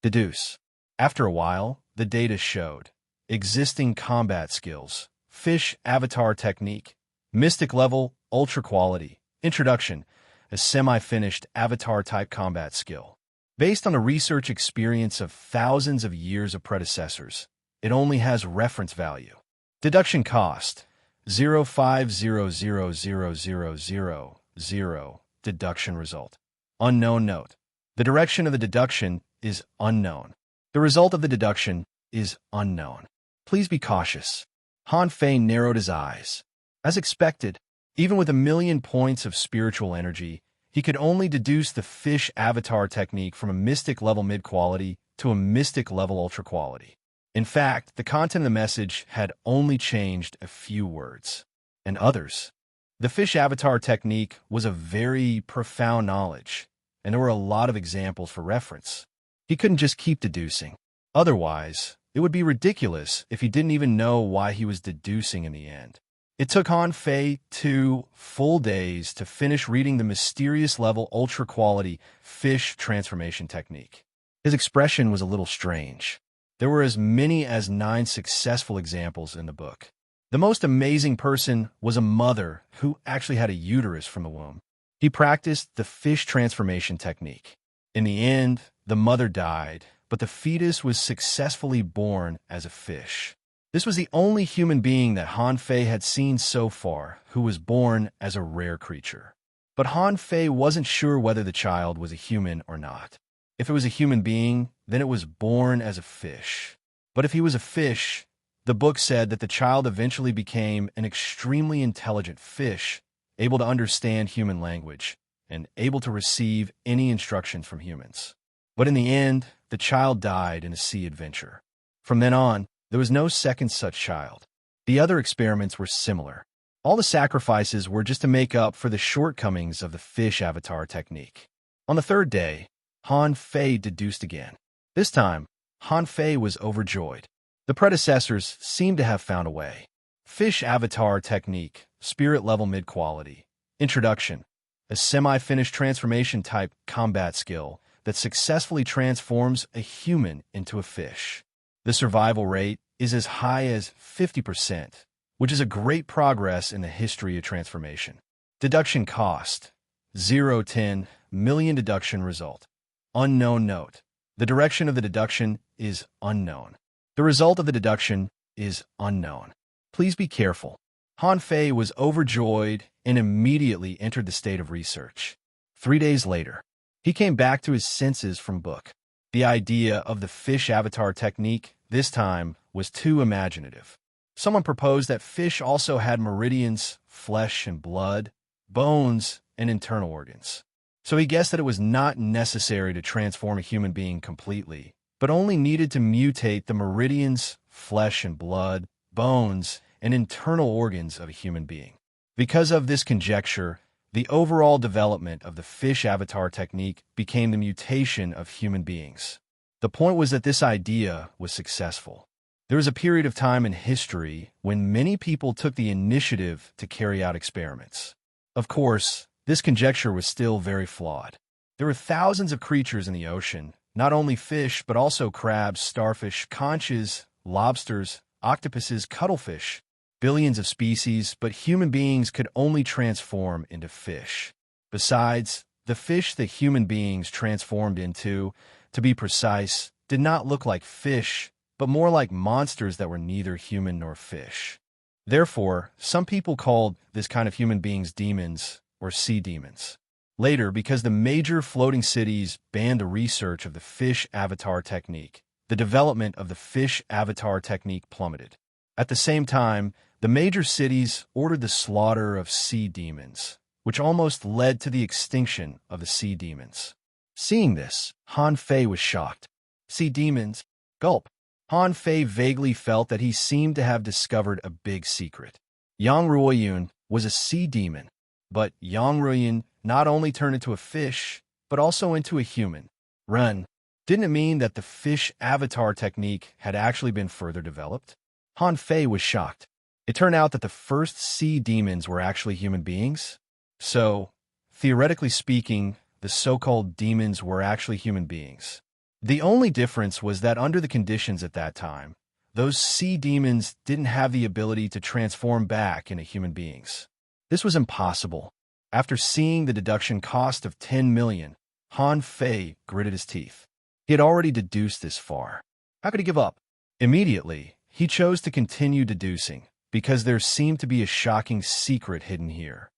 Deduce. After a while, the data showed existing combat skills, fish avatar technique, mystic level, ultra quality, introduction, a semi-finished avatar-type combat skill. Based on the research experience of thousands of years of predecessors, it only has reference value. Deduction cost, 0.50000000. Deduction result. Unknown note. The direction of the deduction is unknown. The result of the deduction is unknown. Please be cautious. Han Fei narrowed his eyes. As expected, even with 1,000,000 points of spiritual energy, he could only deduce the fish avatar technique from a mystic level mid-quality to a mystic level ultra-quality. In fact, the content of the message had only changed a few words. And others. The fish avatar technique was a very profound knowledge, and there were a lot of examples for reference. He couldn't just keep deducing. Otherwise, it would be ridiculous if he didn't even know why he was deducing in the end. It took Han Fei 2 full days to finish reading the mysterious level ultra-quality fish transformation technique. His expression was a little strange. There were as many as 9 successful examples in the book. The most amazing person was a mother who actually had a uterus from the womb. He practiced the fish transformation technique. In the end, the mother died, but the fetus was successfully born as a fish. This was the only human being that Han Fei had seen so far who was born as a rare creature. But Han Fei wasn't sure whether the child was a human or not. If it was a human being, then it was born as a fish. But if he was a fish, the book said that the child eventually became an extremely intelligent fish, able to understand human language, and able to receive any instructions from humans. But in the end, the child died in a sea adventure. From then on, there was no second such child. The other experiments were similar. All the sacrifices were just to make up for the shortcomings of the fish avatar technique. On the third day, Han Fei deduced again. This time, Han Fei was overjoyed. The predecessors seemed to have found a way. Fish avatar technique, spirit level mid-quality. Introduction, a semi-finished transformation type combat skill that successfully transforms a human into a fish. The survival rate is as high as 50%, which is a great progress in the history of transformation. Deduction cost, 0-10 million deduction result. Unknown note. The direction of the deduction is unknown. The result of the deduction is unknown. Please be careful. Han Fei was overjoyed and immediately entered the state of research. 3 days later, he came back to his senses from book. The idea of the fish avatar technique, this time, was too imaginative. Someone proposed that fish also had meridians, flesh and blood, bones, and internal organs. So he guessed that it was not necessary to transform a human being completely, but only needed to mutate the meridians, flesh and blood, bones, and internal organs of a human being. Because of this conjecture, the overall development of the fish avatar technique became the mutation of human beings. The point was that this idea was successful. There was a period of time in history when many people took the initiative to carry out experiments. Of course, this conjecture was still very flawed. There were thousands of creatures in the ocean, not only fish but also crabs, starfish, conches, lobsters, octopuses, cuttlefish. Billions of species, but human beings could only transform into fish. Besides, the fish that human beings transformed into, to be precise, did not look like fish, but more like monsters that were neither human nor fish. Therefore, some people called this kind of human beings demons or sea demons. Later, because the major floating cities banned the research of the fish avatar technique, the development of the fish avatar technique plummeted. At the same time, the major cities ordered the slaughter of sea demons, which almost led to the extinction of the sea demons. Seeing this, Han Fei was shocked. Sea demons? Gulp. Han Fei vaguely felt that he seemed to have discovered a big secret. Yang Ruoyun was a sea demon, but Yang Ruoyun not only turned into a fish, but also into a human. Run. Didn't it mean that the fish avatar technique had actually been further developed? Han Fei was shocked. It turned out that the first sea demons were actually human beings. So, theoretically speaking, the so-called demons were actually human beings. The only difference was that under the conditions at that time, those sea demons didn't have the ability to transform back into human beings. This was impossible. After seeing the deduction cost of 10 million, Han Fei gritted his teeth. He had already deduced this far. How could he give up? Immediately, he chose to continue deducing, because there seemed to be a shocking secret hidden here.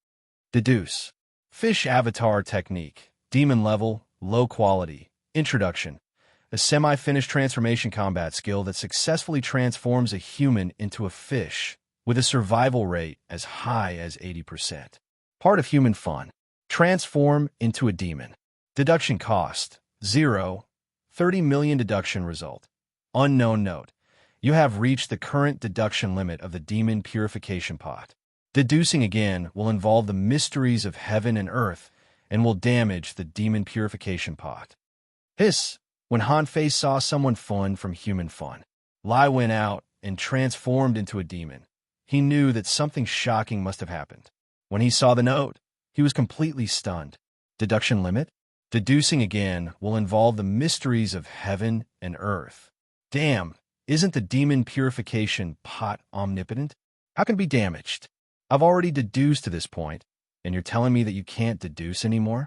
Deduce. Fish avatar technique. Demon level, low quality, introduction, a semi-finished transformation combat skill that successfully transforms a human into a fish, with a survival rate as high as 80%. Part of human fun. Transform into a demon. Deduction cost, 0. 30 million deduction result. Unknown note. You have reached the current deduction limit of the demon purification pot. Deducing again will involve the mysteries of heaven and earth and will damage the demon purification pot. Hiss. When Han Fei saw someone fun from human fun, Lai went out and transformed into a demon. He knew that something shocking must have happened. When he saw the note, he was completely stunned. Deduction limit? Deducing again will involve the mysteries of heaven and earth. Damn, isn't the demon purification pot omnipotent? How can it be damaged? I've already deduced to this point, and you're telling me that you can't deduce anymore?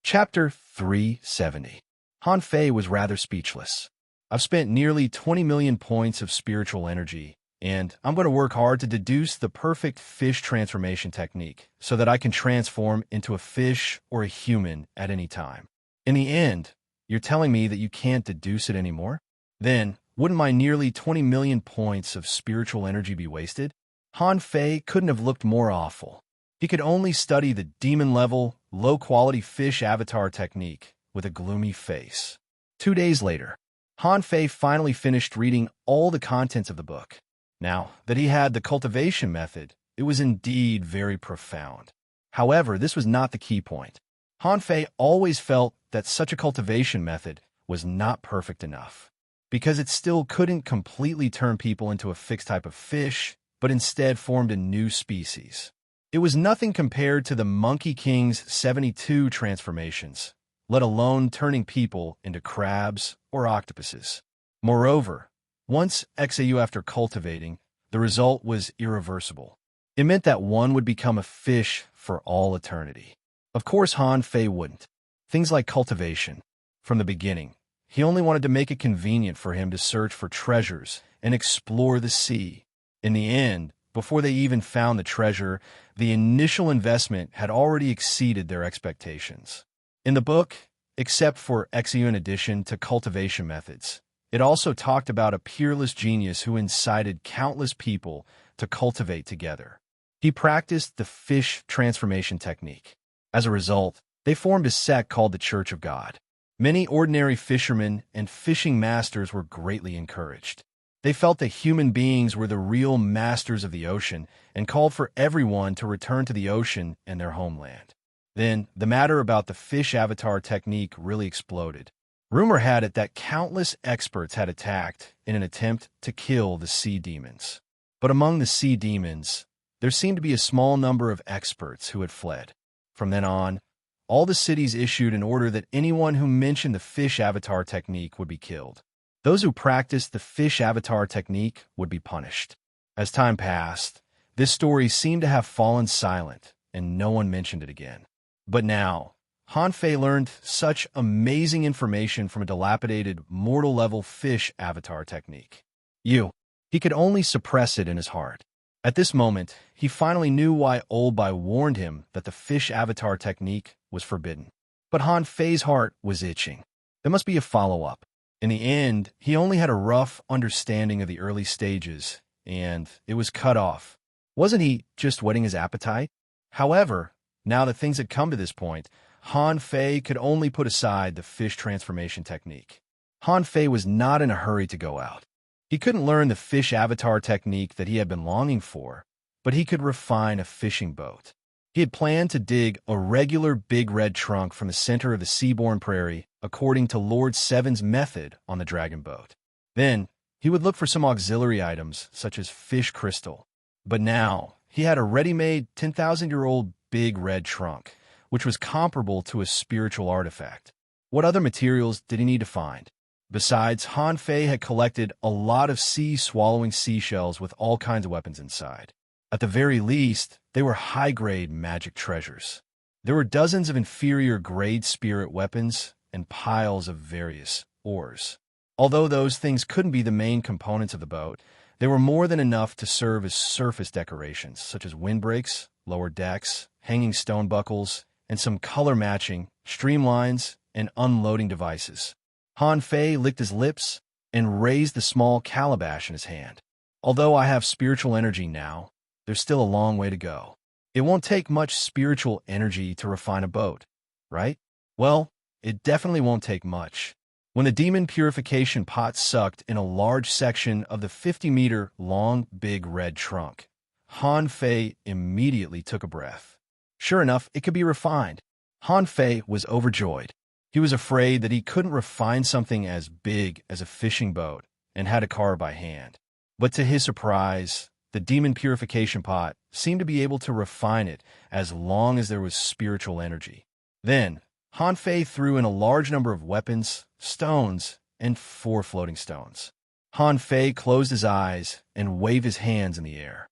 Chapter 370. Han Fei was rather speechless. I've spent nearly 20 million points of spiritual energy, and I'm going to work hard to deduce the perfect fish transformation technique so that I can transform into a fish or a human at any time. In the end, you're telling me that you can't deduce it anymore? Then, wouldn't my nearly 20 million points of spiritual energy be wasted? Han Fei couldn't have looked more awful. He could only study the demon-level, low-quality fish avatar technique with a gloomy face. 2 days later, Han Fei finally finished reading all the contents of the book. Now that he had the cultivation method, it was indeed very profound. However, this was not the key point. Han Fei always felt that such a cultivation method was not perfect enough, because it still couldn't completely turn people into a fixed type of fish, but instead formed a new species. It was nothing compared to the Monkey King's 72 transformations, let alone turning people into crabs or octopuses. Moreover, once XAU after cultivating, the result was irreversible. It meant that one would become a fish for all eternity. Of course, Han Fei wouldn't. Things like cultivation. From the beginning, he only wanted to make it convenient for him to search for treasures and explore the sea. In the end, before they even found the treasure, the initial investment had already exceeded their expectations. In the book, except for XAU in addition to cultivation methods, it also talked about a peerless genius who incited countless people to cultivate together. He practiced the fish transformation technique. As a result, they formed a sect called the Church of God. Many ordinary fishermen and fishing masters were greatly encouraged. They felt that human beings were the real masters of the ocean and called for everyone to return to the ocean and their homeland. Then, the matter about the fish avatar technique really exploded. Rumor had it that countless experts had attacked in an attempt to kill the sea demons. But among the sea demons, there seemed to be a small number of experts who had fled. From then on, all the cities issued an order that anyone who mentioned the fish avatar technique would be killed. Those who practiced the fish avatar technique would be punished. As time passed, this story seemed to have fallen silent, and no one mentioned it again. But now, Han Fei learned such amazing information from a dilapidated, mortal-level fish avatar technique. He could only suppress it in his heart. At this moment, he finally knew why Old Bai warned him that the fish avatar technique was forbidden. But Han Fei's heart was itching. There must be a follow-up. In the end, he only had a rough understanding of the early stages, and it was cut off. Wasn't he just whetting his appetite? However, now that things had come to this point, Han Fei could only put aside the fish transformation technique. Han Fei was not in a hurry to go out. He couldn't learn the fish avatar technique that he had been longing for, but he could refine a fishing boat. He had planned to dig a regular big red trunk from the center of the seaborne prairie according to Lord Seven's method on the dragon boat. Then, he would look for some auxiliary items such as fish crystal. But now, he had a ready-made 10,000-year-old big red trunk, which was comparable to a spiritual artifact. What other materials did he need to find? Besides, Han Fei had collected a lot of sea-swallowing seashells with all kinds of weapons inside. At the very least, they were high-grade magic treasures. There were dozens of inferior-grade spirit weapons and piles of various ores. Although those things couldn't be the main components of the boat, they were more than enough to serve as surface decorations, such as windbreaks, lower decks, hanging stone buckles, and some color-matching streamlines and unloading devices. Han Fei licked his lips and raised the small calabash in his hand. Although I have spiritual energy now, there's still a long way to go. It won't take much spiritual energy to refine a boat, right? Well, it definitely won't take much. When the demon purification pot sucked in a large section of the 50-meter-long big red trunk, Han Fei immediately took a breath. Sure enough, it could be refined. Han Fei was overjoyed. He was afraid that he couldn't refine something as big as a fishing boat and had to carve by hand. But to his surprise, the demon purification pot seemed to be able to refine it as long as there was spiritual energy. Then, Han Fei threw in a large number of weapons, stones, and 4 floating stones. Han Fei closed his eyes and waved his hands in the air.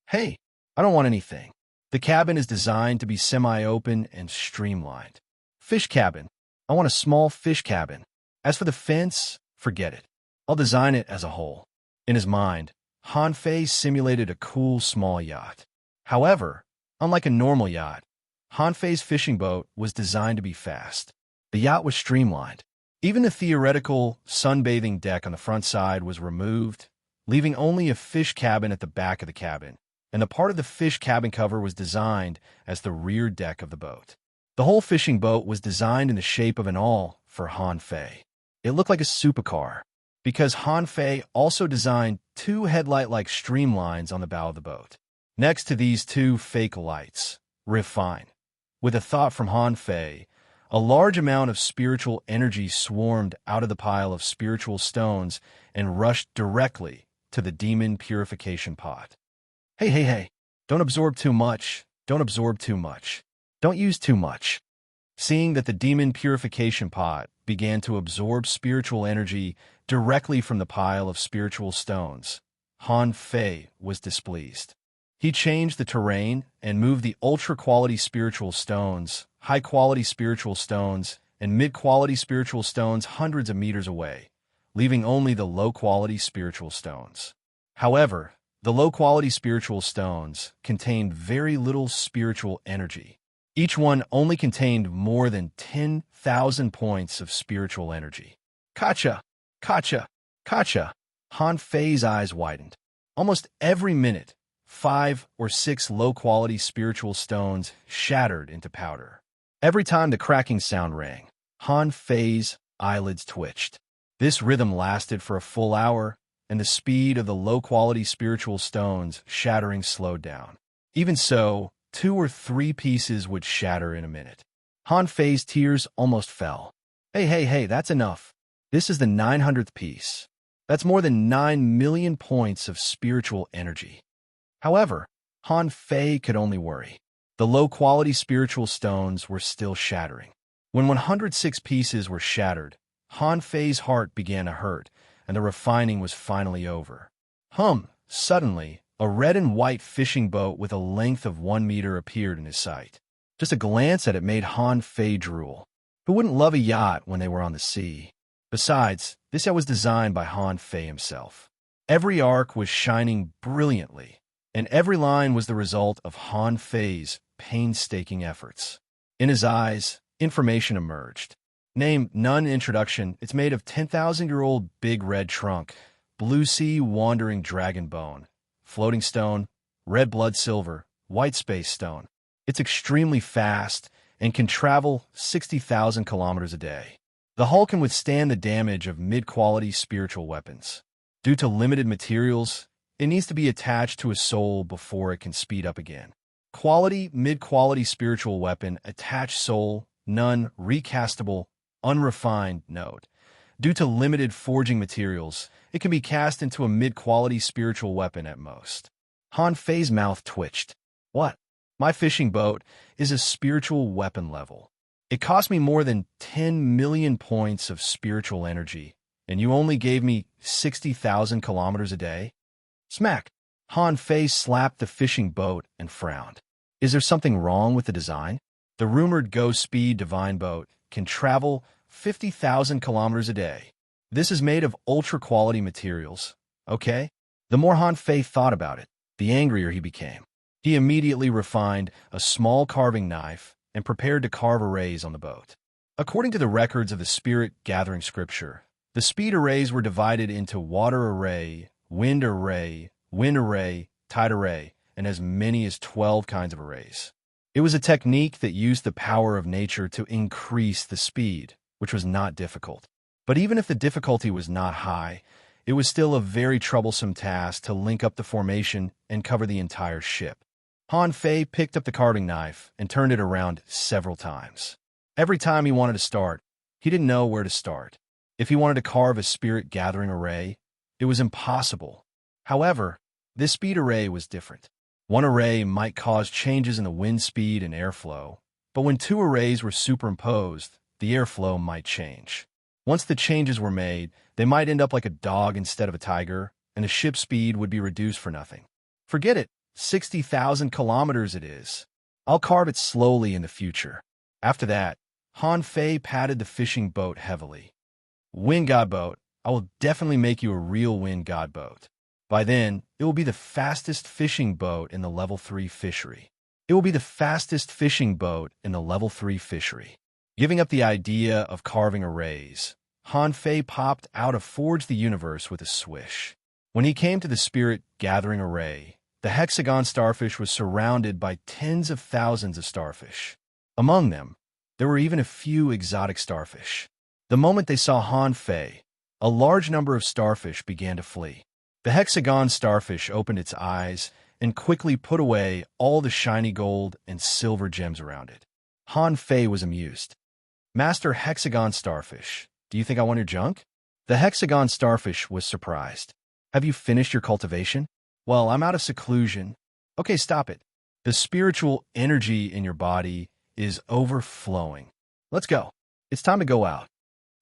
Hey, I don't want anything. The cabin is designed to be semi-open and streamlined. Fish cabin. I want a small fish cabin. As for the fence, forget it. I'll design it as a whole. In his mind, Han Fei simulated a cool small yacht. However, unlike a normal yacht, Han Fei's fishing boat was designed to be fast. The yacht was streamlined. Even the theoretical sunbathing deck on the front side was removed, leaving only a fish cabin at the back of the cabin, and the part of the fish cabin cover was designed as the rear deck of the boat. The whole fishing boat was designed in the shape of an awl for Han Fei. It looked like a supercar, because Han Fei also designed 2 headlight-like streamlines on the bow of the boat. Next to these 2 fake lights, refine. With a thought from Han Fei, a large amount of spiritual energy swarmed out of the pile of spiritual stones and rushed directly to the demon purification pot. Hey, don't absorb too much, don't absorb too much, don't use too much. Seeing that the demon purification pot began to absorb spiritual energy directly from the pile of spiritual stones, Han Fei was displeased. He changed the terrain and moved the ultra-quality spiritual stones, high-quality spiritual stones, and mid-quality spiritual stones hundreds of meters away, leaving only the low-quality spiritual stones. However, the low-quality spiritual stones contained very little spiritual energy. Each one only contained more than 10,000 points of spiritual energy. Kacha! Kacha! Kacha! Han Fei's eyes widened. Almost every minute, 5 or 6 low-quality spiritual stones shattered into powder. Every time the cracking sound rang, Han Fei's eyelids twitched. This rhythm lasted for a full hour, and the speed of the low-quality spiritual stones shattering slowed down. Even so, 2 or 3 pieces would shatter in a minute. Han Fei's tears almost fell. Hey, that's enough. This is the 900th piece. That's more than 9 million points of spiritual energy. However, Han Fei could only worry. The low-quality spiritual stones were still shattering. When 106 pieces were shattered, Han Fei's heart began to hurt, and the refining was finally over. Suddenly, a red and white fishing boat with a length of 1 meter appeared in his sight. Just a glance at it made Han Fei drool. Who wouldn't love a yacht when they were on the sea? Besides, this yacht was designed by Han Fei himself. Every arc was shining brilliantly, and every line was the result of Han Fei's painstaking efforts. In his eyes, information emerged. Name, none introduction. It's made of 10,000-year-old big red trunk, blue sea wandering dragon bone, floating stone, red blood silver, white space stone. It's extremely fast and can travel 60,000 kilometers a day. The hull can withstand the damage of mid-quality spiritual weapons. Due to limited materials, it needs to be attached to a soul before it can speed up again. Quality, mid-quality spiritual weapon, attached soul, none, recastable, unrefined, note. Due to limited forging materials, it can be cast into a mid-quality spiritual weapon at most. Han Fei's mouth twitched. What? My fishing boat is a spiritual weapon level. It cost me more than 10 million points of spiritual energy, and you only gave me 60,000 kilometers a day? Smack! Han Fei slapped the fishing boat and frowned. Is there something wrong with the design? The rumored go-speed divine boat can travel 50,000 kilometers a day. This is made of ultra-quality materials, okay? The more Han Fei thought about it, the angrier he became. He immediately refined a small carving knife and prepared to carve a raise on the boat. According to the records of the spirit-gathering scripture, the speed arrays were divided into water array, wind array, tide array, and as many as 12 kinds of arrays. It was a technique that used the power of nature to increase the speed, which was not difficult. But even if the difficulty was not high, it was still a very troublesome task to link up the formation and cover the entire ship. Han Fei picked up the carving knife and turned it around several times. Every time he wanted to start, he didn't know where to start. If he wanted to carve a spirit-gathering array, it was impossible. However, this speed array was different. One array might cause changes in the wind speed and airflow, but when two arrays were superimposed, the airflow might change. Once the changes were made, they might end up like a dog instead of a tiger, and the ship's speed would be reduced for nothing. Forget it, 60,000 kilometers it is. I'll carve it slowly in the future. After that, Han Fei patted the fishing boat heavily. Wind God boat, I will definitely make you a real wind God boat. By then, it will be the fastest fishing boat in the level 3 fishery. It will be the fastest fishing boat in the level 3 fishery. Giving up the idea of carving arrays, Han Fei popped out of Forge the Universe with a swish. When he came to the spirit-gathering array, the hexagon starfish was surrounded by tens of thousands of starfish. Among them, there were even a few exotic starfish. The moment they saw Han Fei, a large number of starfish began to flee. The hexagon starfish opened its eyes and quickly put away all the shiny gold and silver gems around it. Han Fei was amused. Master Hexagon Starfish, do you think I want your junk? The hexagon starfish was surprised. Have you finished your cultivation? Well, I'm out of seclusion. Okay, stop it. The spiritual energy in your body is overflowing. Let's go. It's time to go out.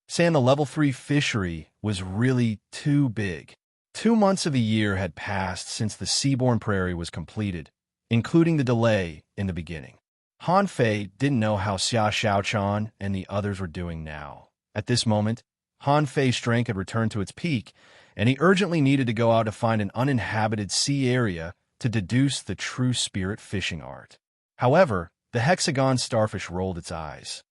Saying the level 3 fishery was really too big. 2 months of the year had passed since the Seaborn Prairie was completed, including the delay in the beginning. Han Fei didn't know how Xia Xiaochan and the others were doing now. At this moment, Han Fei's strength had returned to its peak, and he urgently needed to go out to find an uninhabited sea area to deduce the true spirit fishing art. However, the hexagon starfish rolled its eyes.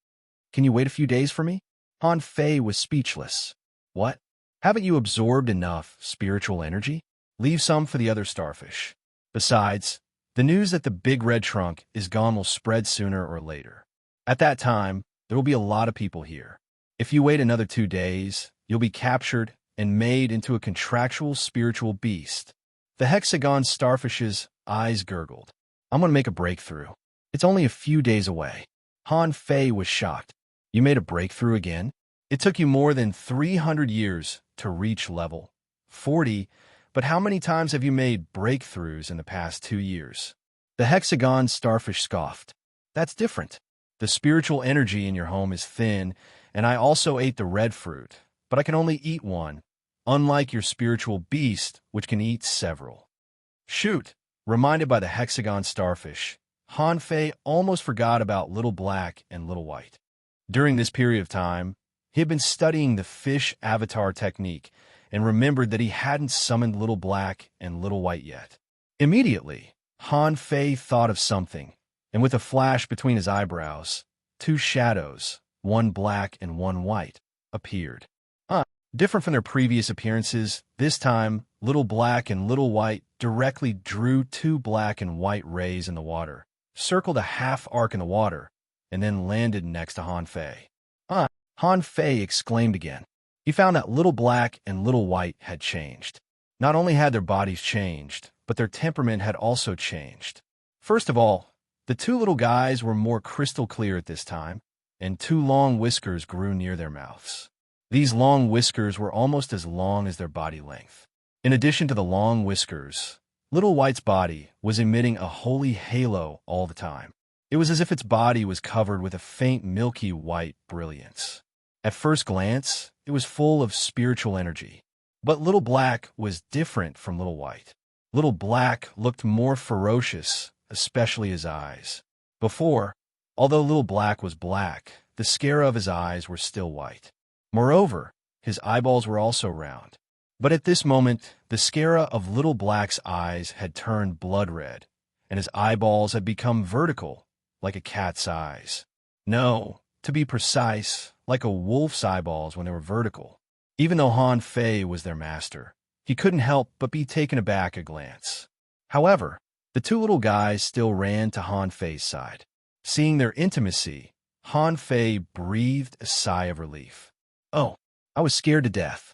Can you wait a few days for me? Han Fei was speechless. What? Haven't you absorbed enough spiritual energy? Leave some for the other starfish. Besides, the news that the big red trunk is gone will spread sooner or later. At that time, there will be a lot of people here. If you wait another 2 days, you'll be captured and made into a contractual spiritual beast. The hexagon starfish's eyes gurgled. I'm going to make a breakthrough. It's only a few days away. Han Fei was shocked. You made a breakthrough again? It took you more than 300 years to reach level 40, but how many times have you made breakthroughs in the past 2 years? The hexagon starfish scoffed. That's different. The spiritual energy in your home is thin, and I also ate the red fruit, but I can only eat one, unlike your spiritual beast, which can eat several. Shoot! Reminded by the hexagon starfish, Han Fei almost forgot about Little Black and Little White. During this period of time, he had been studying the fish avatar technique and remembered that he hadn't summoned Little Black and Little White yet. Immediately, Han Fei thought of something, and with a flash between his eyebrows, 2 shadows, one black and one white, appeared. Different from their previous appearances, this time, Little Black and Little White directly drew 2 black and white rays in the water, circled a half arc in the water, and then landed next to Han Fei. Han Fei exclaimed again. He found that Little Black and Little White had changed. Not only had their bodies changed, but their temperament had also changed. First of all, the 2 little guys were more crystal clear at this time, and 2 long whiskers grew near their mouths. These long whiskers were almost as long as their body length. In addition to the long whiskers, Little White's body was emitting a holy halo all the time. It was as if its body was covered with a faint milky white brilliance. At first glance, it was full of spiritual energy. But Little Black was different from Little White. Little Black looked more ferocious, especially his eyes. Before, although Little Black was black, the scara of his eyes were still white. Moreover, his eyeballs were also round. But at this moment, the scara of Little Black's eyes had turned blood red, and his eyeballs had become vertical, like a cat's eyes. No, to be precise, like a wolf's eyeballs when they were vertical. Even though Han Fei was their master, he couldn't help but be taken aback at a glance. However, the two little guys still ran to Han Fei's side. Seeing their intimacy, Han Fei breathed a sigh of relief. Oh, I was scared to death.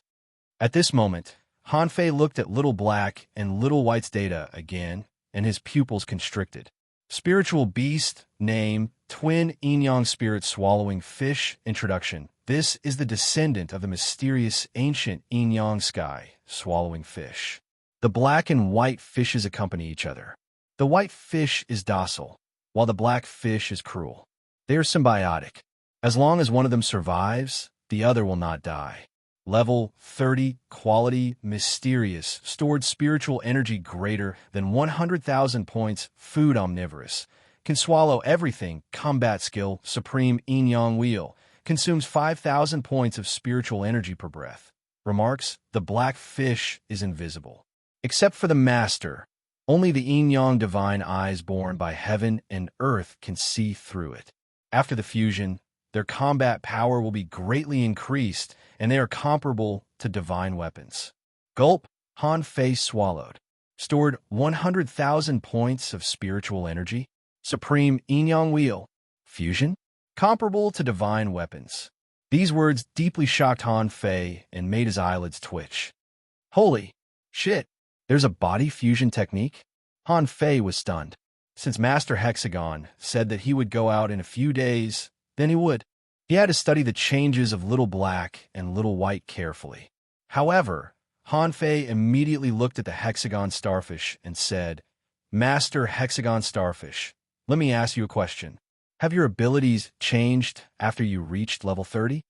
At this moment, Han Fei looked at Little Black and Little White's data again, and his pupils constricted. Spiritual beast, name, twin yin-yang spirit swallowing fish, introduction. This is the descendant of the mysterious ancient yin-yang sky, swallowing fish. The black and white fishes accompany each other. The white fish is docile, while the black fish is cruel. They are symbiotic. As long as one of them survives, the other will not die. Level 30, quality, mysterious, stored spiritual energy greater than 100,000 points, food omnivorous. Can swallow everything, combat skill, supreme yin-yang wheel. Consumes 5,000 points of spiritual energy per breath. Remarks, the black fish is invisible. Except for the master, only the yin-yang divine eyes born by heaven and earth can see through it. After the fusion, their combat power will be greatly increased, and they are comparable to divine weapons. Gulp, Han Fei swallowed. Stored 100,000 points of spiritual energy. Supreme yin-yang wheel. Fusion? Comparable to divine weapons. These words deeply shocked Han Fei and made his eyelids twitch. Holy shit, there's a body fusion technique? Han Fei was stunned. Since Master Hexagon said that he would go out in a few days, then he would. He had to study the changes of Little Black and Little White carefully. However, Han Fei immediately looked at the Hexagon Starfish and said, Master Hexagon Starfish, let me ask you a question. Have your abilities changed after you reached level 30?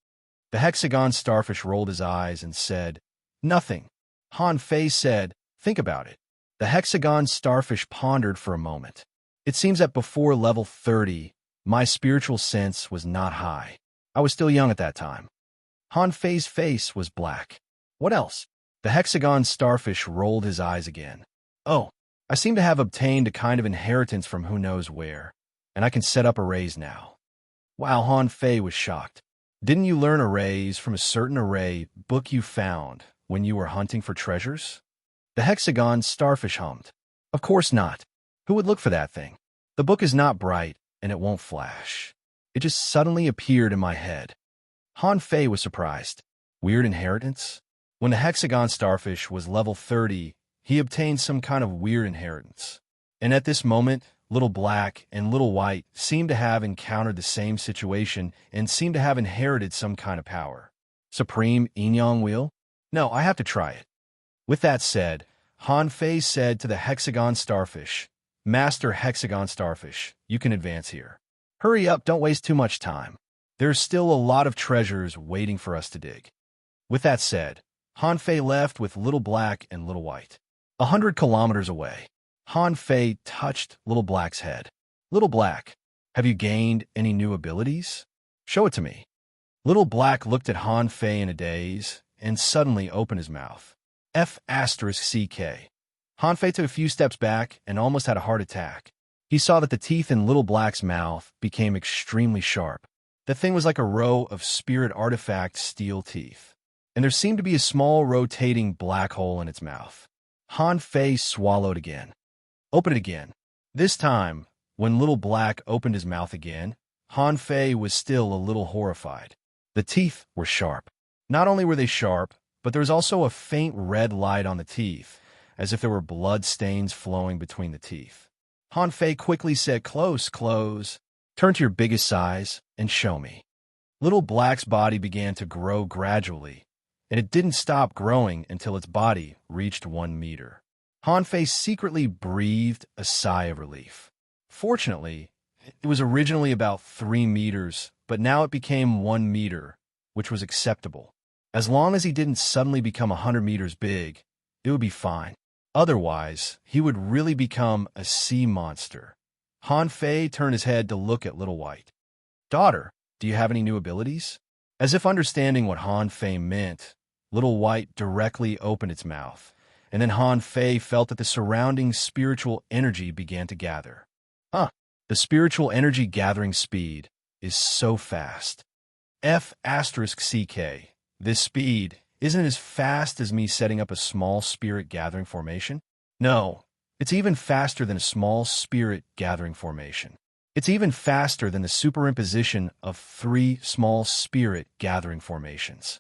The Hexagon Starfish rolled his eyes and said, Nothing. Han Fei said, Think about it. The Hexagon Starfish pondered for a moment. It seems that before level 30, my spiritual sense was not high. I was still young at that time. Han Fei's face was black. What else? The Hexagon Starfish rolled his eyes again. Oh, I seem to have obtained a kind of inheritance from who knows where, and I can set up arrays now. Wow, Han Fei was shocked. Didn't you learn arrays from a certain array book you found when you were hunting for treasures? The Hexagon Starfish hummed. Of course not. Who would look for that thing? The book is not bright, and it won't flash. It just suddenly appeared in my head. Han Fei was surprised. Weird inheritance? When the Hexagon Starfish was level 30, he obtained some kind of weird inheritance. And at this moment, Little Black and Little White seemed to have encountered the same situation and seemed to have inherited some kind of power. Supreme yin-yang wheel? No, I have to try it. With that said, Han Fei said to the Hexagon Starfish, Master Hexagon Starfish, you can advance here. Hurry up, don't waste too much time. There's still a lot of treasures waiting for us to dig. With that said, Han Fei left with Little Black and Little White. 100 kilometers away, Han Fei touched Little Black's head. Little Black, have you gained any new abilities? Show it to me. Little Black looked at Han Fei in a daze and suddenly opened his mouth. F***CK. Han Fei took a few steps back and almost had a heart attack. He saw that the teeth in Little Black's mouth became extremely sharp. The thing was like a row of spirit artifact steel teeth. And there seemed to be a small rotating black hole in its mouth. Han Fei swallowed again. Open it again. This time, when Little Black opened his mouth again, Han Fei was still a little horrified. The teeth were sharp. Not only were they sharp, but there was also a faint red light on the teeth, as if there were blood stains flowing between the teeth. Han Fei quickly said, Close, close. Turn to your biggest size and show me. Little Black's body began to grow gradually, and it didn't stop growing until its body reached 1 meter. Han Fei secretly breathed a sigh of relief. Fortunately, it was originally about 3 meters, but now it became 1 meter, which was acceptable. As long as he didn't suddenly become 100 meters big, it would be fine. Otherwise, he would really become a sea monster. Han Fei turned his head to look at Little White. Daughter, do you have any new abilities? As if understanding what Han Fei meant, Little White directly opened its mouth, and then Han Fei felt that the surrounding spiritual energy began to gather. The spiritual energy gathering speed, is so fast. F***CK. This speed isn't as fast as me setting up a small spirit gathering formation. No, it's even faster than a small spirit gathering formation. It's even faster than the superimposition of 3 small spirit gathering formations.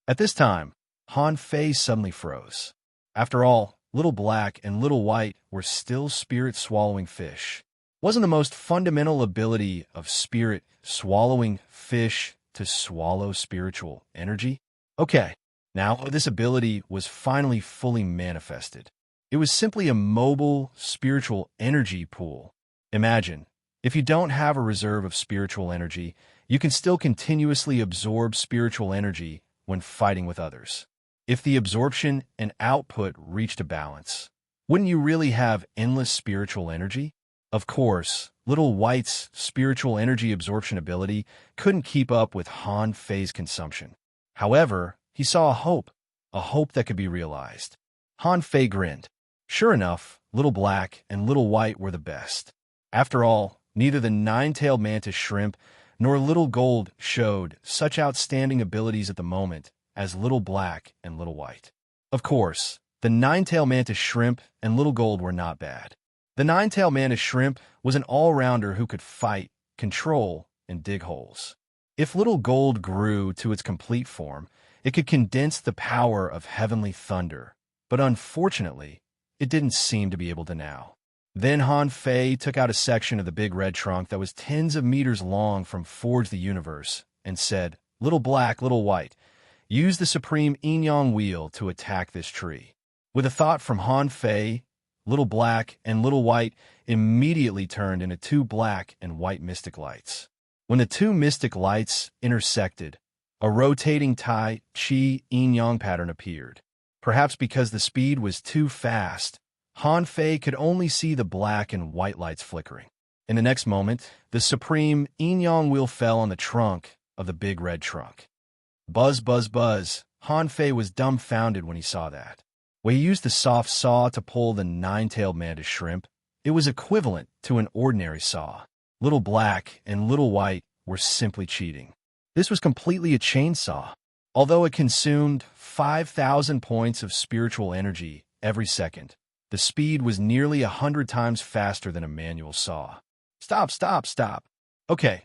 At this time, Han Fei suddenly froze. After all, Little Black and Little White were still spirit-swallowing fish. Wasn't the most fundamental ability of spirit-swallowing fish to swallow spiritual energy? Okay, now this ability was finally fully manifested. It was simply a mobile spiritual energy pool. Imagine, if you don't have a reserve of spiritual energy, you can still continuously absorb spiritual energy when fighting with others. If the absorption and output reached a balance, wouldn't you really have endless spiritual energy? Of course, Little White's spiritual energy absorption ability couldn't keep up with Han Fei's consumption. However, he saw a hope that could be realized. Han Fei grinned. Sure enough, Little Black and Little White were the best. After all, neither the nine-tailed mantis shrimp nor Little Gold showed such outstanding abilities at the moment as Little Black and Little White. Of course, the nine-tailed mantis shrimp and Little Gold were not bad. The nine-tailed mantis shrimp was an all-rounder who could fight, control, and dig holes. If Little Gold grew to its complete form, it could condense the power of heavenly thunder, but unfortunately, it didn't seem to be able to now. Then Han Fei took out a section of the big red trunk that was tens of meters long from Forge the Universe and said, "Little Black, Little White, use the supreme yin-yang wheel to attack this tree." With a thought from Han Fei, Little Black and Little White immediately turned into 2 black and white mystic lights. When the 2 mystic lights intersected, a rotating Tai Chi yin-yang pattern appeared. Perhaps because the speed was too fast, Han Fei could only see the black and white lights flickering. In the next moment, the supreme yin-yang wheel fell on the trunk of the big red trunk. Buzz, buzz, buzz. Han Fei was dumbfounded when he saw that. When he used the soft saw to pull the nine-tailed mantis shrimp, it was equivalent to an ordinary saw. Little Black and Little White were simply cheating. This was completely a chainsaw. Although it consumed 5,000 points of spiritual energy every second, the speed was nearly 100 times faster than a manual saw. Stop, stop, stop. Okay.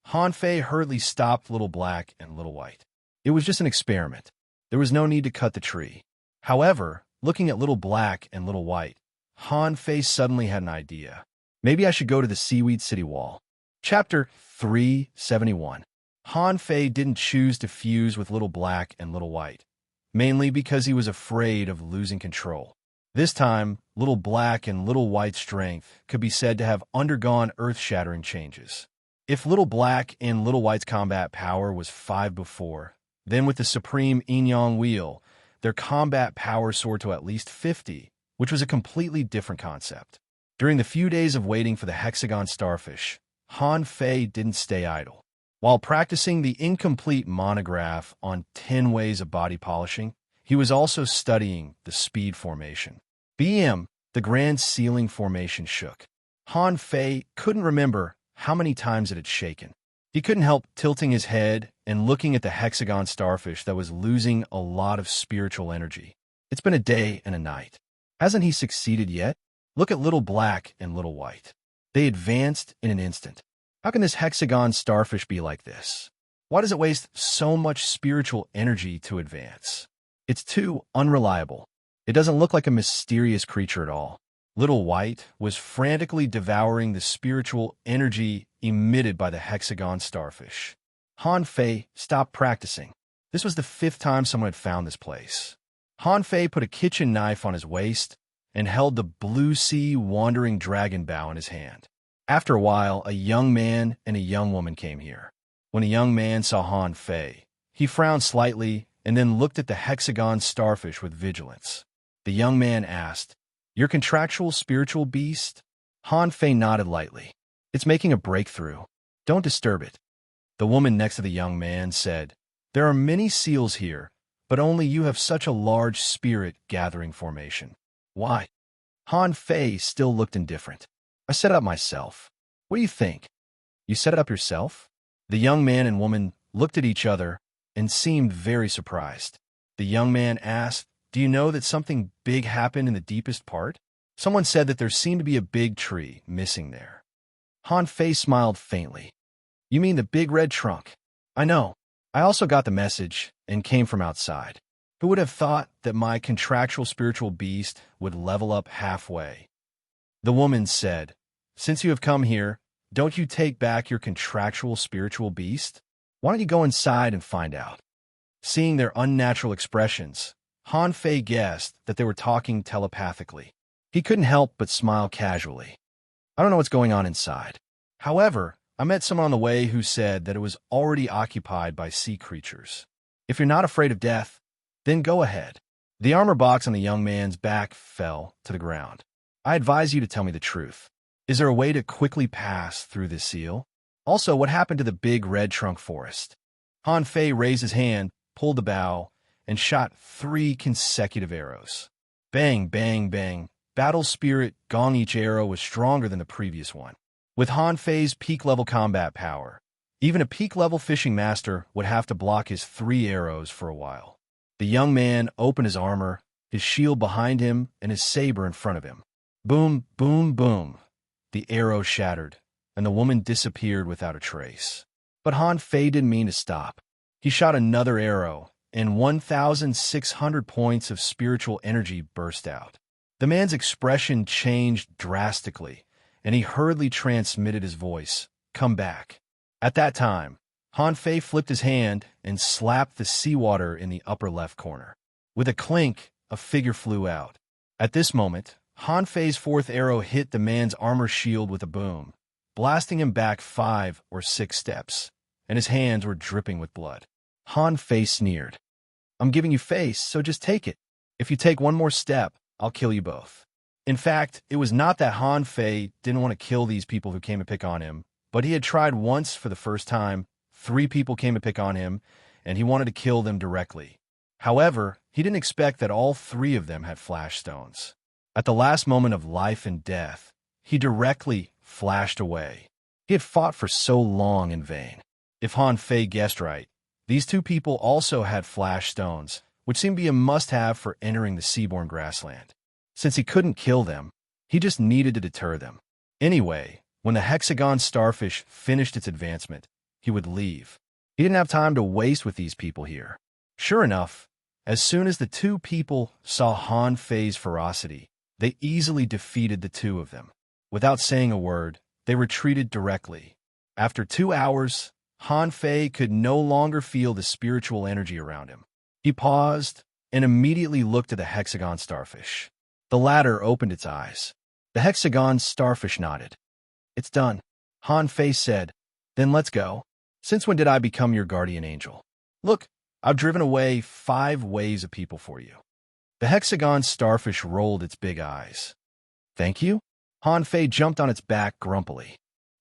Han Fei hurriedly stopped Little Black and Little White. It was just an experiment. There was no need to cut the tree. However, looking at Little Black and Little White, Han Fei suddenly had an idea. Maybe I should go to the Seaweed City Wall. Chapter 371. Han Fei didn't choose to fuse with Little Black and Little White, mainly because he was afraid of losing control. This time, Little Black and Little White's strength could be said to have undergone earth-shattering changes. If Little Black and Little White's combat power was 5 before, then with the supreme yin-yang wheel, their combat power soared to at least 50, which was a completely different concept. During the few days of waiting for the hexagon starfish, Han Fei didn't stay idle. While practicing the incomplete monograph on 10 ways of body polishing, he was also studying the speed formation. BM, the grand ceiling formation shook. Han Fei couldn't remember how many times it had shaken. He couldn't help tilting his head and looking at the hexagon starfish that was losing a lot of spiritual energy. It's been a day and a night. Hasn't he succeeded yet? Look at Little Black and Little White. They advanced in an instant. How can this hexagon starfish be like this? Why does it waste so much spiritual energy to advance? It's too unreliable. It doesn't look like a mysterious creature at all. Little White was frantically devouring the spiritual energy emitted by the hexagon starfish. Han Fei stopped practicing. This was the 5th time someone had found this place. Han Fei put a kitchen knife on his waist and held the blue sea wandering dragon bow in his hand. After a while, a young man and a young woman came here. When a young man saw Han Fei, he frowned slightly and then looked at the hexagon starfish with vigilance. The young man asked, "Your contractual spiritual beast?" Han Fei nodded lightly. "It's making a breakthrough. Don't disturb it." The woman next to the young man said, "There are many seals here, but only you have such a large spirit gathering formation." "Why?" Han Fei still looked indifferent. "I set up myself. What do you think?" You set it up yourself? The young man and woman looked at each other and seemed very surprised. The young man asked, "Do you know that something big happened in the deepest part? Someone said that there seemed to be a big tree missing there." Han Fei smiled faintly. "You mean the big red trunk? I know. I also got the message and came from outside. Who would have thought that my contractual spiritual beast would level up halfway?" The woman said, "Since you have come here, don't you take back your contractual spiritual beast? Why don't you go inside and find out?" Seeing their unnatural expressions, Han Fei guessed that they were talking telepathically. He couldn't help but smile casually. "I don't know what's going on inside. However, I met someone on the way who said that it was already occupied by sea creatures. If you're not afraid of death, then go ahead." The armor box on the young man's back fell to the ground. "I advise you to tell me the truth. Is there a way to quickly pass through this seal? Also, what happened to the big red trunk forest?" Han Fei raised his hand, pulled the bow, and shot 3 consecutive arrows. Bang, bang, bang. Battle spirit gong. Each arrow was stronger than the previous one. With Han Fei's peak-level combat power, even a peak-level fishing master would have to block his 3 arrows for a while. The young man opened his armor, his shield behind him, and his saber in front of him. Boom, boom, boom. The arrow shattered, and the woman disappeared without a trace. But Han Fei didn't mean to stop. He shot another arrow, and 1,600 points of spiritual energy burst out. The man's expression changed drastically, and he hurriedly transmitted his voice, "Come back." At that time, Han Fei flipped his hand and slapped the seawater in the upper left corner. With a clink, a figure flew out. At this moment, Han Fei's 4th arrow hit the man's armor shield with a boom, blasting him back 5 or 6 steps, and his hands were dripping with blood. Han Fei sneered. "I'm giving you face, so just take it. If you take one more step, I'll kill you both." In fact, it was not that Han Fei didn't want to kill these people who came to pick on him, but he had tried once for the first time. 3 people came to pick on him, and he wanted to kill them directly. However, he didn't expect that all 3 of them had flash stones. At the last moment of life and death, he directly flashed away. He had fought for so long in vain. If Han Fei guessed right, these 2 people also had flash stones, which seemed to be a must-have for entering the seaborne grassland. Since he couldn't kill them, he just needed to deter them. Anyway, when the hexagon starfish finished its advancement, he would leave. He didn't have time to waste with these people here. Sure enough, as soon as the 2 people saw Han Fei's ferocity, they easily defeated the 2 of them. Without saying a word, they retreated directly. After 2 hours, Han Fei could no longer feel the spiritual energy around him. He paused and immediately looked at the hexagon starfish. The latter opened its eyes. The hexagon starfish nodded. "It's done," Han Fei said. "Then let's go. Since when did I become your guardian angel? Look, I've driven away 5 waves of people for you." The hexagon starfish rolled its big eyes. "Thank you?" Han Fei jumped on its back grumpily.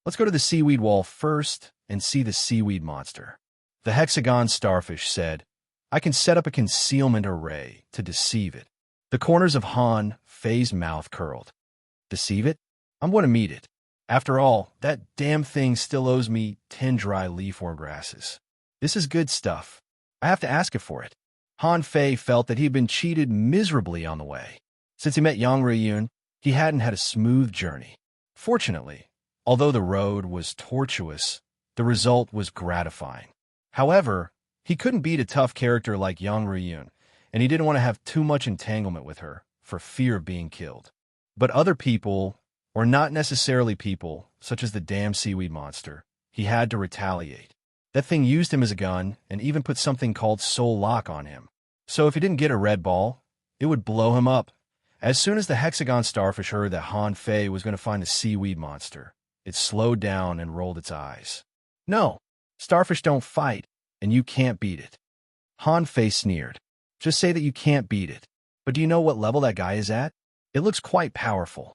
"Let's go to the seaweed wall first and see the seaweed monster." The hexagon starfish said, "I can set up a concealment array to deceive it." The corners of Han Fei's mouth curled. "Deceive it? I'm going to meet it. After all, that damn thing still owes me 10 dry leafworm grasses. This is good stuff. I have to ask it for it." Han Fei felt that he had been cheated miserably on the way. Since he met Yang Ruiyun, he hadn't had a smooth journey. Fortunately, although the road was tortuous, the result was gratifying. However, he couldn't beat a tough character like Yang Ruiyun, and he didn't want to have too much entanglement with her for fear of being killed. But other people, or not necessarily people, such as the damn seaweed monster, he had to retaliate. That thing used him as a gun and even put something called soul lock on him. So if he didn't get a red ball, it would blow him up. As soon as the hexagon starfish heard that Han Fei was going to find the seaweed monster, it slowed down and rolled its eyes. "No, starfish don't fight, and you can't beat it." Han Fei sneered. "Just say that you can't beat it. But do you know what level that guy is at? It looks quite powerful."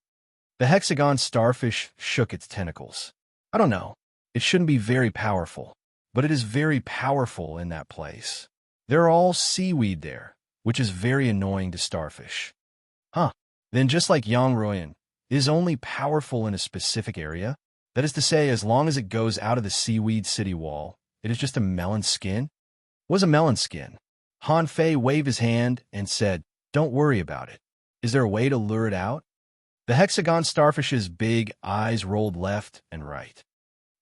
The hexagon starfish shook its tentacles. "I don't know. It shouldn't be very powerful, but it is very powerful in that place. They're all seaweed there, which is very annoying to starfish." "Huh. Then just like Yang Ruiyun, it is only powerful in a specific area?" That is to say, as long as it goes out of the seaweed city wall, it is just a melon skin? Was a melon skin. Han Fei waved his hand and said, "Don't worry about it. Is there a way to lure it out?" The hexagon starfish's big eyes rolled left and right.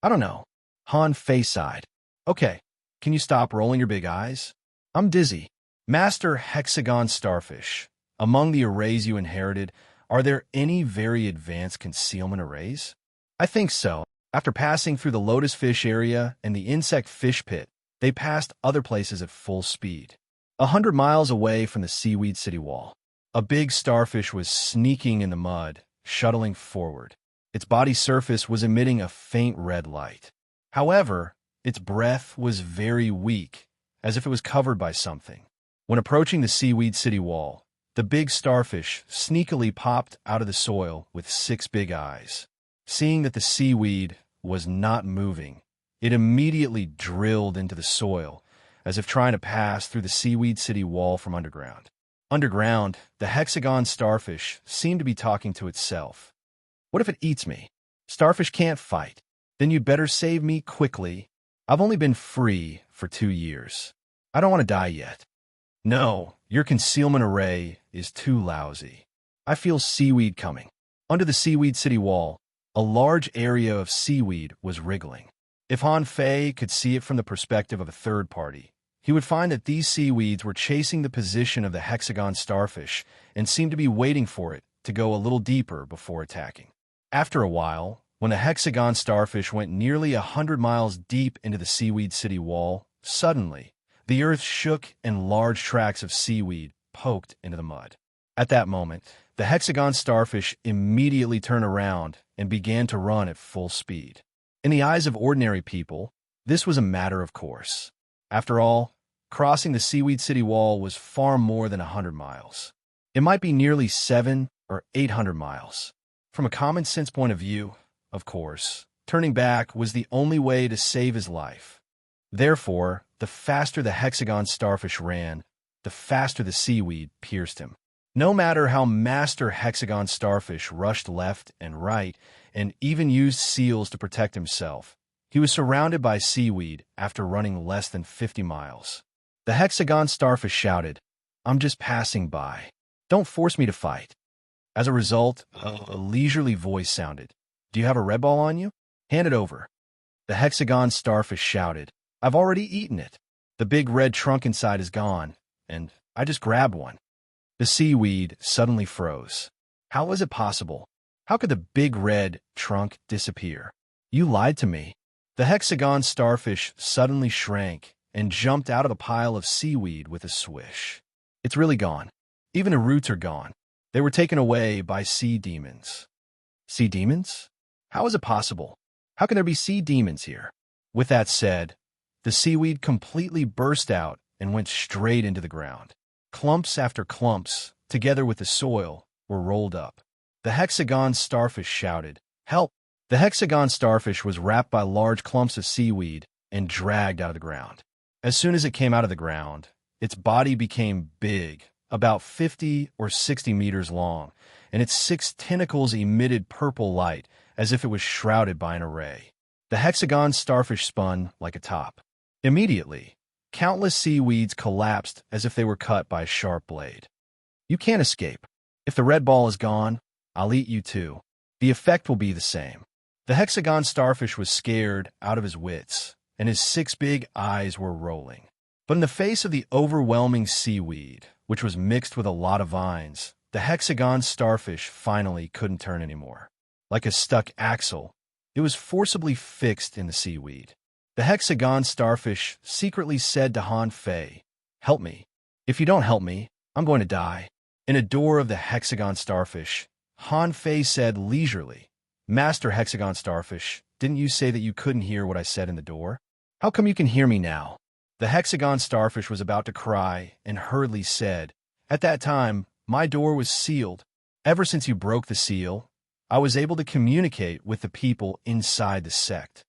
"I don't know." Han Fei sighed. "Okay, can you stop rolling your big eyes? I'm dizzy." Master hexagon starfish, among the arrays you inherited, are there any very advanced concealment arrays? I think so. After passing through the lotus fish area and the insect fish pit, they passed other places at full speed. 100 miles away from the seaweed city wall, a big starfish was sneaking in the mud, shuttling forward. Its body surface was emitting a faint red light. However, its breath was very weak, as if it was covered by something. When approaching the seaweed city wall, the big starfish sneakily popped out of the soil with 6 big eyes. Seeing that the seaweed was not moving, it immediately drilled into the soil, as if trying to pass through the seaweed city wall from underground. Underground, the hexagon starfish seemed to be talking to itself. "What if it eats me? Starfish can't fight. Then you'd better save me quickly. I've only been free for 2 years. I don't want to die yet." "No, your concealment array is too lousy. I feel seaweed coming." Under the seaweed city wall, a large area of seaweed was wriggling. If Han Fei could see it from the perspective of a third party, he would find that these seaweeds were chasing the position of the hexagon starfish and seemed to be waiting for it to go a little deeper before attacking. After a while, when the hexagon starfish went nearly 100 miles deep into the seaweed city wall, suddenly, the earth shook and large tracts of seaweed poked into the mud. At that moment, the hexagon starfish immediately turned around and began to run at full speed. In the eyes of ordinary people, this was a matter of course. After all, crossing the seaweed city wall was far more than 100 miles. It might be nearly 700 or 800 miles. From a common sense point of view, of course, turning back was the only way to save his life. Therefore, the faster the hexagon starfish ran, the faster the seaweed pierced him. No matter how Master Hexagon Starfish rushed left and right and even used seals to protect himself, he was surrounded by seaweed after running less than 50 miles. The Hexagon Starfish shouted, "I'm just passing by. Don't force me to fight." As a result, a leisurely voice sounded, "Do you have a red ball on you? Hand it over." The Hexagon Starfish shouted, "I've already eaten it. The big red trunk inside is gone, and I just grabbed one." The seaweed suddenly froze. How was it possible? How could the big red trunk disappear? "You lied to me." The hexagon starfish suddenly shrank and jumped out of the pile of seaweed with a swish. "It's really gone. Even the roots are gone. They were taken away by sea demons." "Sea demons? How is it possible? How can there be sea demons here?" With that said, the seaweed completely burst out and went straight into the ground. Clumps after clumps, together with the soil, were rolled up. The hexagon starfish shouted, "Help!" The hexagon starfish was wrapped by large clumps of seaweed and dragged out of the ground. As soon as it came out of the ground, its body became big, about 50 or 60 meters long, and its 6 tentacles emitted purple light as if it was shrouded by an array. The hexagon starfish spun like a top. Immediately, countless seaweeds collapsed as if they were cut by a sharp blade. "You can't escape. If the red ball is gone, I'll eat you too. The effect will be the same." The hexagon starfish was scared out of his wits, and his 6 big eyes were rolling. But in the face of the overwhelming seaweed, which was mixed with a lot of vines, the hexagon starfish finally couldn't turn anymore. Like a stuck axle, it was forcibly fixed in the seaweed. The hexagon starfish secretly said to Han Fei, "Help me. If you don't help me, I'm going to die." In a door of the hexagon starfish, Han Fei said leisurely, "Master hexagon starfish, didn't you say that you couldn't hear what I said in the door? How come you can hear me now?" The hexagon starfish was about to cry and hurriedly said, "At that time, my door was sealed. Ever since you broke the seal, I was able to communicate with the people inside the sect."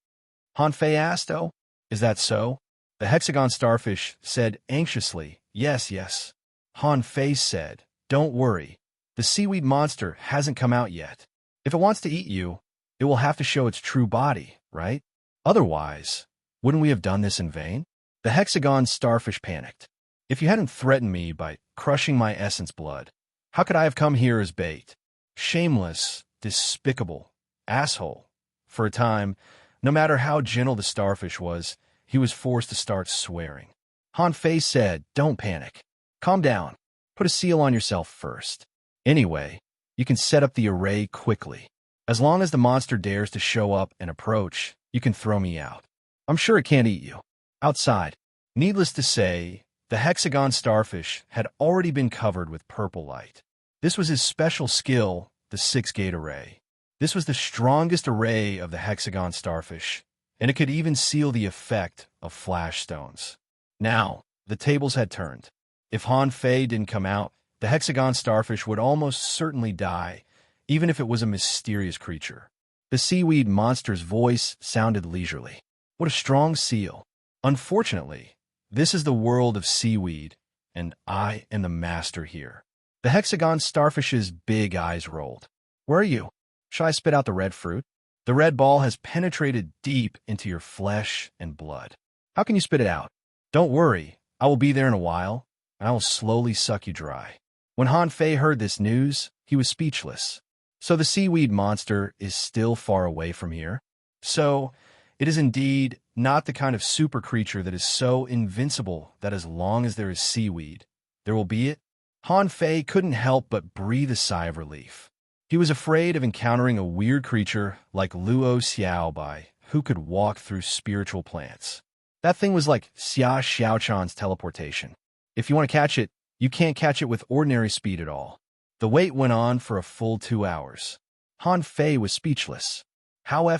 Han Fei asked, "Oh, is that so?" The hexagon starfish said anxiously, "Yes, yes." Han Fei said, "Don't worry. The seaweed monster hasn't come out yet. If it wants to eat you, it will have to show its true body, right? Otherwise, wouldn't we have done this in vain? The hexagon starfish panicked. If you hadn't threatened me by crushing my essence blood, how could I have come here as bait? Shameless, despicable, asshole. For a time, no matter how gentle the starfish was, he was forced to start swearing. Han Fei said, "Don't panic. Calm down. Put a seal on yourself first. Anyway, you can set up the array quickly. As long as the monster dares to show up and approach, you can throw me out. I'm sure it can't eat you." Outside, needless to say, the hexagon starfish had already been covered with purple light. This was his special skill, the six-gate array. This was the strongest array of the hexagon starfish, and it could even seal the effect of flash stones. Now, the tables had turned. If Han Fei didn't come out, the hexagon starfish would almost certainly die, even if it was a mysterious creature. The seaweed monster's voice sounded leisurely. What a strong seal. Unfortunately, this is the world of seaweed, and I am the master here. The hexagon starfish's big eyes rolled. Where are you? Shall I spit out the red fruit? The red ball has penetrated deep into your flesh and blood. How can you spit it out? Don't worry, I will be there in a while, and I will slowly suck you dry. When Han Fei heard this news, he was speechless. So the seaweed monster is still far away from here? So, it is indeed not the kind of super creature that is so invincible that as long as there is seaweed, there will be it? Han Fei couldn't help but breathe a sigh of relief. He was afraid of encountering a weird creature like Luo Xiaobai, who could walk through spiritual plants. That thing was like Xia Xiaochan's teleportation. If you want to catch it, you can't catch it with ordinary speed at all. The wait went on for a full 2 hours. Han Fei was speechless. How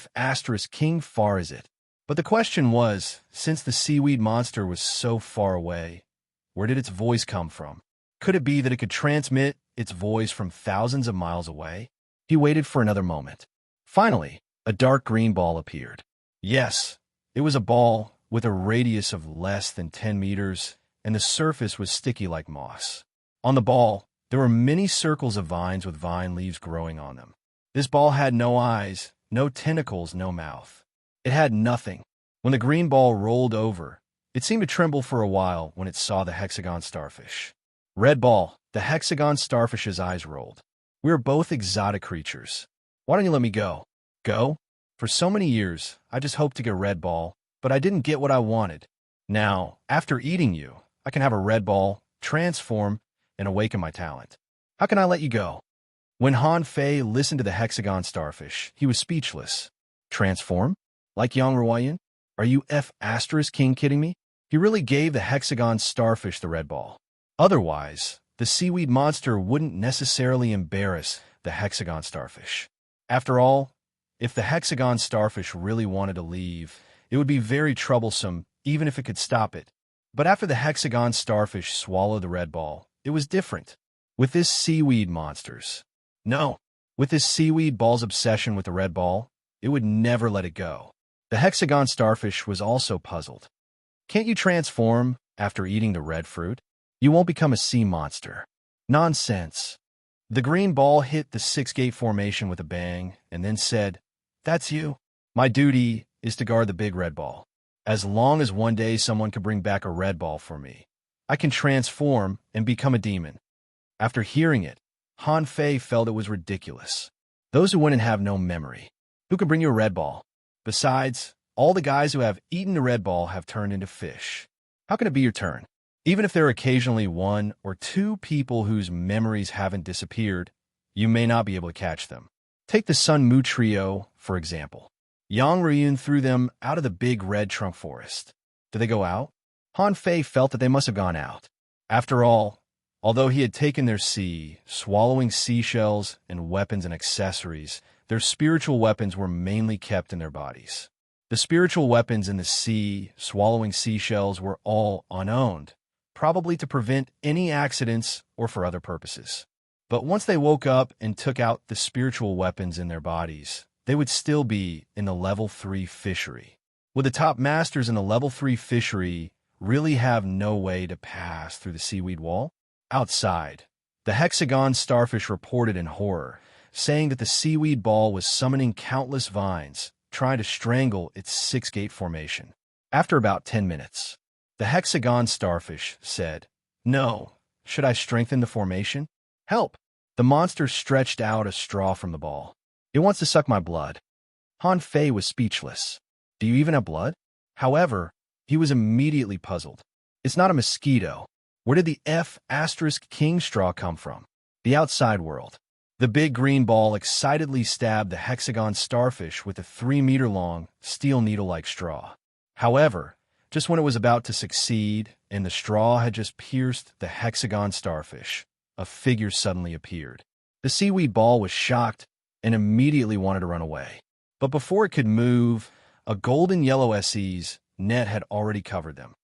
King far is it? But the question was, since the seaweed monster was so far away, where did its voice come from? Could it be that it could transmit its voice from thousands of miles away? He waited for another moment. Finally, a dark green ball appeared. Yes, it was a ball with a radius of less than 10 meters, and the surface was sticky like moss. On the ball, there were many circles of vines with vine leaves growing on them. This ball had no eyes, no tentacles, no mouth. It had nothing. When the green ball rolled over, it seemed to tremble for a while when it saw the hexagon starfish. Red ball, the hexagon starfish's eyes rolled. We are both exotic creatures. Why don't you let me go? Go? For so many years, I just hoped to get red ball, but I didn't get what I wanted. Now, after eating you, I can have a red ball, transform, and awaken my talent. How can I let you go? When Han Fei listened to the hexagon starfish, he was speechless. Transform? Like Yang Ruoyan? Are you King kidding me? He really gave the hexagon starfish the red ball. Otherwise, the seaweed monster wouldn't necessarily embarrass the hexagon starfish. After all, if the hexagon starfish really wanted to leave, it would be very troublesome even if it could stop it. But after the hexagon starfish swallowed the red ball, it was different. With this seaweed monster's. No, with this seaweed ball's obsession with the red ball, it would never let it go. The hexagon starfish was also puzzled. Can't you transform after eating the red fruit? You won't become a sea monster. Nonsense. The green ball hit the six-gate formation with a bang and then said, "That's you. My duty is to guard the big red ball. As long as one day someone can bring back a red ball for me, I can transform and become a demon." After hearing it, Han Fei felt it was ridiculous. Those who wouldn't have no memory. Who can bring you a red ball? Besides, all the guys who have eaten the red ball have turned into fish. How can it be your turn? Even if there are occasionally one or two people whose memories haven't disappeared, you may not be able to catch them. Take the Sun Mu trio, for example. Yang Ruoyan threw them out of the big red trunk forest. Did they go out? Han Fei felt that they must have gone out. After all, although he had taken their sea, swallowing seashells and weapons and accessories, their spiritual weapons were mainly kept in their bodies. The spiritual weapons in the sea, swallowing seashells, were all unowned, probably to prevent any accidents or for other purposes. But once they woke up and took out the spiritual weapons in their bodies, they would still be in the level 3 fishery. Would the top masters in the level 3 fishery really have no way to pass through the seaweed wall? Outside, the hexagon starfish reported in horror saying that the seaweed ball was summoning countless vines, trying to strangle its six-gate formation. After about 10 minutes, the hexagon starfish said, "No, should I strengthen the formation? Help!" The monster stretched out a straw from the ball. "It wants to suck my blood." Han Fei was speechless. "Do you even have blood?" However, he was immediately puzzled. "It's not a mosquito. Where did the F***king straw come from?" "The outside world." The big green ball excitedly stabbed the hexagon starfish with a 3-meter-long, steel needle-like straw. However, just when it was about to succeed and the straw had just pierced the hexagon starfish, a figure suddenly appeared. The seaweed ball was shocked and immediately wanted to run away. But before it could move, a golden-yellow SE's net had already covered them.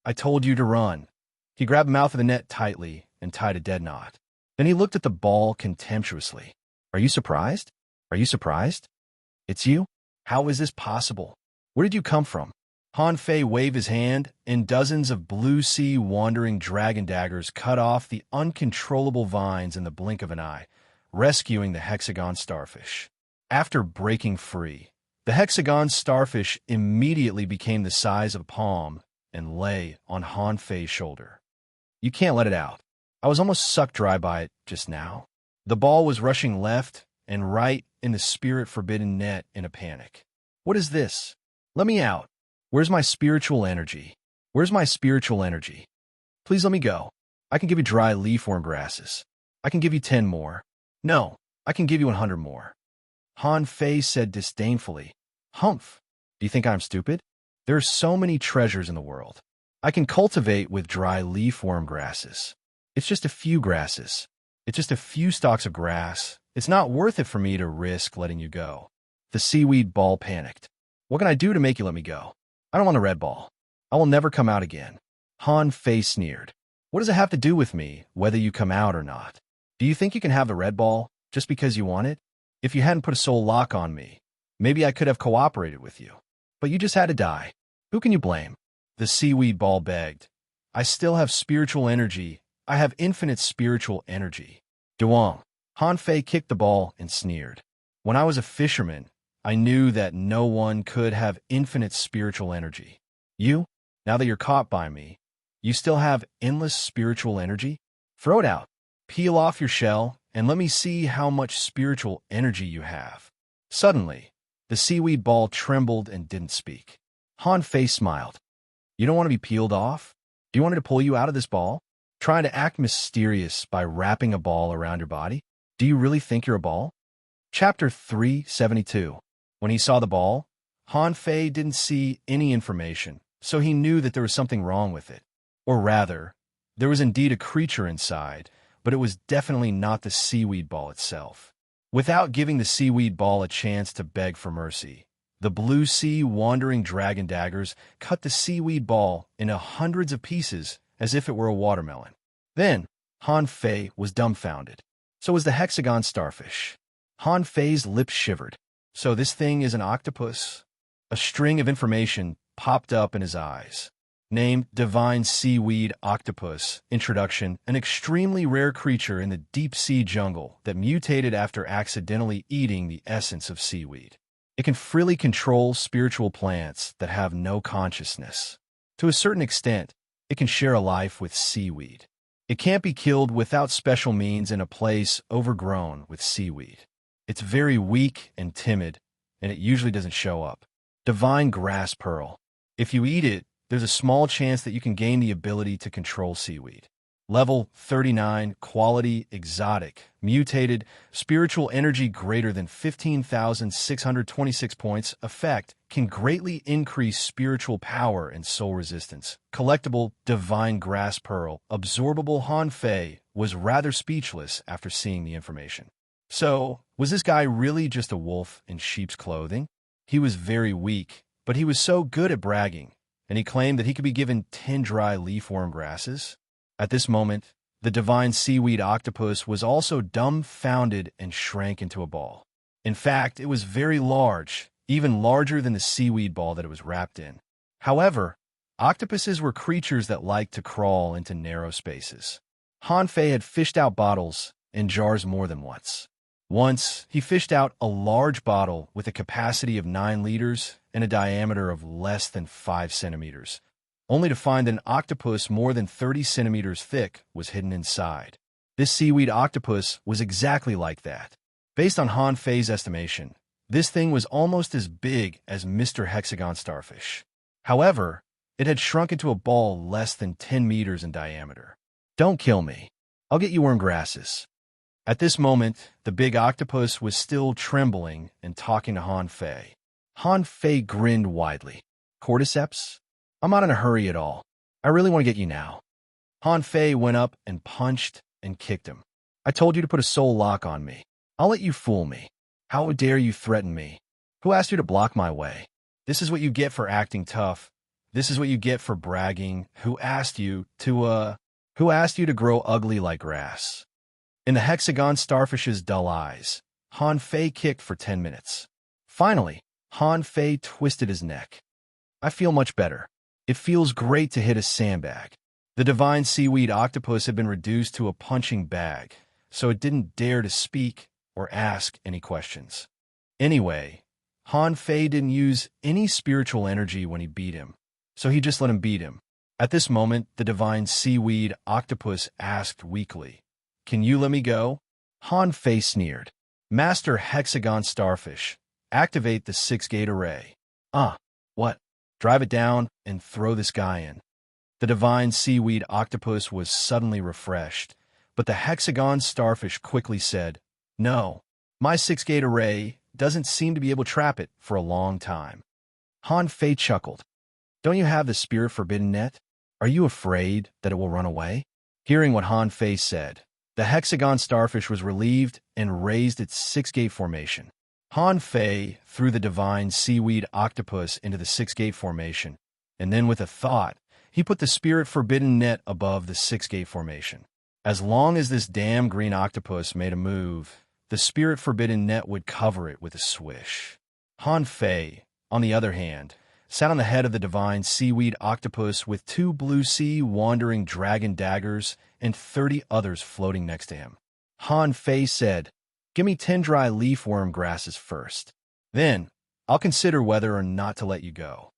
"I told you to run." He grabbed the mouth of the net tightly and tied a dead knot. Then he looked at the ball contemptuously. "Are you surprised? Are you surprised? It's you? How is this possible? Where did you come from?" Han Fei waved his hand, and dozens of blue sea wandering dragon daggers cut off the uncontrollable vines in the blink of an eye, rescuing the hexagon starfish. After breaking free, the hexagon starfish immediately became the size of a palm and lay on Han Fei's shoulder. "You can't let it out. I was almost sucked dry by it just now." The ball was rushing left and right in the spirit-forbidden net in a panic. "What is this? Let me out. Where's my spiritual energy? Where's my spiritual energy? Please let me go. I can give you dry leaf-worm grasses. I can give you 10 more. No, I can give you 100 more." Han Fei said disdainfully, "Humph. Do you think I'm stupid? There are so many treasures in the world. I can cultivate with dry leaf-worm grasses. It's just a few grasses. It's just a few stalks of grass. It's not worth it for me to risk letting you go." The seaweed ball panicked. "What can I do to make you let me go? I don't want a red ball. I will never come out again." Han Fei sneered. "What does it have to do with me, whether you come out or not? Do you think you can have the red ball just because you want it? If you hadn't put a soul lock on me, maybe I could have cooperated with you. But you just had to die. Who can you blame?" The seaweed ball begged. "I still have spiritual energy. I have infinite spiritual energy." "Duong." Han Fei kicked the ball and sneered. "When I was a fisherman, I knew that no one could have infinite spiritual energy. You, now that you're caught by me, you still have endless spiritual energy? Throw it out. Peel off your shell and let me see how much spiritual energy you have." Suddenly, the seaweed ball trembled and didn't speak. Han Fei smiled. "You don't want to be peeled off? Do you want me to pull you out of this ball? Trying to act mysterious by wrapping a ball around your body? Do you really think you're a ball?" Chapter 372. When he saw the ball, Han Fei didn't see any information, so he knew that there was something wrong with it. Or rather, there was indeed a creature inside, but it was definitely not the seaweed ball itself. Without giving the seaweed ball a chance to beg for mercy, the blue sea wandering dragon daggers cut the seaweed ball into hundreds of pieces as if it were a watermelon. Then, Han Fei was dumbfounded. So was the hexagon starfish. Han Fei's lips shivered. "So this thing is an octopus?" A string of information popped up in his eyes. Name: divine seaweed octopus. Introduction: an extremely rare creature in the deep-sea jungle that mutated after accidentally eating the essence of seaweed. It can freely control spiritual plants that have no consciousness. To a certain extent, it can share a life with seaweed. It can't be killed without special means in a place overgrown with seaweed. It's very weak and timid, and it usually doesn't show up. Divine grass pearl. If you eat it, there's a small chance that you can gain the ability to control seaweed. Level 39, quality exotic, mutated, spiritual energy greater than 15,626 points, effect, can greatly increase spiritual power and soul resistance. Collectible, divine grass pearl, absorbable. Han Fei was rather speechless after seeing the information. So, was this guy really just a wolf in sheep's clothing? He was very weak, but he was so good at bragging, and he claimed that he could be given 10 dry leaf-worm grasses. At this moment, the divine seaweed octopus was also dumbfounded and shrank into a ball. In fact, it was very large, even larger than the seaweed ball that it was wrapped in. However, octopuses were creatures that liked to crawl into narrow spaces. Han Fei had fished out bottles and jars more than once. Once, he fished out a large bottle with a capacity of 9 liters and a diameter of less than 5 centimeters, only to find that an octopus more than 30 centimeters thick was hidden inside. This seaweed octopus was exactly like that. Based on Han Fei's estimation, this thing was almost as big as Mr. Hexagon starfish. However, it had shrunk into a ball less than 10 meters in diameter. "Don't kill me. I'll get you worm grasses." At this moment, the big octopus was still trembling and talking to Han Fei. Han Fei grinned widely. "Cordyceps? I'm not in a hurry at all. I really want to get you now." Han Fei went up and punched and kicked him. "I told you to put a soul lock on me. I'll let you fool me. How dare you threaten me? Who asked you to block my way? This is what you get for acting tough. This is what you get for bragging. Who asked you to grow ugly like grass?" In the hexagon starfish's dull eyes, Han Fei kicked for 10 minutes. Finally, Han Fei twisted his neck. "I feel much better. It feels great to hit a sandbag." The divine seaweed octopus had been reduced to a punching bag, so it didn't dare to speak or ask any questions. Anyway, Han Fei didn't use any spiritual energy when he beat him, so he just let him beat him. At this moment, the divine seaweed octopus asked weakly, "Can you let me go?" Han Fei sneered. "Master Hexagon Starfish, activate the 6-gate array." What? Drive it down and throw this guy in." The divine seaweed octopus was suddenly refreshed, but the Hexagon Starfish quickly said, "No, my 6-gate array doesn't seem to be able to trap it for a long time." Han Fei chuckled. "Don't you have the spirit forbidden net? Are you afraid that it will run away?" Hearing what Han Fei said, the Hexagon Starfish was relieved and raised its 6-gate formation. Han Fei threw the divine seaweed octopus into the 6-gate formation, and then with a thought, he put the spirit forbidden net above the 6-gate formation. As long as this damn green octopus made a move, the spirit forbidden net would cover it with a swish. Han Fei, on the other hand, sat on the head of the divine seaweed octopus with 2 blue sea wandering dragon daggers and 30 others floating next to him. Han Fei said, "Give me 10 dry leaf worm grasses first. Then, I'll consider whether or not to let you go."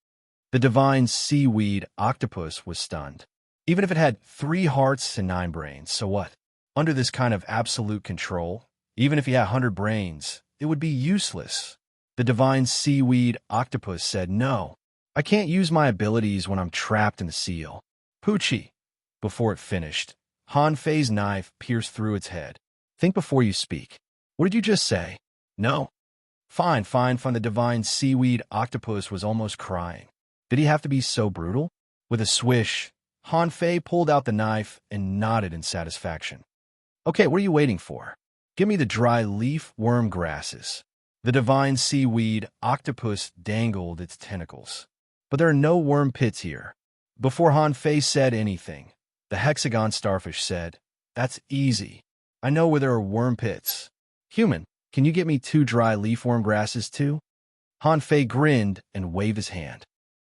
The divine seaweed octopus was stunned. Even if it had 3 hearts and 9 brains, so what? Under this kind of absolute control, even if he had 100 brains, it would be useless. The divine seaweed octopus said, "No, I can't use my abilities when I'm trapped in the seal." "Poochie." Before it finished, Han Fei's knife pierced through its head. "Think before you speak. What did you just say?" "No." Fine. The divine seaweed octopus was almost crying. Did he have to be so brutal? With a swish, Han Fei pulled out the knife and nodded in satisfaction. "Okay, what are you waiting for? Give me the dry leaf worm grasses." The divine seaweed octopus dangled its tentacles. "But there are no worm pits here." Before Han Fei said anything, the hexagon starfish said, "That's easy. I know where there are worm pits. Human, can you get me 2 dry leaf worm grasses too?" Han Fei grinned and waved his hand.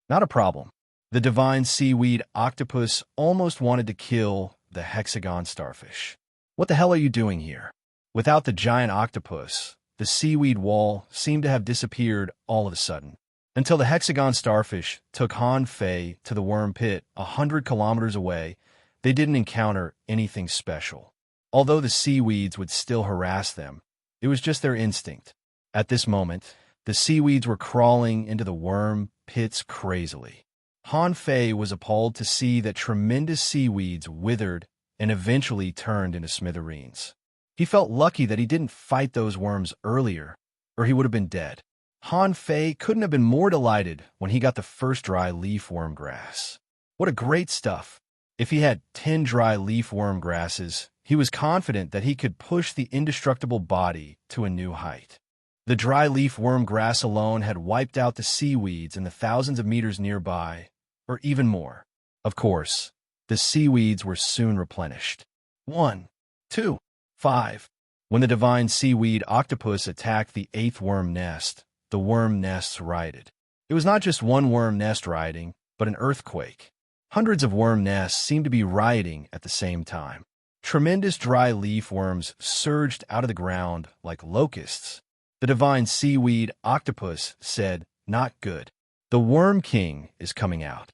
"Not a problem." The divine seaweed octopus almost wanted to kill the hexagon starfish. "What the hell are you doing here?" Without the giant octopus, the seaweed wall seemed to have disappeared all of a sudden, until the hexagon starfish took Han Fei to the worm pit 100 kilometers away. They didn't encounter anything special. Although the seaweeds would still harass them, it was just their instinct. At this moment, the seaweeds were crawling into the worm pits crazily. Han Fei was appalled to see that tremendous seaweeds withered and eventually turned into smithereens. He felt lucky that he didn't fight those worms earlier, or he would have been dead. Han Fei couldn't have been more delighted when he got the first dry leaf worm grass. What a great stuff! If he had 10 dry leaf worm grasses, he was confident that he could push the indestructible body to a new height. The dry leaf worm grass alone had wiped out the seaweeds in the thousands of meters nearby, or even more. Of course, the seaweeds were soon replenished. 1, 2, 5. When the divine seaweed octopus attacked the 8th worm nest, the worm nests rioted. It was not just one worm nest rioting, but an earthquake. Hundreds of worm nests seemed to be rioting at the same time. Tremendous dry leaf worms surged out of the ground like locusts. The divine seaweed octopus said, "Not good. The Worm King is coming out."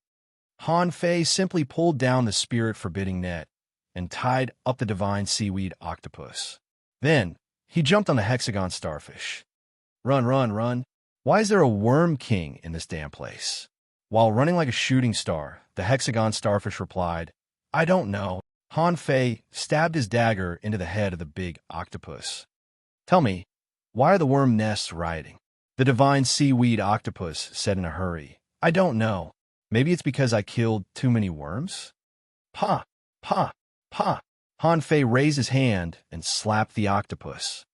Han Fei simply pulled down the spirit-forbidding net and tied up the divine seaweed octopus. Then, he jumped on the hexagon starfish. Run, run, run. Why is there a Worm King in this damn place? While running like a shooting star, the hexagon starfish replied, "I don't know." Han Fei stabbed his dagger into the head of the big octopus. "Tell me, why are the worm nests rioting?" The divine seaweed octopus said in a hurry, "I don't know. Maybe it's because I killed too many worms?" "Pa! Pa! Pa!" Han Fei raised his hand and slapped the octopus.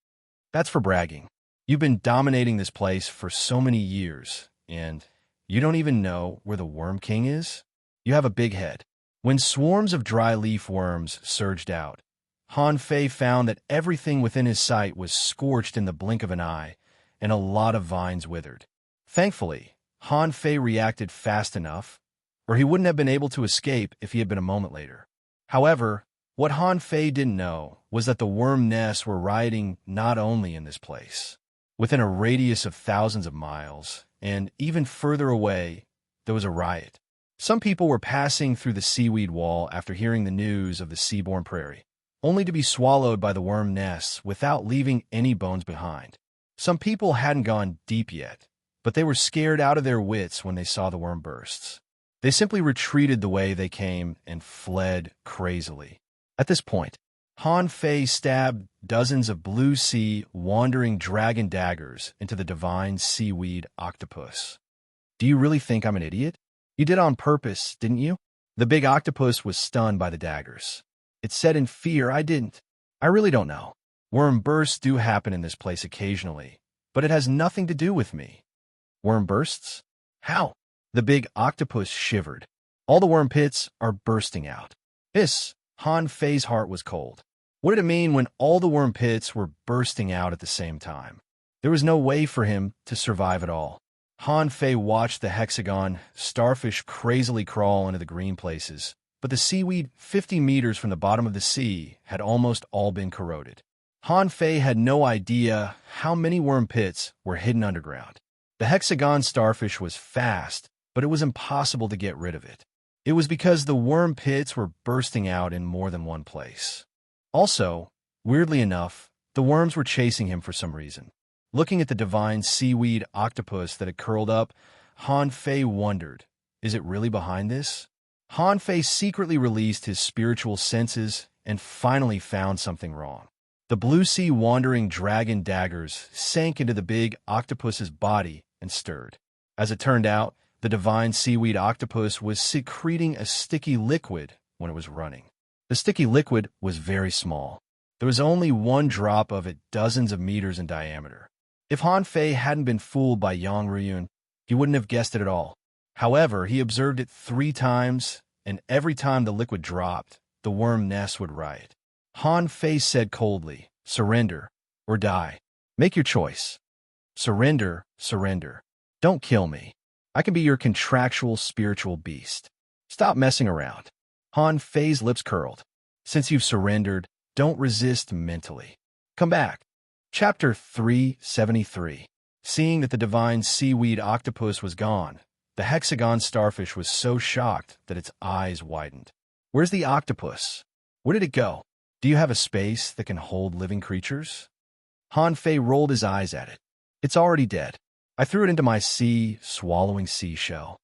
"That's for bragging. You've been dominating this place for so many years, and you don't even know where the Worm King is? You have a big head." When swarms of dry leaf worms surged out, Han Fei found that everything within his sight was scorched in the blink of an eye, and a lot of vines withered. Thankfully, Han Fei reacted fast enough, or he wouldn't have been able to escape if he had been a moment later. However, what Han Fei didn't know was that the worm nests were rioting not only in this place. Within a radius of thousands of miles, and even further away, there was a riot. Some people were passing through the seaweed wall after hearing the news of the seaborne prairie, only to be swallowed by the worm nests without leaving any bones behind. Some people hadn't gone deep yet, but they were scared out of their wits when they saw the worm bursts. They simply retreated the way they came and fled crazily. At this point, Han Fei stabbed dozens of blue sea wandering dragon daggers into the divine seaweed octopus. "Do you really think I'm an idiot? You did it on purpose, didn't you?" The big octopus was stunned by the daggers. It said in fear, "I didn't. I really don't know. Worm bursts do happen in this place occasionally, but it has nothing to do with me." "Worm bursts? How?" The big octopus shivered. "All the worm pits are bursting out." Han Fei's heart was cold. What did it mean when all the worm pits were bursting out at the same time? There was no way for him to survive at all. Han Fei watched the hexagon starfish crazily crawl into the green places, but the seaweed 50 meters from the bottom of the sea had almost all been corroded. Han Fei had no idea how many worm pits were hidden underground. The hexagon starfish was fast, but it was impossible to get rid of it. It was because the worm pits were bursting out in more than one place. Also, weirdly enough, the worms were chasing him for some reason. Looking at the divine seaweed octopus that had curled up, Han Fei wondered, is it really behind this? Han Fei secretly released his spiritual senses and finally found something wrong. The blue sea wandering dragon daggers sank into the big octopus's body and stirred. As it turned out, the divine seaweed octopus was secreting a sticky liquid when it was running. The sticky liquid was very small. There was only one drop of it dozens of meters in diameter. If Han Fei hadn't been fooled by Yang Ruyun, he wouldn't have guessed it at all. However, he observed it 3 times, and every time the liquid dropped, the worm nest would riot. Han Fei said coldly, "Surrender, or die. Make your choice." "Surrender, surrender. Don't kill me. I can be your contractual spiritual beast. Stop messing around." Han Fei's lips curled. "Since you've surrendered, don't resist mentally. Come back." Chapter 373. Seeing that the divine seaweed octopus was gone, the hexagon starfish was so shocked that its eyes widened. "Where's the octopus? Where did it go? Do you have a space that can hold living creatures?" Han Fei rolled his eyes at it. "It's already dead. I threw it into my sea-swallowing seashell."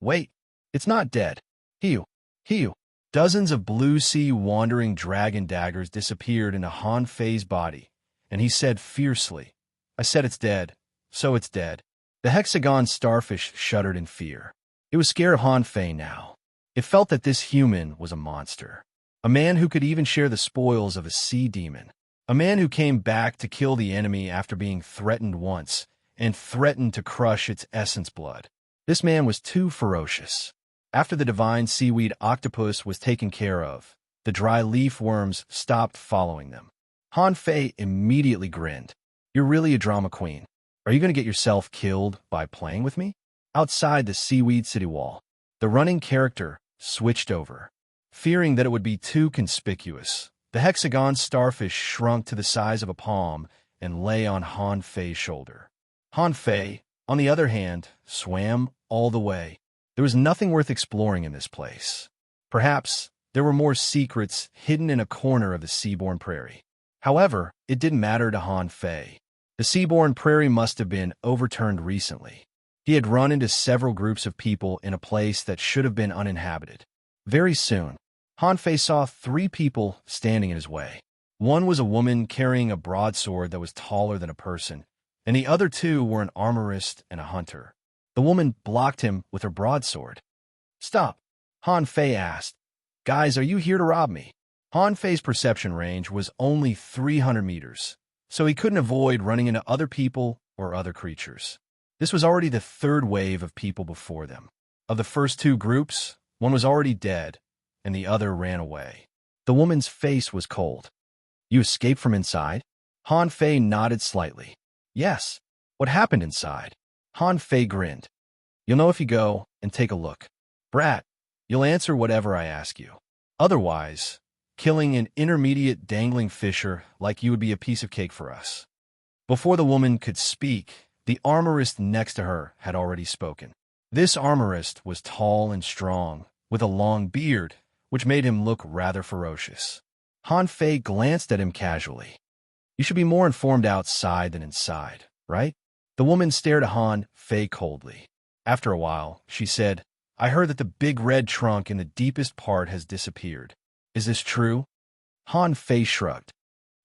"Wait, it's not dead. Hew, hew." Dozens of blue sea wandering dragon daggers disappeared into Han Fei's body, and he said fiercely, "I said it's dead, so it's dead." The hexagon starfish shuddered in fear. It was scared of Han Fei now. It felt that this human was a monster, a man who could even share the spoils of a sea demon, a man who came back to kill the enemy after being threatened once, and threatened to crush its essence blood. This man was too ferocious. After the divine seaweed octopus was taken care of, the dry leaf worms stopped following them. Han Fei immediately grinned. "You're really a drama queen. Are you going to get yourself killed by playing with me?" Outside the seaweed city wall, the running character switched over. Fearing that it would be too conspicuous, The hexagon starfish shrunk to the size of a palm and lay on Han Fei's shoulder. Han Fei, on the other hand, swam all the way. There was nothing worth exploring in this place. Perhaps there were more secrets hidden in a corner of the seaborne prairie. However, it didn't matter to Han Fei. The seaborne prairie must have been overturned recently. He had run into several groups of people in a place that should have been uninhabited. Very soon, Han Fei saw 3 people standing in his way. One was a woman carrying a broadsword that was taller than a person, and the other 2 were an armorist and a hunter. The woman blocked him with her broadsword. "Stop," Han Fei asked. "Guys, are you here to rob me?" Han Fei's perception range was only 300 meters, so he couldn't avoid running into other people or other creatures. This was already the 3rd wave of people before them. Of the first 2 groups, one was already dead, and the other ran away. The woman's face was cold. "You escaped from inside?" Han Fei nodded slightly. "Yes." "What happened inside?" Han Fei grinned. "You'll know if you go and take a look. Brat, you'll answer whatever I ask you. Otherwise, killing an intermediate dangling fisher like you would be a piece of cake for us." Before the woman could speak, the armorist next to her had already spoken. This armorist was tall and strong, with a long beard, which made him look rather ferocious. Han Fei glanced at him casually. "You should be more informed outside than inside, right?" The woman stared at Han Fei coldly. After a while, she said, "I heard that the big red trunk in the deepest part has disappeared. Is this true?" Han Fei shrugged.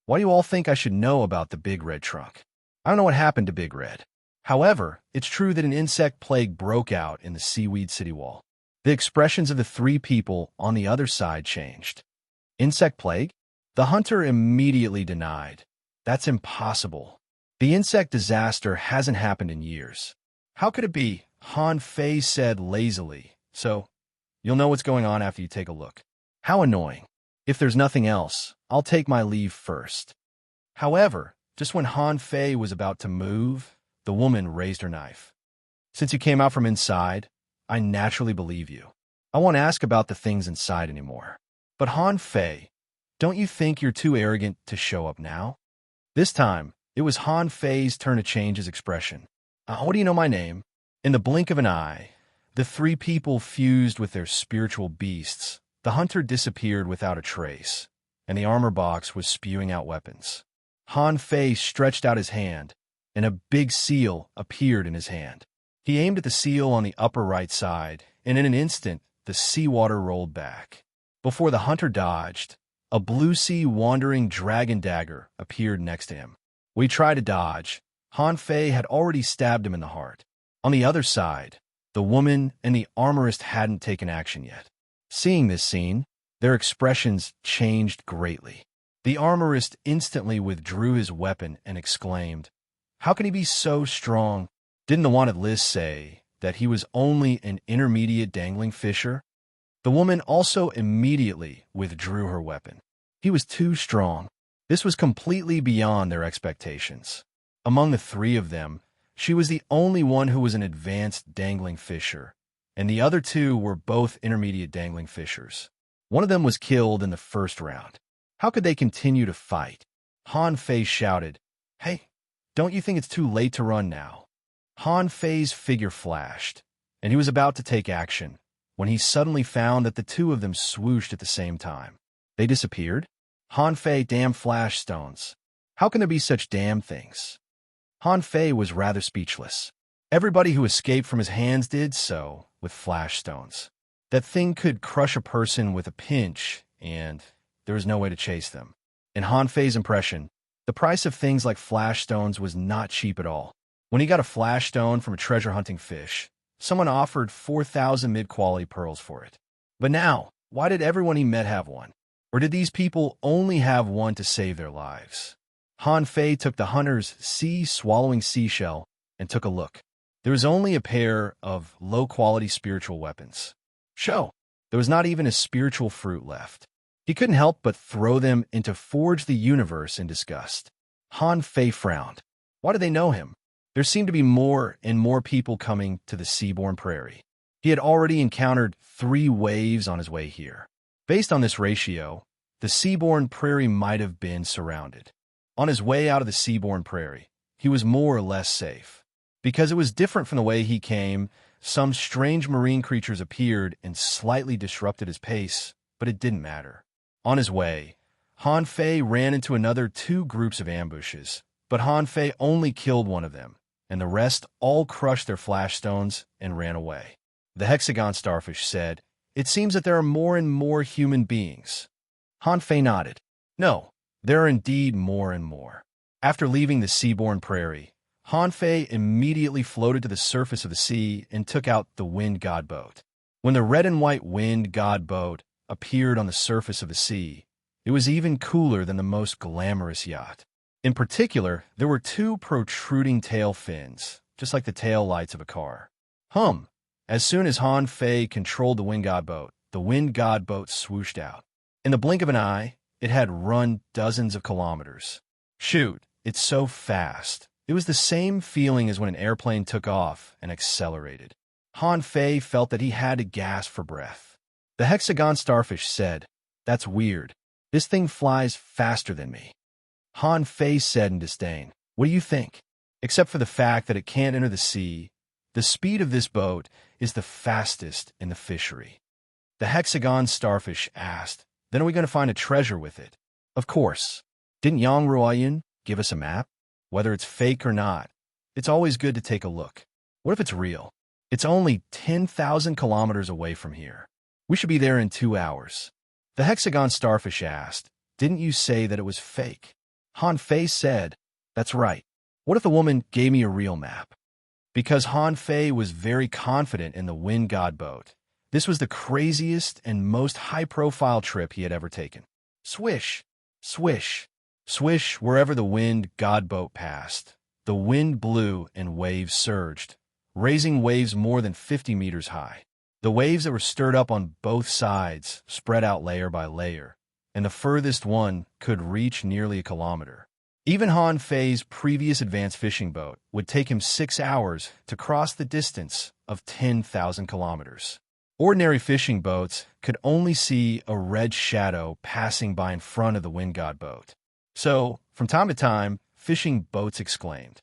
"Why do you all think I should know about the big red trunk? I don't know what happened to Big Red. However, it's true that an insect plague broke out in the seaweed city wall." The expressions of the 3 people on the other side changed. "Insect plague?" The hunter immediately denied. "That's impossible. The insect disaster hasn't happened in years." "How could it be?" Han Fei said lazily. "So, you'll know what's going on after you take a look." "How annoying. If there's nothing else, I'll take my leave first." However, just when Han Fei was about to move, the woman raised her knife. "Since you came out from inside, I naturally believe you. I won't ask about the things inside anymore. But Han Fei, don't you think you're too arrogant to show up now?" This time, it was Han Fei's turn to change his expression. What do you know my name?" In the blink of an eye, the 3 people fused with their spiritual beasts. The hunter disappeared without a trace, and the armor box was spewing out weapons. Han Fei stretched out his hand, and a big seal appeared in his hand. He aimed at the seal on the upper right side, and in an instant, the seawater rolled back. Before the hunter dodged, a blue sea wandering dragon dagger appeared next to him. When he tried to dodge, Han Fei had already stabbed him in the heart. On the other side, the woman and the armorist hadn't taken action yet. Seeing this scene, their expressions changed greatly. The armorist instantly withdrew his weapon and exclaimed, "How can he be so strong? Didn't the wanted list say that he was only an intermediate dangling fisher?" The woman also immediately withdrew her weapon. He was too strong. This was completely beyond their expectations. Among the 3 of them, she was the only one who was an advanced dangling fisher, and the other 2 were both intermediate dangling fishers. One of them was killed in the first round. How could they continue to fight? Han Fei shouted, "Hey, don't you think it's too late to run now?" Han Fei's figure flashed, and he was about to take action, when he suddenly found that the 2 of them swooshed at the same time. They disappeared? Han Fei, damn flash stones. How can there be such damn things? Han Fei was rather speechless. Everybody who escaped from his hands did so with flash stones. That thing could crush a person with a pinch, and there was no way to chase them. In Han Fei's impression, the price of things like flash stones was not cheap at all. When he got a flash stone from a treasure-hunting fish, someone offered 4,000 mid-quality pearls for it. But now, why did everyone he met have one? Or did these people only have one to save their lives? Han Fei took the hunter's sea-swallowing seashell and took a look. There was only a pair of low-quality spiritual weapons. There was not even a spiritual fruit left. He couldn't help but throw them into Forge the Universe in disgust. Han Fei frowned. Why did they know him? There seemed to be more and more people coming to the seaborne prairie. He had already encountered 3 waves on his way here. Based on this ratio, The seaborne prairie might have been surrounded. On his way out of the seaborne prairie, he was more or less safe. Because it was different from the way he came, some strange marine creatures appeared and slightly disrupted his pace, but it didn't matter. On his way, Han Fei ran into another two groups of ambushes, but Han Fei only killed one of them, and the rest all crushed their flash stones and ran away. The hexagon starfish said, "It seems that there are more and more human beings." Han Fei nodded. "No, there are indeed more and more." After leaving the seaborne prairie, Han Fei immediately floated to the surface of the sea and took out the wind god boat. When the red and white wind god boat appeared on the surface of the sea, it was even cooler than the most glamorous yacht. In particular, there were two protruding tail fins, just like the tail lights of a car. As soon as Han Fei controlled the wind god boat swooshed out. In the blink of an eye, it had run dozens of kilometers. Shoot, it's so fast. It was the same feeling as when an airplane took off and accelerated. Han Fei felt that he had to gasp for breath. The hexagon starfish said, "That's weird. This thing flies faster than me." Han Fei said in disdain, "What do you think? Except for the fact that it can't enter the sea, the speed of this boat is the fastest in the fishery." The hexagon starfish asked, "Then are we going to find a treasure with it?" "Of course. Didn't Yang Ruoyun give us a map? Whether it's fake or not, it's always good to take a look. What if it's real? It's only 10,000 kilometers away from here. We should be there in 2 hours." The hexagon starfish asked, "Didn't you say that it was fake?" Han Fei said, "That's right. What if the woman gave me a real map?" Because Han Fei was very confident in the wind god boat, this was the craziest and most high-profile trip he had ever taken. Swish, swish, swish wherever the wind god boat passed. The wind blew and waves surged, raising waves more than 50 meters high. The waves that were stirred up on both sides spread out layer by layer, and the furthest one could reach nearly a kilometer. Even Han Fei's previous advanced fishing boat would take him 6 hours to cross the distance of 10,000 kilometers. Ordinary fishing boats could only see a red shadow passing by in front of the wind god boat. So, from time to time, fishing boats exclaimed,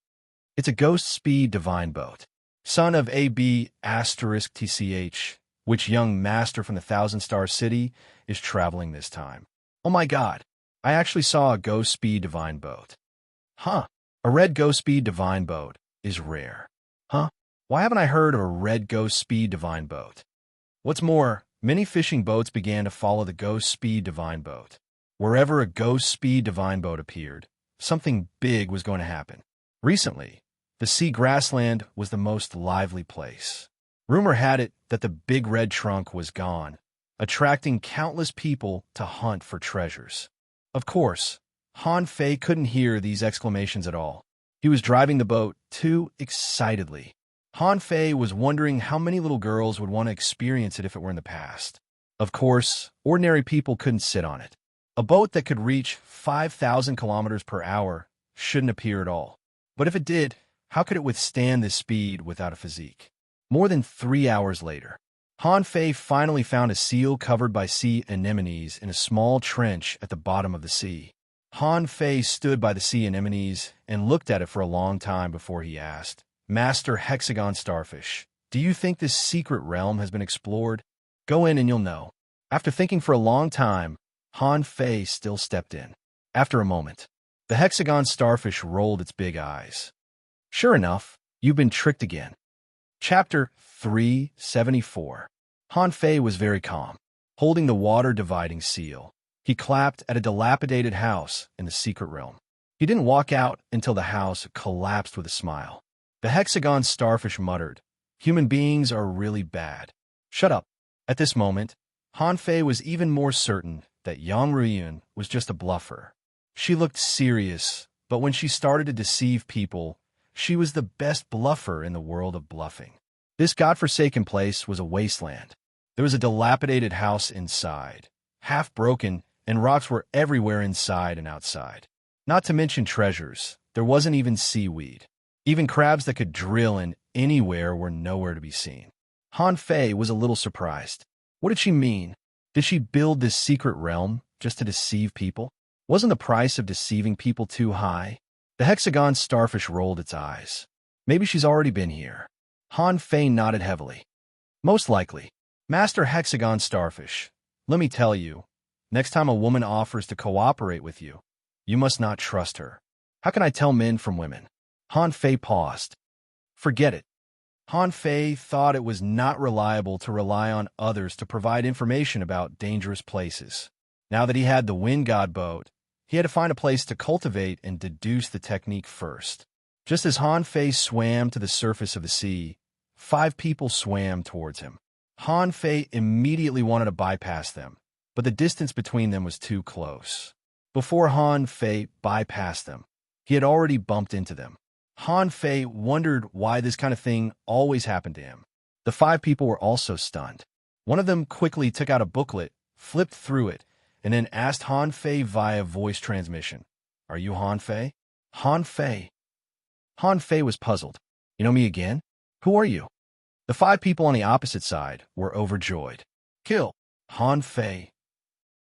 "It's a ghost speed divine boat. Son of AB *TCH, which young master from the Thousand Star City is traveling this time. Oh my God, I actually saw a ghost speed divine boat." A red ghost speed divine boat is rare. Why haven't I heard of a red ghost speed divine boat? What's more, many fishing boats began to follow the ghost speed divine boat. Wherever a ghost speed divine boat appeared, something big was going to happen. Recently, the sea grassland was the most lively place. Rumor had it that the big red trunk was gone, attracting countless people to hunt for treasures. Of course, Han Fei couldn't hear these exclamations at all. He was driving the boat too excitedly. Han Fei was wondering how many little girls would want to experience it if it were in the past. Of course, ordinary people couldn't sit on it. A boat that could reach 5,000 kilometers per hour shouldn't appear at all. But if it did, how could it withstand this speed without a physique? More than 3 hours later, Han Fei finally found a seal covered by sea anemones in a small trench at the bottom of the sea. Han Fei stood by the sea anemones and looked at it for a long time before he asked, "Master Hexagon Starfish, do you think this secret realm has been explored? Go in and you'll know." After thinking for a long time, Han Fei still stepped in. After a moment, the Hexagon Starfish rolled its big eyes. "Sure enough, you've been tricked again." Chapter 374. Han Fei was very calm, holding the water-dividing seal. He clapped at a dilapidated house in the secret realm. He didn't walk out until the house collapsed with a smile. The Hexagon Starfish muttered, "Human beings are really bad. Shut up." At this moment, Han Fei was even more certain that Yang Ruiyun was just a bluffer. She looked serious, but when she started to deceive people, she was the best bluffer in the world of bluffing. This godforsaken place was a wasteland. There was a dilapidated house inside, half broken, and rocks were everywhere inside and outside. Not to mention treasures, there wasn't even seaweed. Even crabs that could drill in anywhere were nowhere to be seen. Han Fei was a little surprised. What did she mean? Did she build this secret realm just to deceive people? Wasn't the price of deceiving people too high? The hexagon starfish rolled its eyes. Maybe she's already been here. Han Fei nodded heavily. Most likely. Master Hexagon Starfish, let me tell you, next time a woman offers to cooperate with you, you must not trust her. How can I tell men from women? Han Fei paused. Forget it. Han Fei thought it was not reliable to rely on others to provide information about dangerous places. Now that he had the Wind God boat, he had to find a place to cultivate and deduce the technique first. Just as Han Fei swam to the surface of the sea, 5 people swam towards him. Han Fei immediately wanted to bypass them, but the distance between them was too close. Before Han Fei bypassed them, he had already bumped into them. Han Fei wondered why this kind of thing always happened to him. The 5 people were also stunned. One of them quickly took out a booklet, flipped through it, and then asked Han Fei via voice transmission, "Are you Han Fei?" Han Fei. Han Fei was puzzled. "You know me again? Who are you?" The 5 people on the opposite side were overjoyed. "Kill Han Fei."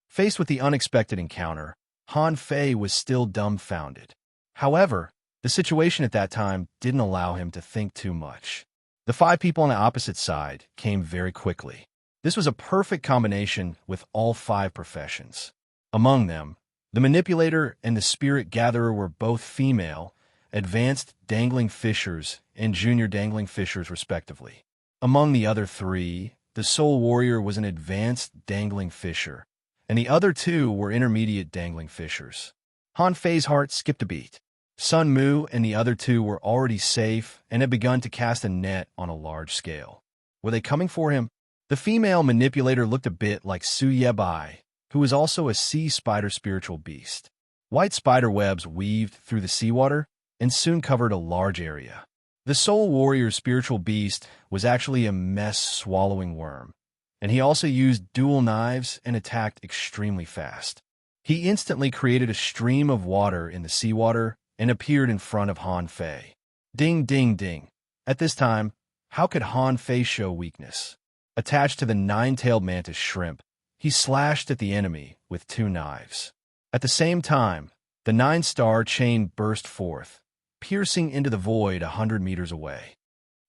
Faced with the unexpected encounter, Han Fei was still dumbfounded. However, the situation at that time didn't allow him to think too much. The 5 people on the opposite side came very quickly. This was a perfect combination with all 5 professions. Among them, the manipulator and the spirit gatherer were both female, advanced dangling fishers and junior dangling fishers respectively. Among the other 3, the soul warrior was an advanced dangling fisher, and the other 2 were intermediate dangling fishers. Han Fei's heart skipped a beat. Sun Mu and the other 2 were already safe and had begun to cast a net on a large scale. Were they coming for him? The female manipulator looked a bit like Su Yebai, who was also a sea spider spiritual beast. White spider webs weaved through the seawater and soon covered a large area. The soul warrior's spiritual beast was actually a mess-swallowing worm, and he also used dual knives and attacked extremely fast. He instantly created a stream of water in the seawater and appeared in front of Han Fei. Ding, ding, ding. At this time, how could Han Fei show weakness? Attached to the 9-tailed mantis shrimp, he slashed at the enemy with 2 knives. At the same time, the 9-star chain burst forth, piercing into the void 100 meters away.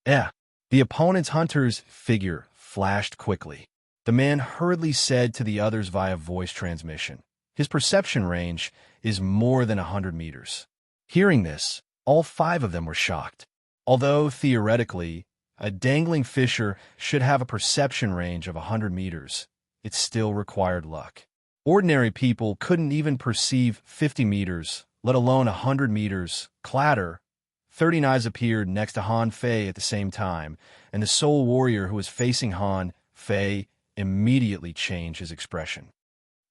The opponent's hunter's figure flashed quickly. The man hurriedly said to the others via voice transmission, "His perception range is more than 100 meters. Hearing this, all 5 of them were shocked. Although, theoretically, a dangling fisher should have a perception range of 100 meters, it still required luck. Ordinary people couldn't even perceive 50 meters, let alone 100 meters. Clatter. 30 knives appeared next to Han Fei at the same time, and the soul warrior who was facing Han Fei immediately changed his expression.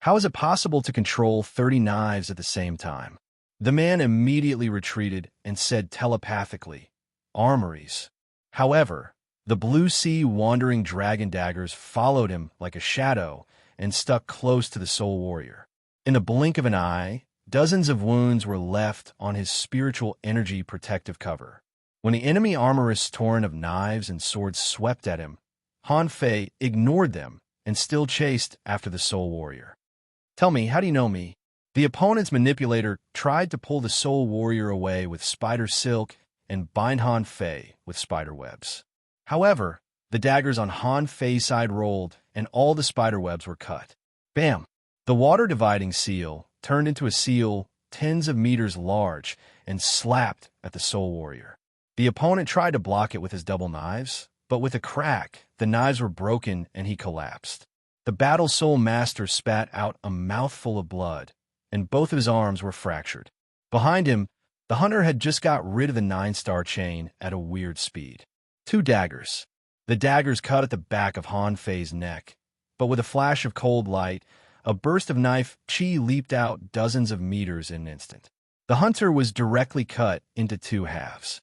How is it possible to control 30 knives at the same time? The man immediately retreated and said telepathically, "Armories." However, the blue sea wandering dragon daggers followed him like a shadow and stuck close to the soul warrior. In the blink of an eye, dozens of wounds were left on his spiritual energy protective cover. When the enemy armorist's torrent of knives and swords swept at him, Han Fei ignored them and still chased after the soul warrior. "Tell me, how do you know me?" The opponent's manipulator tried to pull the soul warrior away with spider silk and bind Han Fei with spider webs. However, the daggers on Han Fei's side rolled, and all the spider webs were cut. Bam! The water-dividing seal turned into a seal tens of meters large and slapped at the soul warrior. The opponent tried to block it with his double knives, but with a crack, the knives were broken and he collapsed. The battle soul master spat out a mouthful of blood, and both of his arms were fractured. Behind him, the hunter had just got rid of the 9-star chain at a weird speed. 2 daggers. The daggers cut at the back of Han Fei's neck, but with a flash of cold light, a burst of knife chi leaped out dozens of meters in an instant. The hunter was directly cut into 2 halves.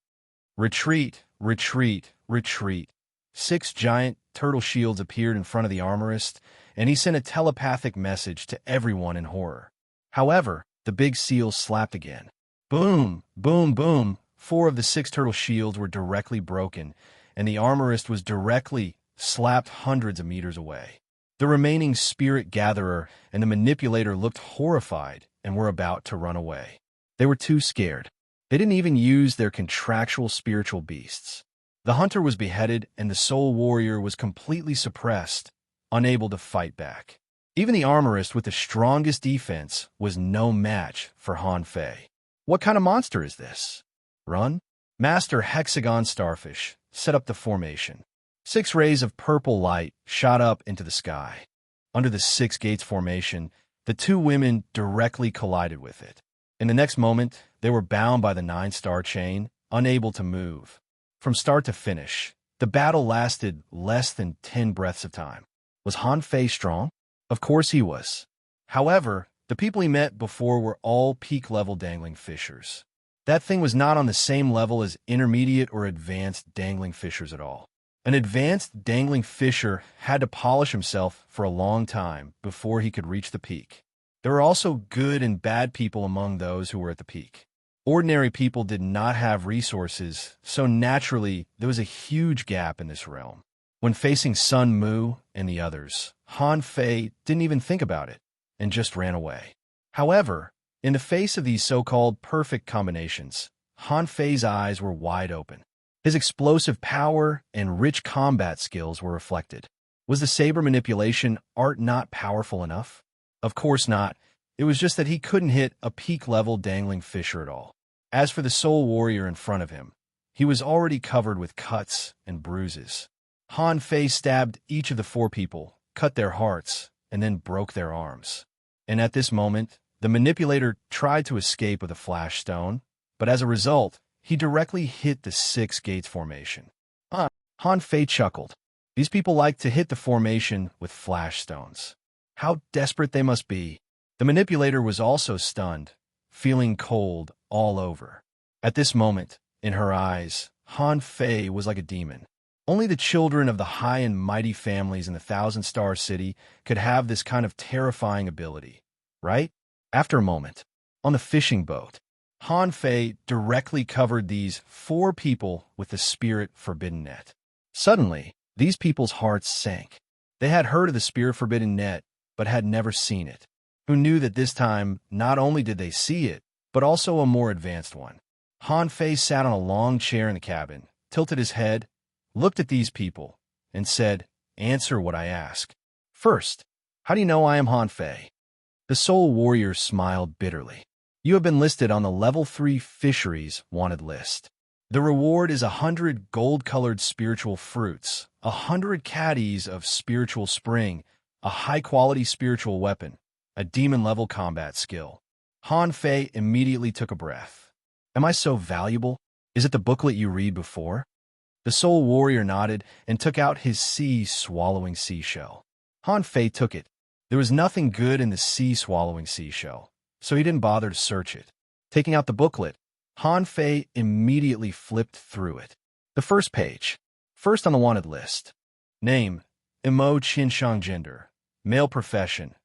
Retreat, retreat, retreat. 6 giant turtle shields appeared in front of the armorist, and he sent a telepathic message to everyone in horror. However, the big seal slapped again. Boom, boom, boom. 4 of the 6 turtle shields were directly broken, and the armorist was directly slapped hundreds of meters away. The remaining spirit gatherer and the manipulator looked horrified and were about to run away. They were too scared. They didn't even use their contractual spiritual beasts. The hunter was beheaded and the soul warrior was completely suppressed, unable to fight back. Even the armorist with the strongest defense was no match for Han Fei. What kind of monster is this? Run? Master Hexagon Starfish set up the formation. 6 rays of purple light shot up into the sky. Under the 6 gates formation, the 2 women directly collided with it. In the next moment, they were bound by the 9-star chain, unable to move. From start to finish, the battle lasted less than 10 breaths of time. Was Han Fei strong? Of course he was. However, the people he met before were all peak-level dangling fishers. That thing was not on the same level as intermediate or advanced dangling fishers at all. An advanced dangling fisher had to polish himself for a long time before he could reach the peak. There were also good and bad people among those who were at the peak. Ordinary people did not have resources, so naturally there was a huge gap in this realm. When facing Sun Mu and the others, Han Fei didn't even think about it and just ran away. However, in the face of these so-called perfect combinations, Han Fei's eyes were wide open. His explosive power and rich combat skills were reflected. Was the saber manipulation art not powerful enough? Of course not. It was just that he couldn't hit a peak-level dangling fisher at all. As for the soul warrior in front of him, he was already covered with cuts and bruises. Han Fei stabbed each of the 4 people, cut their hearts, and then broke their arms. And at this moment, the manipulator tried to escape with a flash stone, but as a result, he directly hit the 6 gates formation. Han Fei chuckled. These people like to hit the formation with flash stones. How desperate they must be. The manipulator was also stunned, feeling cold all over. At this moment, in her eyes, Han Fei was like a demon. Only the children of the high and mighty families in the 1,000-star city could have this kind of terrifying ability, right? After a moment, on the fishing boat, Han Fei directly covered these 4 people with the spirit forbidden net. Suddenly, these people's hearts sank. They had heard of the spirit forbidden net, but had never seen it. Who knew that this time not only did they see it, but also a more advanced one? Han Fei sat on a long chair in the cabin, tilted his head, looked at these people, and said, "Answer what I ask. First, how do you know I am Han Fei?" The soul warrior smiled bitterly. "You have been listed on the level 3 fisheries wanted list. The reward is 100 gold-colored spiritual fruits, 100 caddies of spiritual spring, a high-quality spiritual weapon, a demon-level combat skill." Han Fei immediately took a breath. "Am I so valuable? Is it the booklet you read before?" The soul warrior nodded and took out his sea-swallowing seashell. Han Fei took it. There was nothing good in the sea-swallowing seashell, so he didn't bother to search it. Taking out the booklet, Han Fei immediately flipped through it. The first page. First on the wanted list. Name, Emo Qianshang gender. Male profession,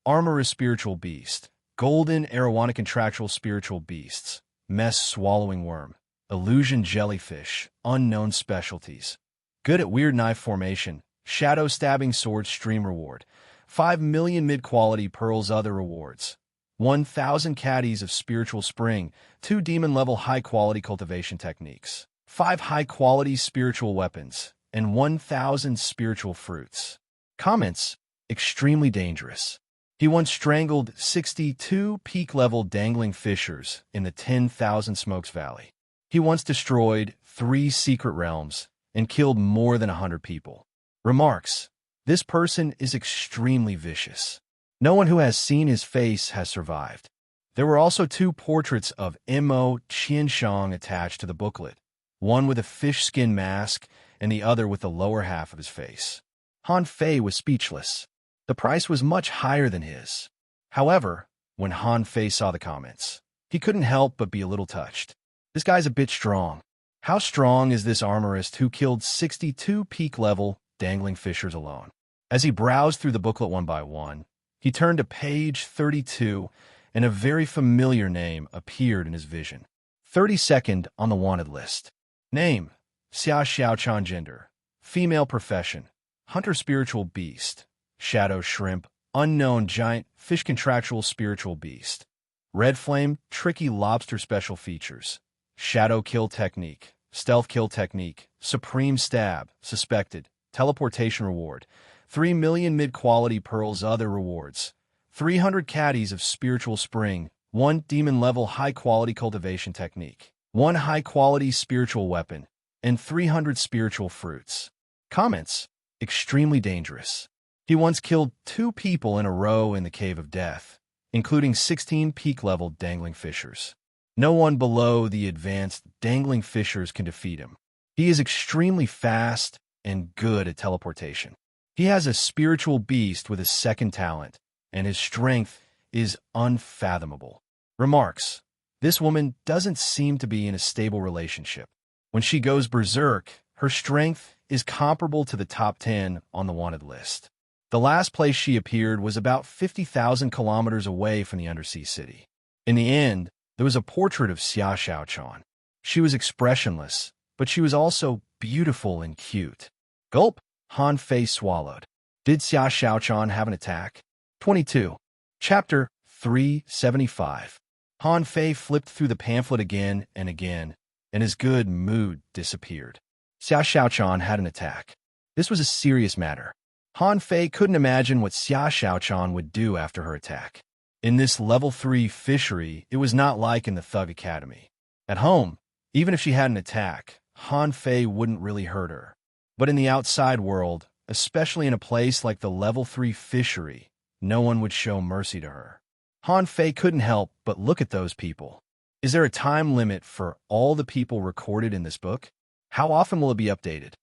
armorous spiritual beast. Golden arowana contractual spiritual beasts. Mess swallowing worm. Illusion jellyfish. Unknown specialties. Good at weird knife formation. Shadow stabbing sword stream reward. 5 million mid-quality pearls other rewards. 1,000 caddies of spiritual spring, 2 demon-level high-quality cultivation techniques, 5 high-quality spiritual weapons, and 1,000 spiritual fruits. Comments: extremely dangerous. He once strangled 62 peak-level dangling fishers in the 10,000 Smokes Valley. He once destroyed 3 secret realms and killed more than 100 people. Remarks: this person is extremely vicious. No one who has seen his face has survived. There were also 2 portraits of Emo Qianshang attached to the booklet, one with a fish skin mask and the other with the lower half of his face. Han Fei was speechless. The price was much higher than his. However, when Han Fei saw the comments, he couldn't help but be a little touched. This guy's a bit strong. How strong is this armorist who killed 62 peak-level dangling fishers alone? As he browsed through the booklet one by one, he turned to page 32, and a very familiar name appeared in his vision. 32nd on the wanted list. Name: Xia Xiaochan gender. Female profession: hunter spiritual beast. shadow shrimp, unknown giant fish contractual spiritual beast. Red flame, tricky lobster special features. Shadow kill technique, stealth kill technique, supreme stab, suspected, teleportation reward. 3 million mid-quality pearls other rewards. 300 caddies of spiritual spring, 1 demon-level high-quality cultivation technique, 1 high-quality spiritual weapon, and 300 spiritual fruits. Comments: extremely dangerous. He once killed 2 people in a row in the Cave of Death, including 16 peak-level dangling fishers. No one below the advanced dangling fishers can defeat him. He is extremely fast and good at teleportation. He has a spiritual beast with a second talent, and his strength is unfathomable. Remarks: this woman doesn't seem to be in a stable relationship. When she goes berserk, her strength is comparable to the top 10 on the wanted list. The last place she appeared was about 50,000 kilometers away from the undersea city. In the end, there was a portrait of Xia Xiaochan. She was expressionless, but she was also beautiful and cute. Gulp. Han Fei swallowed. Did Xia Xiaochan have an attack? 22. Chapter 375. Han Fei flipped through the pamphlet again and again, and his good mood disappeared. Xia Xiaochan had an attack. This was a serious matter. Han Fei couldn't imagine what Xia Xiaochan would do after her attack. In this level 3 fishery, it was not like in the Thug Academy. At home, even if she had an attack, Han Fei wouldn't really hurt her. But in the outside world, especially in a place like the level 3 fishery, no one would show mercy to her. Han Fei couldn't help but look at those people. Is there a time limit for all the people recorded in this book? How often will it be updated?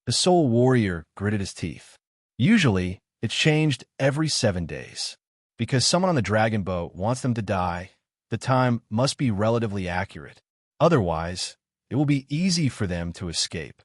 The soul warrior gritted his teeth. Usually, it's changed every 7 days. Because someone on the dragon boat wants them to die, the time must be relatively accurate. Otherwise, it will be easy for them to escape.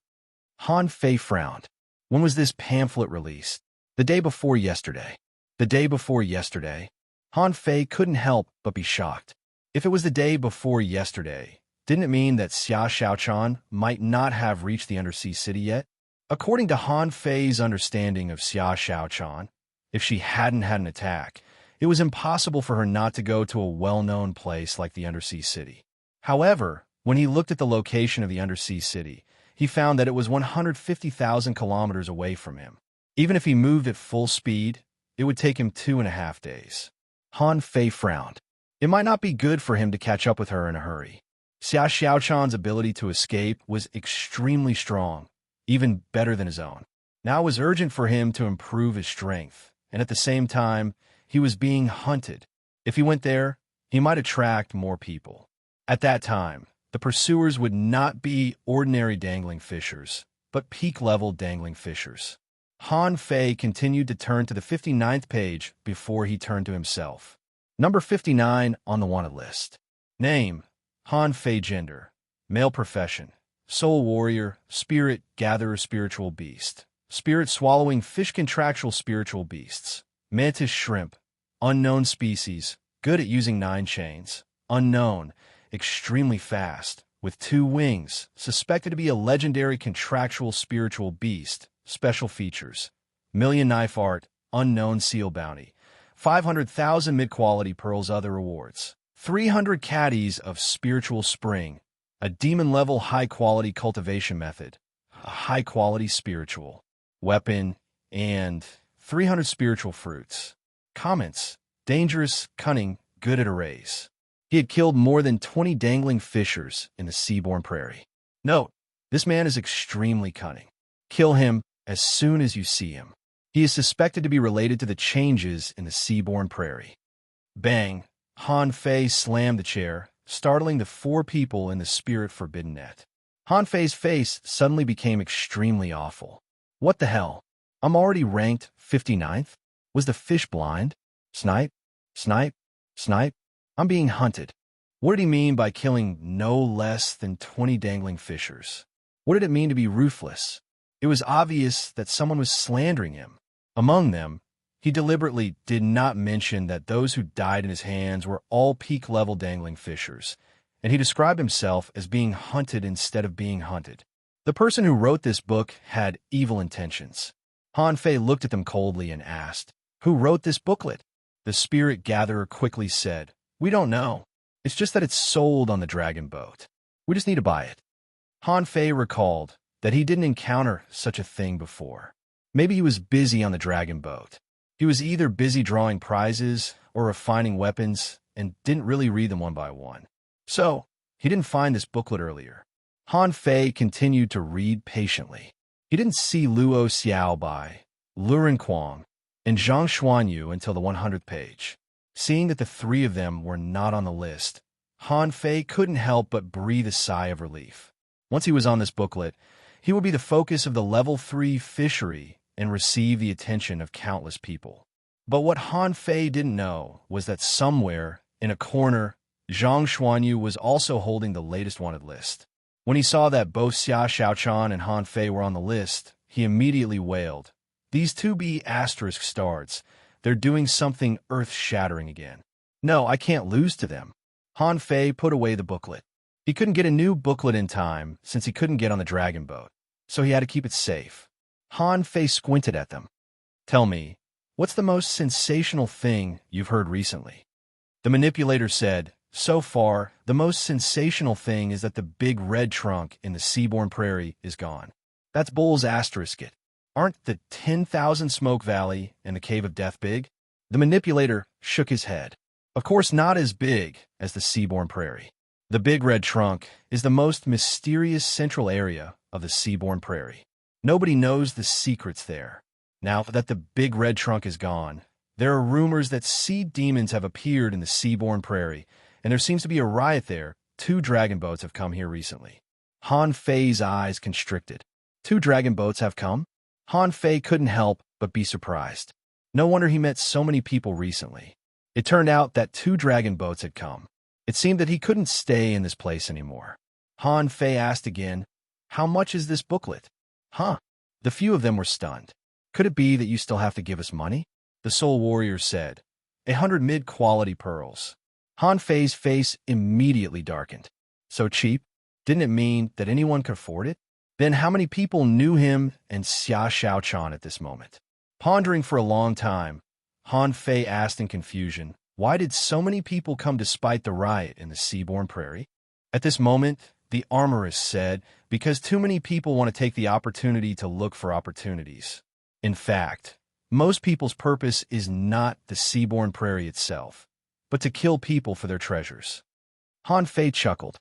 Han Fei frowned. When was this pamphlet released? The day before yesterday. The day before yesterday? Han Fei couldn't help but be shocked. If it was the day before yesterday, didn't it mean that Xia Xiaochan might not have reached the undersea city yet? According to Han Fei's understanding of Xia Xiaochan, if she hadn't had an attack, it was impossible for her not to go to a well-known place like the undersea city. However, when he looked at the location of the undersea city, he found that it was 150,000 kilometers away from him. Even if he moved at full speed, it would take him 2.5 days. Han Fei frowned. It might not be good for him to catch up with her in a hurry. Xia Xiaochan's ability to escape was extremely strong, even better than his own. Now it was urgent for him to improve his strength, and at the same time, he was being hunted. If he went there, he might attract more people. At that time, the pursuers would not be ordinary dangling fishers, but peak-level dangling fishers. Han Fei continued to turn to the 59th page before he turned to himself. Number 59 on the wanted list. Name: Han Fei. Gender: male. Profession: soul warrior, spirit gatherer, spiritual beast. Spirit swallowing fish contractual spiritual beasts. Mantis shrimp. Unknown species, good at using 9 chains. Unknown, extremely fast, with 2 wings, suspected to be a legendary contractual spiritual beast. Special features: million knife art, unknown seal bounty, 500,000 mid-quality pearls other rewards, 300 caddies of spiritual spring, a demon-level high-quality cultivation method, a high-quality spiritual weapon, and 300 spiritual fruits. Comments: dangerous, cunning, good at arrays. He had killed more than 20 dangling fishers in the Seaborn Prairie. Note: this man is extremely cunning. Kill him as soon as you see him. He is suspected to be related to the changes in the Seaborn Prairie. Bang! Han Fei slammed the chair, startling the 4 people in the spirit forbidden net. Han Fei's face suddenly became extremely awful. What the hell? I'm already ranked 59th? Was the fish blind? Snipe? Snipe? Snipe? I'm being hunted. What did he mean by killing no less than 20 dangling fishers? What did it mean to be ruthless? It was obvious that someone was slandering him. Among them, he deliberately did not mention that those who died in his hands were all peak-level dangling fishers, and he described himself as being hunted instead of being hunted. The person who wrote this book had evil intentions. Han Fei looked at them coldly and asked, "Who wrote this booklet?" The spirit gatherer quickly said, "We don't know. It's just that it's sold on the dragon boat. We just need to buy it." Han Fei recalled that he didn't encounter such a thing before. Maybe he was busy on the dragon boat. He was either busy drawing prizes or refining weapons and didn't really read them one by one. So, he didn't find this booklet earlier. Han Fei continued to read patiently. He didn't see Luo Xiaobai, Luren Quang, and Zhang Xuanyu until the 100th page. Seeing that the three of them were not on the list, Han Fei couldn't help but breathe a sigh of relief. Once he was on this booklet, he would be the focus of the level 3 fishery and receive the attention of countless people. But what Han Fei didn't know was that somewhere, in a corner, Zhang Xuanyu was also holding the latest wanted list. When he saw that both Xia Xiaochan and Han Fei were on the list, he immediately wailed, "These two be asterisk stars. They're doing something earth-shattering again. No, I can't lose to them." Han Fei put away the booklet. He couldn't get a new booklet in time since he couldn't get on the dragon boat, so he had to keep it safe. Han Fei squinted at them. "Tell me, what's the most sensational thing you've heard recently?" The manipulator said, "So far, the most sensational thing is that the big red trunk in the Seaborn Prairie is gone. That's Bull's asterisk it. Aren't the 10,000 Smoke Valley and the Cave of Death big?" The manipulator shook his head. "Of course not as big as the Seaborn Prairie. The big red trunk is the most mysterious central area of the Seaborn Prairie. Nobody knows the secrets there. Now that the big red trunk is gone, there are rumors that sea demons have appeared in the Seaborn Prairie, and there seems to be a riot there. 2 dragon boats have come here recently." Han Fei's eyes constricted. 2 dragon boats have come? Han Fei couldn't help but be surprised. No wonder he met so many people recently. It turned out that 2 dragon boats had come. It seemed that he couldn't stay in this place anymore. Han Fei asked again, "How much is this booklet?" "Huh?" The few of them were stunned. "Could it be that you still have to give us money?" The Soul Warrior said, 100 mid-quality pearls." Han Fei's face immediately darkened. So cheap? Didn't it mean that anyone could afford it? Then how many people knew him and Xia Xiaochan at this moment? Pondering for a long time, Han Fei asked in confusion, why did so many people come despite the riot in the Seaborn Prairie? At this moment, the armorist said, because too many people want to take the opportunity to look for opportunities. In fact, most people's purpose is not the Seaborn Prairie itself, but to kill people for their treasures. Han Fei chuckled.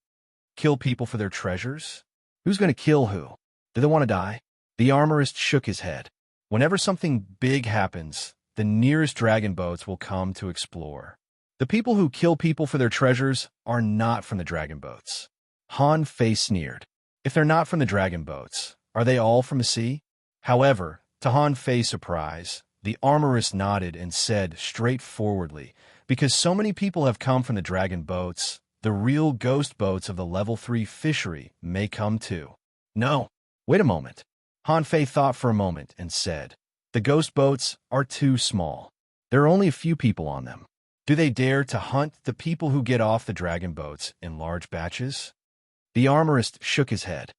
Kill people for their treasures? Who's going to kill who? Do they want to die? The armorist shook his head. Whenever something big happens, the nearest dragon boats will come to explore. The people who kill people for their treasures are not from the dragon boats. Han Fei sneered. If they're not from the dragon boats, are they all from the sea? However, to Han Fei's surprise, the armorist nodded and said straightforwardly, because so many people have come from the dragon boats, the real ghost boats of the level 3 fishery may come too. No, wait a moment. Han Fei thought for a moment and said, the ghost boats are too small. There are only a few people on them. Do they dare to hunt the people who get off the dragon boats in large batches? The armorist shook his head.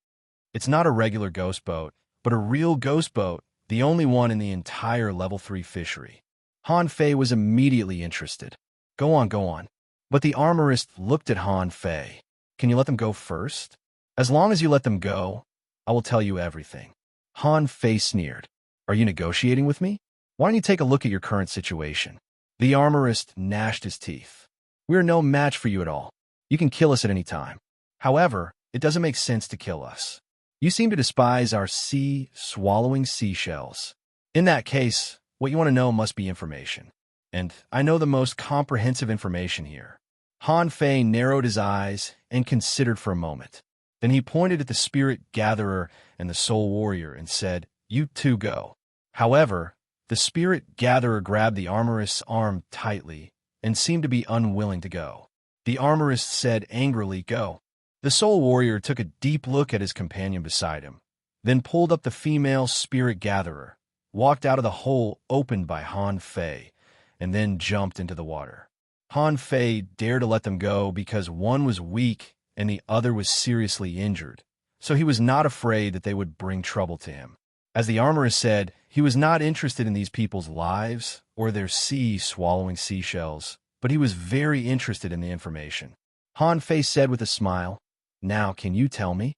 It's not a regular ghost boat, but a real ghost boat, the only one in the entire level 3 fishery. Han Fei was immediately interested. Go on, go on. But the armorist looked at Han Fei. Can you let them go first? As long as you let them go, I will tell you everything. Han Fei sneered. Are you negotiating with me? Why don't you take a look at your current situation? The armorist gnashed his teeth. We are no match for you at all. You can kill us at any time. However, it doesn't make sense to kill us. You seem to despise our sea-swallowing seashells. In that case, what you want to know must be information. And I know the most comprehensive information here. Han Fei narrowed his eyes and considered for a moment. Then he pointed at the spirit gatherer and the soul warrior and said, You two go. However, the spirit gatherer grabbed the armorist's arm tightly and seemed to be unwilling to go. The armorist said angrily, Go. The soul warrior took a deep look at his companion beside him, then pulled up the female spirit gatherer, walked out of the hole opened by Han Fei, and then jumped into the water. Han Fei dared to let them go because one was weak and the other was seriously injured, so he was not afraid that they would bring trouble to him. As the armorist said, he was not interested in these people's lives or their sea swallowing seashells, but he was very interested in the information. Han Fei said with a smile, "Now, can you tell me?"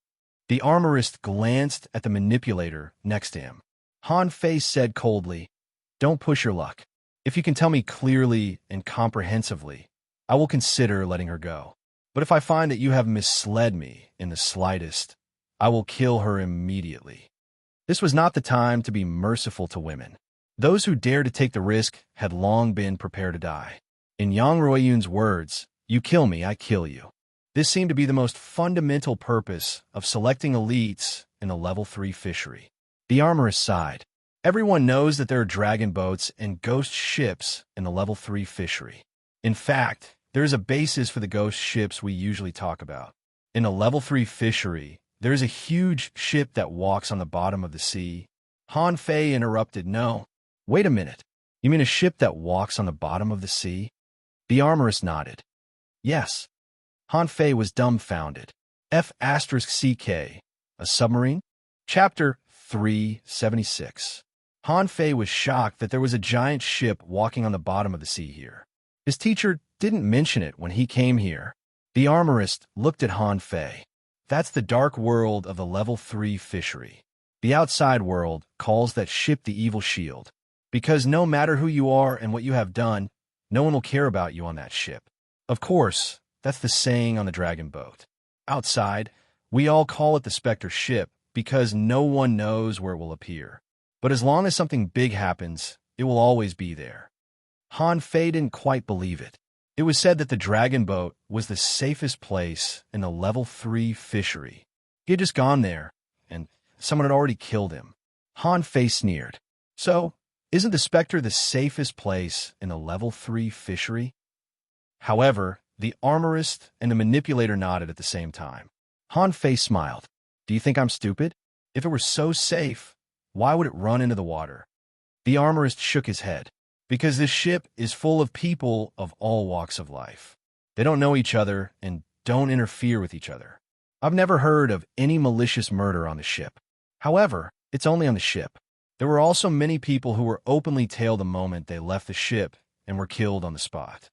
The armorist glanced at the manipulator next to him. Han Fei said coldly, "Don't push your luck. If you can tell me clearly and comprehensively, I will consider letting her go. But if I find that you have misled me in the slightest, I will kill her immediately." This was not the time to be merciful to women. Those who dared to take the risk had long been prepared to die. In Yang Ruoyun's words, "You kill me, I kill you." This seemed to be the most fundamental purpose of selecting elites in a level 3 fishery. The armorist sighed. Everyone knows that there are dragon boats and ghost ships in the level 3 fishery. In fact, there is a basis for the ghost ships we usually talk about. In a level 3 fishery, there is a huge ship that walks on the bottom of the sea. Han Fei interrupted, "No, wait a minute. You mean a ship that walks on the bottom of the sea?" The armorist nodded. "Yes." Han Fei was dumbfounded. F***CK, a submarine? Chapter 376. Han Fei was shocked that there was a giant ship walking on the bottom of the sea here. His teacher didn't mention it when he came here. The armorist looked at Han Fei. That's the dark world of the level 3 fishery. The outside world calls that ship the evil shield, because no matter who you are and what you have done, no one will care about you on that ship. Of course, that's the saying on the dragon boat. Outside, we all call it the Spectre ship because no one knows where it will appear. But as long as something big happens, it will always be there. Han Fei didn't quite believe it. It was said that the dragon boat was the safest place in the level 3 fishery. He had just gone there, and someone had already killed him. Han Fei sneered. So, isn't the Spectre the safest place in the level 3 fishery? However, the armorist and the manipulator nodded at the same time. Han Fei smiled. "Do you think I'm stupid? If it were so safe, why would it run into the water?" The armorist shook his head. "Because this ship is full of people of all walks of life. They don't know each other and don't interfere with each other. I've never heard of any malicious murder on the ship. However, it's only on the ship. There were also many people who were openly tailed the moment they left the ship and were killed on the spot."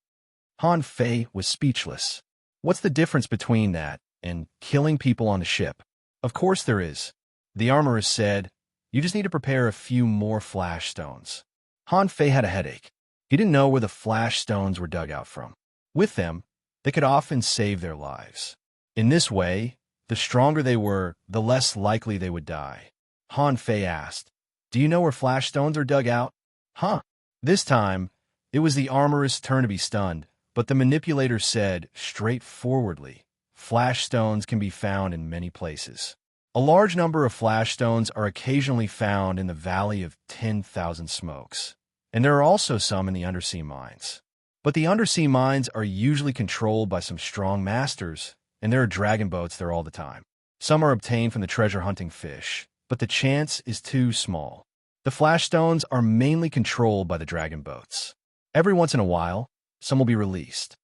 Han Fei was speechless. What's the difference between that and killing people on the ship? Of course there is. The armorist said, "You just need to prepare a few more flash stones." Han Fei had a headache. He didn't know where the flash stones were dug out from. With them, they could often save their lives. In this way, the stronger they were, the less likely they would die. Han Fei asked, "Do you know where flash stones are dug out?" "Huh." This time, it was the armorist's turn to be stunned, but the manipulator said straightforwardly, "Flash stones can be found in many places. A large number of flash stones are occasionally found in the Valley of 10,000 Smokes, and there are also some in the undersea mines. But the undersea mines are usually controlled by some strong masters, and there are dragon boats there all the time. Some are obtained from the treasure-hunting fish, but the chance is too small. The flash stones are mainly controlled by the dragon boats. Every once in a while, some will be released."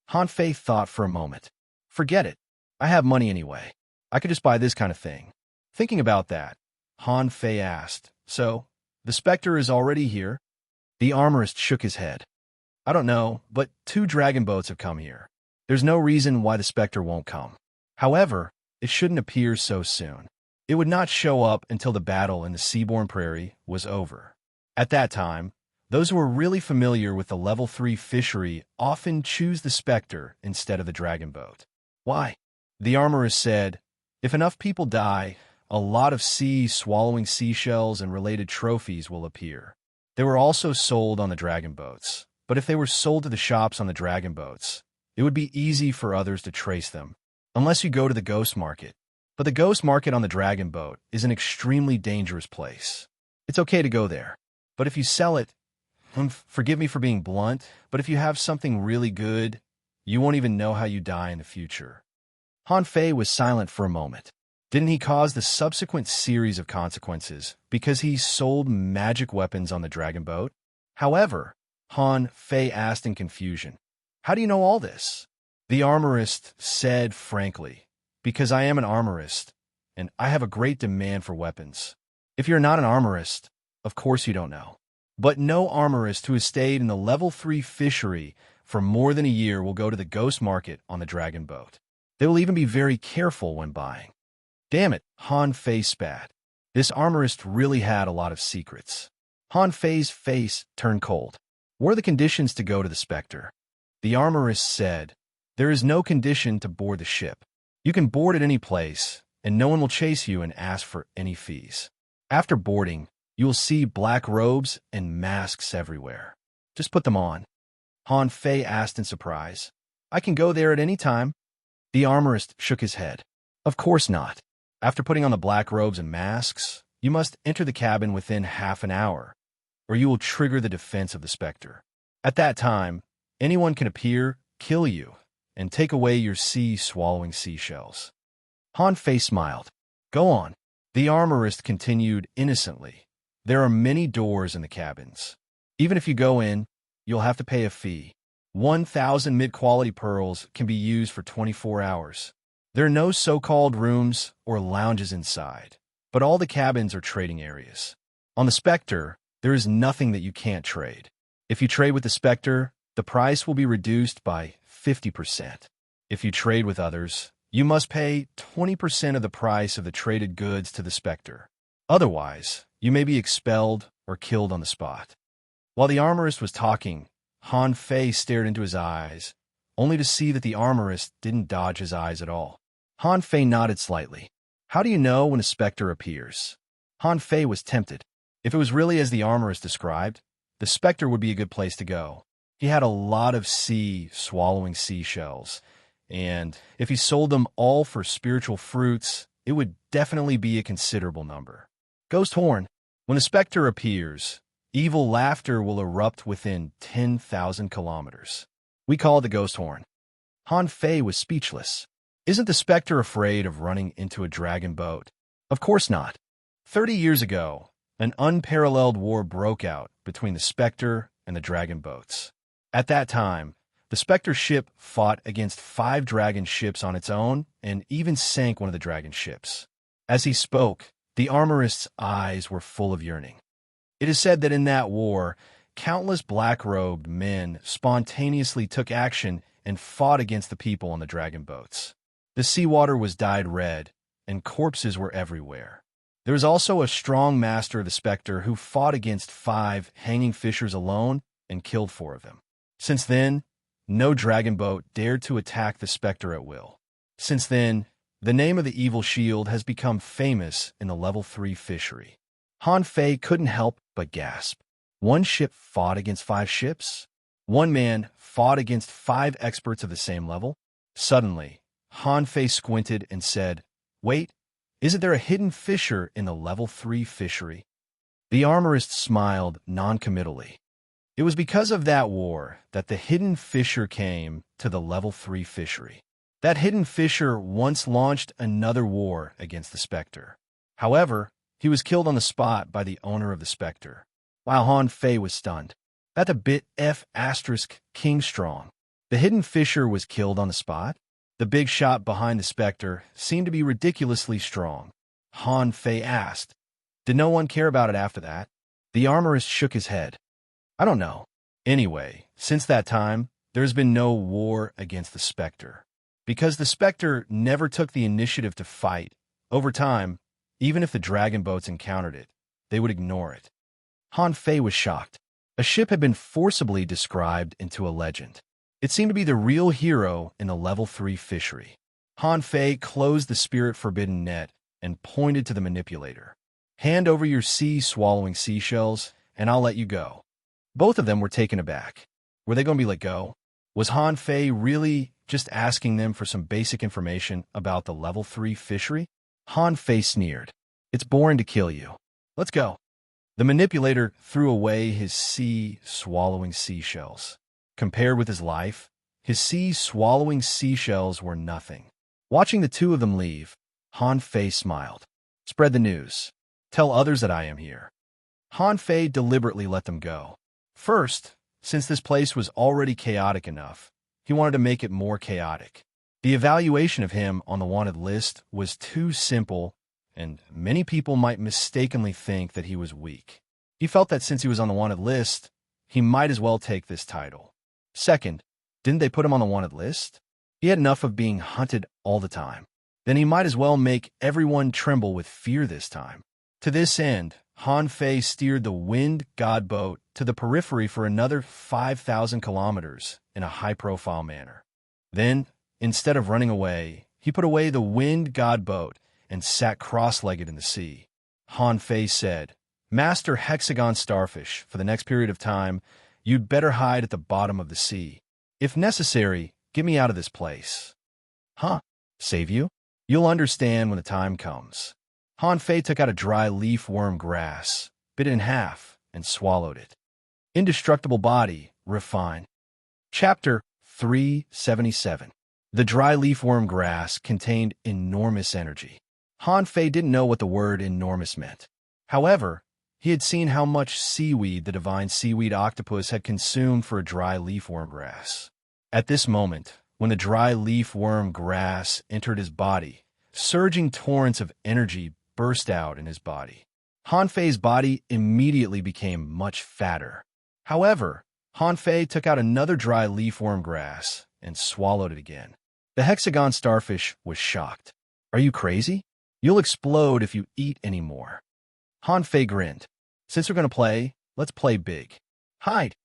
Han Fei thought for a moment. "Forget it. I have money anyway. I could just buy this kind of thing." Thinking about that, Han Fei asked, "So, the Spectre is already here?" The armorist shook his head. "I don't know, but 2 dragon boats have come here. There's no reason why the Spectre won't come. However, it shouldn't appear so soon. It would not show up until the battle in the Seaborn Prairie was over. At that time, those who are really familiar with the level 3 fishery often choose the Spectre instead of the dragon boat." "Why?" The armorist said, "If enough people die, a lot of sea-swallowing seashells and related trophies will appear. They were also sold on the dragon boats, but if they were sold to the shops on the dragon boats, it would be easy for others to trace them, unless you go to the ghost market. But the ghost market on the dragon boat is an extremely dangerous place. It's okay to go there, but if you sell it, forgive me for being blunt, but if you have something really good, you won't even know how you die in the future." Han Fei was silent for a moment. Didn't he cause the subsequent series of consequences because he sold magic weapons on the dragon boat? However, Han Fei asked in confusion, "How do you know all this?" The armorist said frankly, "Because I am an armorist, and I have a great demand for weapons. If you're not an armorist, of course you don't know. But no armorist who has stayed in the level 3 fishery for more than a year will go to the ghost market on the dragon boat. They will even be very careful when buying. Damn it, Han Fei spat. This armorist really had a lot of secrets. Han Fei's face turned cold. What are the conditions to go to the Spectre? The armorist said, there is no condition to board the ship. You can board at any place, and no one will chase you and ask for any fees. After boarding, you will see black robes and masks everywhere. Just put them on. Han Fei asked in surprise. I can go there at any time. The armorist shook his head. Of course not. After putting on the black robes and masks, you must enter the cabin within half an hour, or you will trigger the defense of the Spectre. At that time, anyone can appear, kill you, and take away your sea-swallowing seashells. Han Fei smiled. Go on. The armorist continued innocently. There are many doors in the cabins. Even if you go in, you'll have to pay a fee. 1,000 mid-quality pearls can be used for 24 hours. There are no so-called rooms or lounges inside, but all the cabins are trading areas. On the Spectre, there is nothing that you can't trade. If you trade with the Spectre, the price will be reduced by 50%. If you trade with others, you must pay 20% of the price of the traded goods to the Spectre. Otherwise, you may be expelled or killed on the spot. While the armorist was talking, Han Fei stared into his eyes, only to see that the armorist didn't dodge his eyes at all. Han Fei nodded slightly. How do you know when a Spectre appears? Han Fei was tempted. If it was really as the armorist described, the Spectre would be a good place to go. He had a lot of sea-swallowing seashells, and if he sold them all for spiritual fruits, it would definitely be a considerable number. Ghost Horn. When the Spectre appears, evil laughter will erupt within 10,000 kilometers. We call it the Ghost Horn. Han Fei was speechless. Isn't the Spectre afraid of running into a dragon boat? Of course not. 30 years ago, an unparalleled war broke out between the Spectre and the dragon boats. At that time, the Spectre ship fought against 5 dragon ships on its own and even sank one of the dragon ships. As he spoke, the armorist's eyes were full of yearning. It is said that in that war, countless black-robed men spontaneously took action and fought against the people on the dragon boats. The seawater was dyed red, and corpses were everywhere. There was also a strong master of the Spectre who fought against 5 hanging fishers alone and killed 4 of them. Since then, no dragon boat dared to attack the Spectre at will. Since then, the name of the evil shield has become famous in the level 3 fishery. Han Fei couldn't help but gasp. 1 ship fought against 5 ships? 1 man fought against 5 experts of the same level? Suddenly, Han Fei squinted and said, Wait, isn't there a hidden fisher in the level 3 fishery? The armorist smiled non-committally. It was because of that war that the hidden fisher came to the level 3 fishery. That hidden fisher once launched another war against the Spectre. However, he was killed on the spot by the owner of the Spectre. While Han Fei was stunned. That's a bit F***King strong. The hidden fisher was killed on the spot? The big shot behind the Spectre seemed to be ridiculously strong. Han Fei asked. Did no one care about it after that? The armorist shook his head. I don't know. Anyway, since that time, there's been no war against the Spectre. Because the Spectre never took the initiative to fight, over time, even if the dragon boats encountered it, they would ignore it. Han Fei was shocked. A ship had been forcibly described into a legend. It seemed to be the real hero in the level 3 fishery. Han Fei closed the spirit-forbidden net and pointed to the manipulator. Hand over your sea-swallowing seashells, and I'll let you go. Both of them were taken aback. Were they going to be let go? Was Han Fei really just asking them for some basic information about the level 3 fishery? Han Fei sneered. It's boring to kill you. Let's go. The manipulator threw away his sea-swallowing seashells. Compared with his life, his sea-swallowing seashells were nothing. Watching the two of them leave, Han Fei smiled. Spread the news. Tell others that I am here. Han Fei deliberately let them go. First, since this place was already chaotic enough, he wanted to make it more chaotic. The evaluation of him on the wanted list was too simple and many people might mistakenly think that he was weak. He felt that since he was on the wanted list, he might as well take this title. Second, didn't they put him on the wanted list? He had enough of being hunted all the time. Then he might as well make everyone tremble with fear this time. To this end, Han Fei steered the wind god boat to the periphery for another 5,000 kilometers in a high-profile manner. Then, instead of running away, he put away the wind god boat and sat cross-legged in the sea. Han Fei said, "Master Hexagon Starfish, for the next period of time, you'd better hide at the bottom of the sea. If necessary, get me out of this place." "Huh? Save you? You'll understand when the time comes." Han Fei took out a dry leaf worm grass, bit it in half, and swallowed it. Indestructible body, refine. Chapter 377. The dry leaf worm grass contained enormous energy. Han Fei didn't know what the word enormous meant. However, he had seen how much seaweed the divine seaweed octopus had consumed for a dry leaf worm grass. At this moment, when the dry leaf worm grass entered his body, surging torrents of energy burst out in his body. Han Fei's body immediately became much fatter. However, Han Fei took out another dry leaf worm grass and swallowed it again. The hexagon starfish was shocked. "Are you crazy? You'll explode if you eat any more." Han Fei grinned. "Since we're going to play, let's play big. Hide."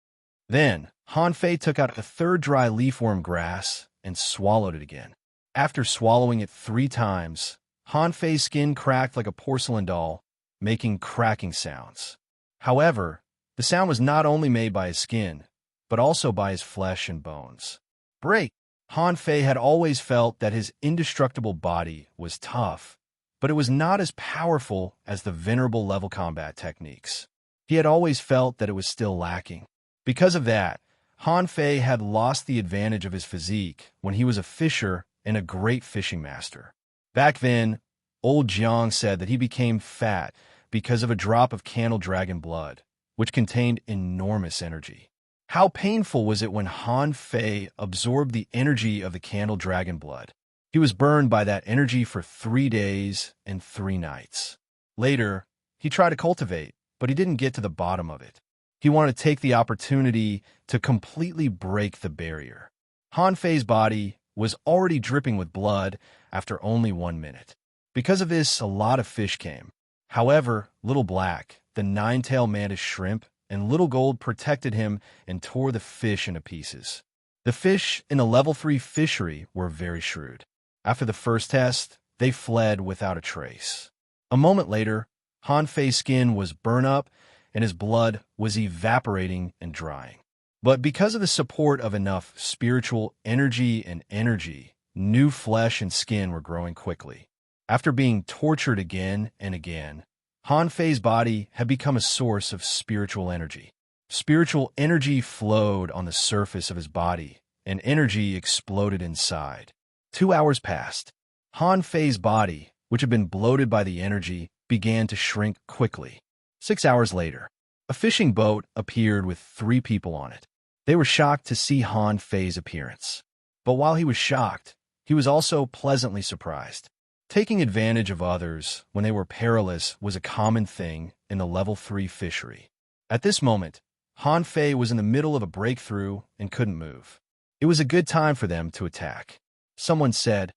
Then, Han Fei took out a third dry leaf worm grass and swallowed it again. After swallowing it 3 times, Han Fei's skin cracked like a porcelain doll, making cracking sounds. However, the sound was not only made by his skin, but also by his flesh and bones. Break! Han Fei had always felt that his indestructible body was tough, but it was not as powerful as the venerable level combat techniques. He had always felt that it was still lacking. Because of that, Han Fei had lost the advantage of his physique when he was a fisher and a great fishing master. Back then, old Jiang said that he became fat because of a drop of candle dragon blood, which contained enormous energy. How painful was it when Han Fei absorbed the energy of the candle dragon blood? He was burned by that energy for 3 days and 3 nights. Later, he tried to cultivate, but he didn't get to the bottom of it. He wanted to take the opportunity to completely break the barrier. Han Fei's body was already dripping with blood after only 1 minute. Because of this, a lot of fish came. However, Little Black, the 9-tailed mantis shrimp, and Little Gold protected him and tore the fish into pieces. The fish in the level 3 fishery were very shrewd. After the first test, they fled without a trace. A moment later, Han Fei's skin was burned up and his blood was evaporating and drying. But because of the support of enough spiritual energy and energy, new flesh and skin were growing quickly. After being tortured again and again, Han Fei's body had become a source of spiritual energy. Spiritual energy flowed on the surface of his body, and energy exploded inside. 2 hours passed. Han Fei's body, which had been bloated by the energy, began to shrink quickly. 6 hours later, a fishing boat appeared with 3 people on it. They were shocked to see Han Fei's appearance. But while he was shocked, he was also pleasantly surprised. Taking advantage of others when they were perilous was a common thing in the level 3 fishery. At this moment, Han Fei was in the middle of a breakthrough and couldn't move. It was a good time for them to attack. Someone said,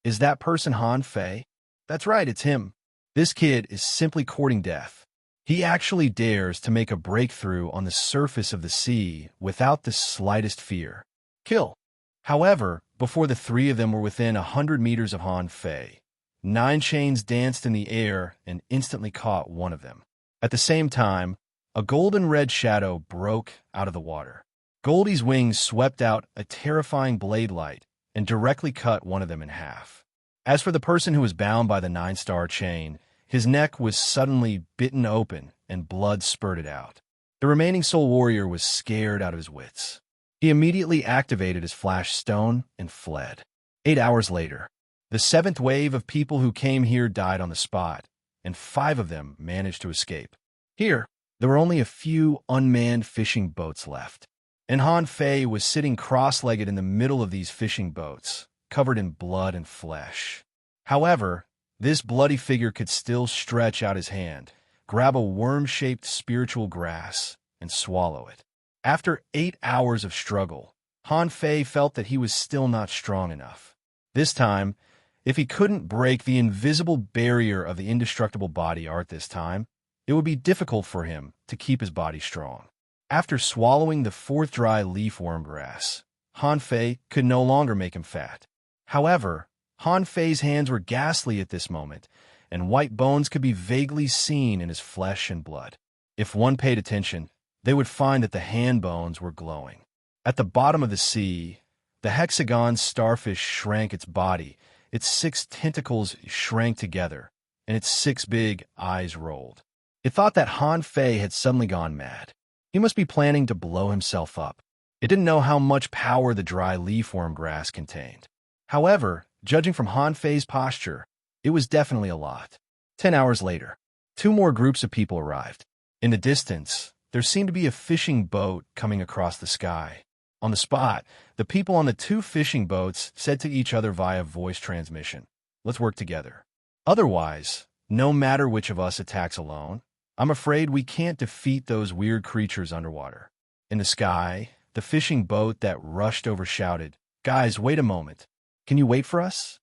"Is that person Han Fei?" "That's right, it's him. This kid is simply courting death. He actually dares to make a breakthrough on the surface of the sea without the slightest fear. Kill." However, before the 3 of them were within 100 meters of Han Fei, 9 chains danced in the air and instantly caught one of them. At the same time, a golden red shadow broke out of the water. Goldie's wings swept out a terrifying blade light and directly cut one of them in half. As for the person who was bound by the 9-star chain, his neck was suddenly bitten open and blood spurted out. The remaining soul warrior was scared out of his wits. He immediately activated his flash stone and fled. 8 hours later, the 7th wave of people who came here died on the spot, and 5 of them managed to escape. Here, there were only a few unmanned fishing boats left, and Han Fei was sitting cross-legged in the middle of these fishing boats, covered in blood and flesh. However, This bloody figure could still stretch out his hand, grab a worm-shaped spiritual grass, and swallow it. After 8 hours of struggle, Han Fei felt that he was still not strong enough. This time, if he couldn't break the invisible barrier of the indestructible body art this time, it would be difficult for him to keep his body strong. After swallowing the 4th dry leaf worm grass, Han Fei could no longer make him fat. However, Han Fei's hands were ghastly at this moment, and white bones could be vaguely seen in his flesh and blood. If one paid attention, they would find that the hand bones were glowing. At the bottom of the sea, the hexagon starfish shrank its body, its 6 tentacles shrank together, and its 6 big eyes rolled. It thought that Han Fei had suddenly gone mad. He must be planning to blow himself up. It didn't know how much power the dry leafworm grass contained. However, judging from Han Fei's posture, it was definitely a lot. 10 hours later, 2 more groups of people arrived. In the distance, there seemed to be a fishing boat coming across the sky. On the spot, the people on the 2 fishing boats said to each other via voice transmission, "Let's work together. Otherwise, no matter which of us attacks alone, I'm afraid we can't defeat those weird creatures underwater." In the sky, the fishing boat that rushed over shouted, "Guys, wait a moment. Can you wait for us?"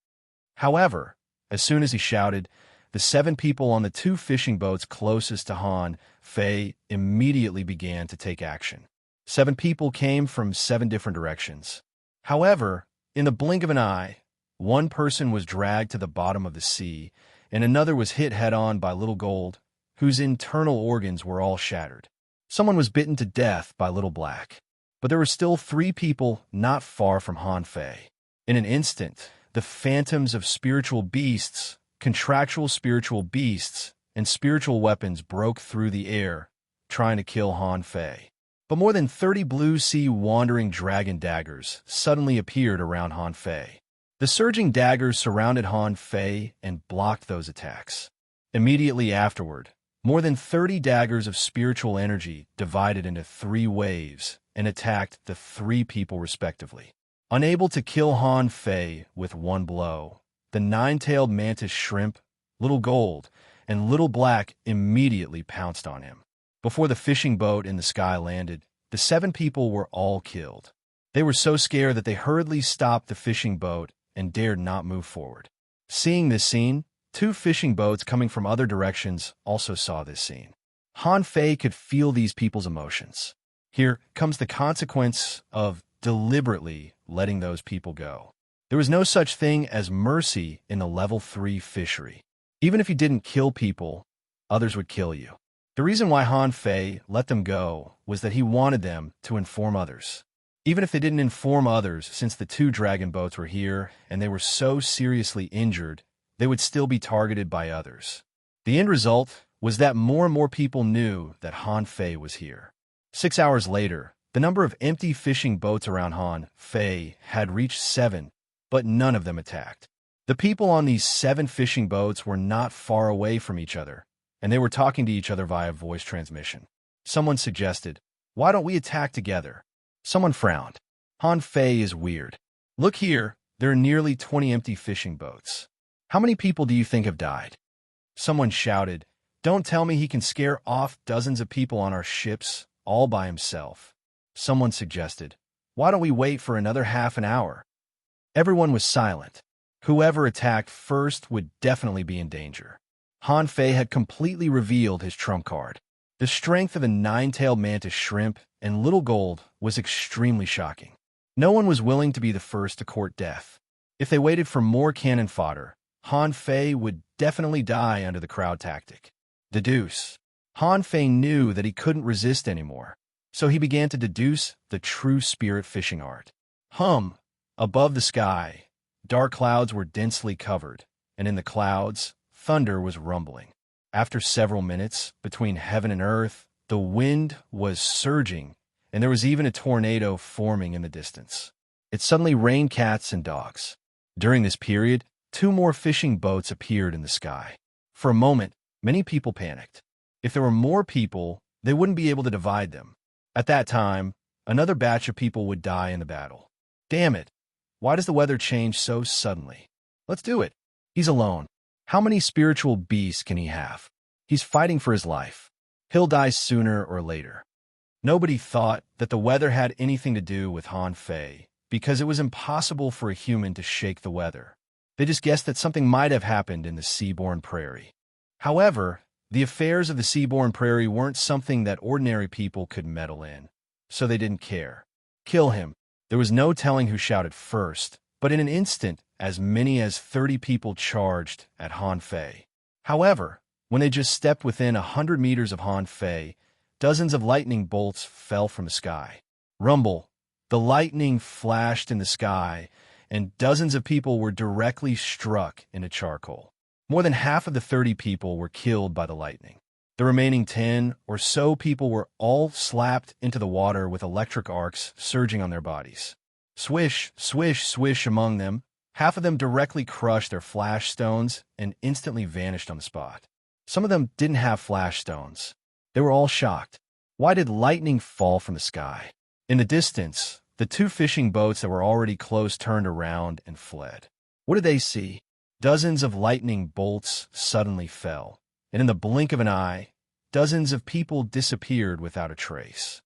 However, as soon as he shouted, the 7 people on the 2 fishing boats closest to Han Fei immediately began to take action. 7 people came from 7 different directions. However, in the blink of an eye, one person was dragged to the bottom of the sea, and another was hit head-on by Little Gold, whose internal organs were all shattered. Someone was bitten to death by Little Black. But there were still 3 people not far from Han Fei. In an instant, the phantoms of spiritual beasts, contractual spiritual beasts, and spiritual weapons broke through the air, trying to kill Han Fei. But more than 30 blue sea wandering dragon daggers suddenly appeared around Han Fei. The surging daggers surrounded Han Fei and blocked those attacks. Immediately afterward, more than 30 daggers of spiritual energy divided into 3 waves and attacked the 3 people respectively. Unable to kill Han Fei with one blow, the 9-tailed mantis shrimp, Little Gold, and Little Black immediately pounced on him. Before the fishing boat in the sky landed, the 7 people were all killed. They were so scared that they hurriedly stopped the fishing boat and dared not move forward. Seeing this scene, 2 fishing boats coming from other directions also saw this scene. Han Fei could feel these people's emotions. Here comes the consequence of deliberately letting those people go. There was no such thing as mercy in the level 3 fishery. Even if you didn't kill people, others would kill you. The reason why Han Fei let them go was that he wanted them to inform others. Even if they didn't inform others, since the 2 dragon boats were here and they were so seriously injured, they would still be targeted by others. The end result was that more and more people knew that Han Fei was here. 6 hours later, the number of empty fishing boats around Han Fei had reached 7, but none of them attacked. The people on these 7 fishing boats were not far away from each other, and they were talking to each other via voice transmission. Someone suggested, "Why don't we attack together?" Someone frowned. "Han Fei is weird. Look here, there are nearly 20 empty fishing boats. How many people do you think have died?" Someone shouted, "Don't tell me he can scare off dozens of people on our ships all by himself." Someone suggested, "Why don't we wait for another half an hour?" Everyone was silent. Whoever attacked first would definitely be in danger. Han Fei had completely revealed his trump card. The strength of the 9-tailed mantis shrimp and Little Gold was extremely shocking. No one was willing to be the first to court death. If they waited for more cannon fodder, Han Fei would definitely die under the crowd tactic. Deduce. Han Fei knew that he couldn't resist anymore, so he began to deduce the true spirit fishing art. Above the sky, dark clouds were densely covered, and in the clouds, thunder was rumbling. After several minutes, between heaven and earth, the wind was surging, and there was even a tornado forming in the distance. It suddenly rained cats and dogs. During this period, 2 more fishing boats appeared in the sky. For a moment, many people panicked. If there were more people, they wouldn't be able to divide them. At that time, another batch of people would die in the battle. Damn it! Why does the weather change so suddenly? Let's do it. He's alone. How many spiritual beasts can he have? He's fighting for his life. He'll die sooner or later. Nobody thought that the weather had anything to do with Han Fei, because it was impossible for a human to shake the weather. They just guessed that something might have happened in the Seaborn Prairie. However, the affairs of the Seaborn Prairie weren't something that ordinary people could meddle in, so they didn't care. Kill him. There was no telling who shouted first, but in an instant, as many as 30 people charged at Han Fei. However, when they just stepped within 100 meters of Han Fei, dozens of lightning bolts fell from the sky. Rumble. The lightning flashed in the sky, and dozens of people were directly struck into charcoal. More than half of the 30 people were killed by the lightning. The remaining 10 or so people were all slapped into the water with electric arcs surging on their bodies. Swish, swish, swish among them. Half of them directly crushed their flash stones and instantly vanished on the spot. Some of them didn't have flash stones. They were all shocked. Why did lightning fall from the sky? In the distance, the two fishing boats that were already close turned around and fled. What did they see? Dozens of lightning bolts suddenly fell, and in the blink of an eye, dozens of people disappeared without a trace.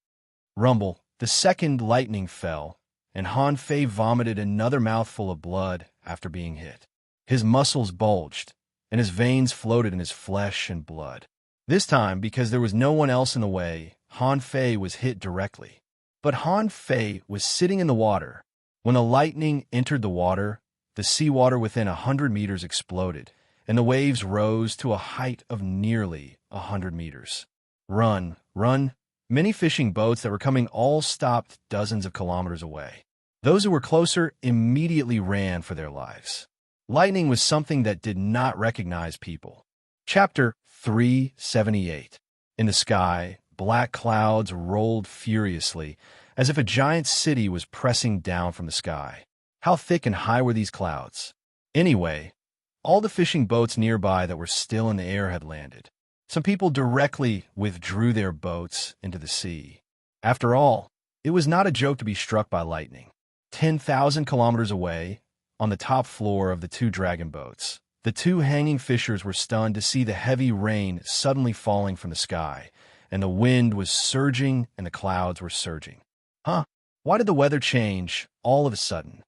Rumble. The second lightning fell, and Han Fei vomited another mouthful of blood after being hit. His muscles bulged, and his veins floated in his flesh and blood. This time, because there was no one else in the way, Han Fei was hit directly. But Han Fei was sitting in the water. When the lightning entered the water, the seawater within 100 meters exploded, and the waves rose to a height of nearly 100 meters. Run, run! Many fishing boats that were coming all stopped dozens of kilometers away. Those who were closer immediately ran for their lives. Lightning was something that did not recognize people. Chapter 378. In the sky, black clouds rolled furiously, as if a giant city was pressing down from the sky. How thick and high were these clouds? Anyway, all the fishing boats nearby that were still in the air had landed. Some people directly withdrew their boats into the sea. After all, it was not a joke to be struck by lightning. 10,000 kilometers away, on the top floor of the two dragon boats, the two hanging fishers were stunned to see the heavy rain suddenly falling from the sky, and the wind was surging and the clouds were surging. Huh? Why did the weather change all of a sudden?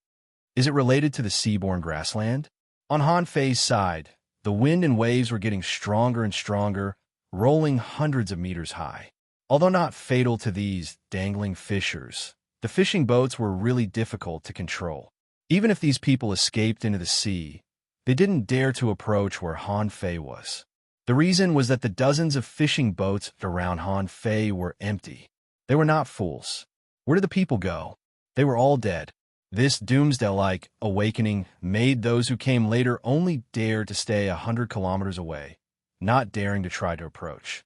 Is it related to the seaborne grassland? On Han Fei's side, the wind and waves were getting stronger and stronger, rolling hundreds of meters high. Although not fatal to these dangling fishers, the fishing boats were really difficult to control. Even if these people escaped into the sea, they didn't dare to approach where Han Fei was. The reason was that the dozens of fishing boats around Han Fei were empty. They were not fools. Where did the people go? They were all dead. This doomsday-like awakening made those who came later only dare to stay 100 kilometers away, not daring to try to approach.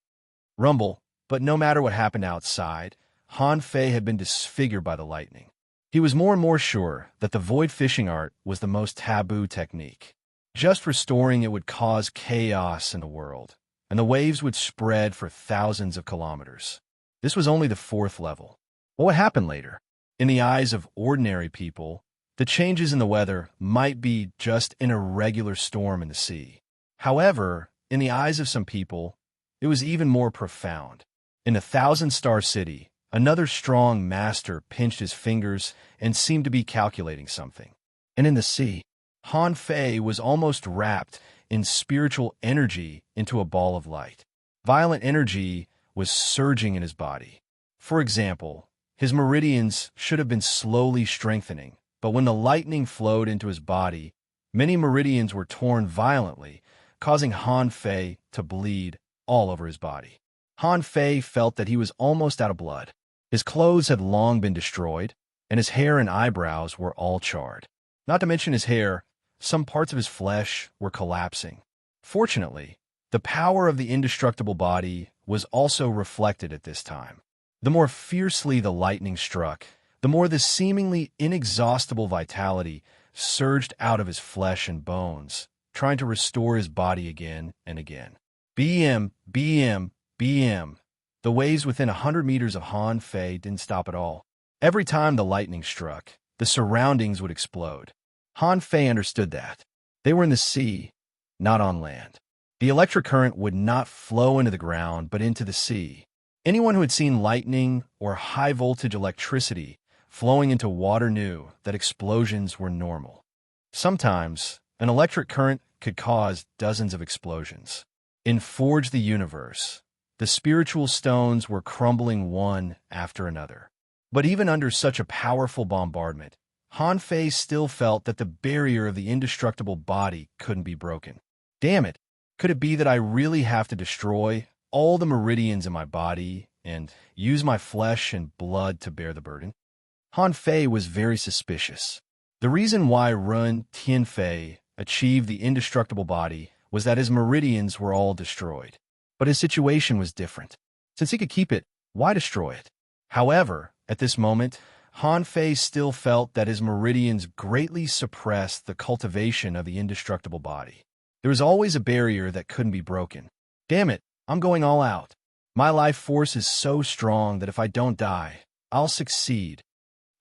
Rumble, but no matter what happened outside, Han Fei had been disfigured by the lightning. He was more and more sure that the void fishing art was the most taboo technique. Just restoring it would cause chaos in the world, and the waves would spread for thousands of kilometers. This was only the 4th level. What would happen later? In the eyes of ordinary people, the changes in the weather might be just an irregular storm in the sea. However, in the eyes of some people, it was even more profound. In the 1,000-star city, another strong master pinched his fingers and seemed to be calculating something. And in the sea, Han Fei was almost wrapped in spiritual energy into a ball of light. Violent energy was surging in his body. For example, his meridians should have been slowly strengthening, but when the lightning flowed into his body, many meridians were torn violently, causing Han Fei to bleed all over his body. Han Fei felt that he was almost out of blood. His clothes had long been destroyed, and his hair and eyebrows were all charred. Not to mention his hair, some parts of his flesh were collapsing. Fortunately, the power of the indestructible body was also reflected at this time. The more fiercely the lightning struck, the more the seemingly inexhaustible vitality surged out of his flesh and bones, trying to restore his body again and again. BM, BM, BM. The waves within 100 meters of Han Fei didn't stop at all. Every time the lightning struck, the surroundings would explode. Han Fei understood that. They were in the sea, not on land. The electric current would not flow into the ground, but into the sea. Anyone who had seen lightning or high-voltage electricity flowing into water knew that explosions were normal. Sometimes, an electric current could cause dozens of explosions. In Forge the Universe, the spiritual stones were crumbling one after another. But even under such a powerful bombardment, Han Fei still felt that the barrier of the indestructible body couldn't be broken. Damn it, could it be that I really have to destroy all the meridians in my body and use my flesh and blood to bear the burden? Han Fei was very suspicious. The reason why Run Tianfei achieved the indestructible body was that his meridians were all destroyed. But his situation was different. Since he could keep it, why destroy it? However, at this moment, Han Fei still felt that his meridians greatly suppressed the cultivation of the indestructible body. There was always a barrier that couldn't be broken. Damn it, I'm going all out. My life force is so strong that if I don't die, I'll succeed.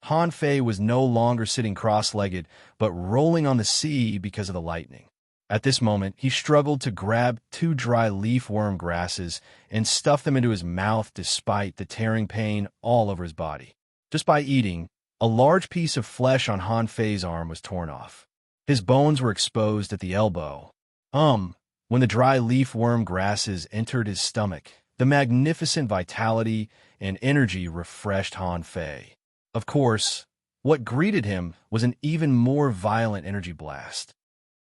Han Fei was no longer sitting cross-legged, but rolling on the sea because of the lightning. At this moment, he struggled to grab 2 dry leaf-worm grasses and stuff them into his mouth despite the tearing pain all over his body. Just by eating, a large piece of flesh on Han Fei's arm was torn off. His bones were exposed at the elbow. When the dry leaf-worm grasses entered his stomach, the magnificent vitality and energy refreshed Han Fei. Of course, what greeted him was an even more violent energy blast.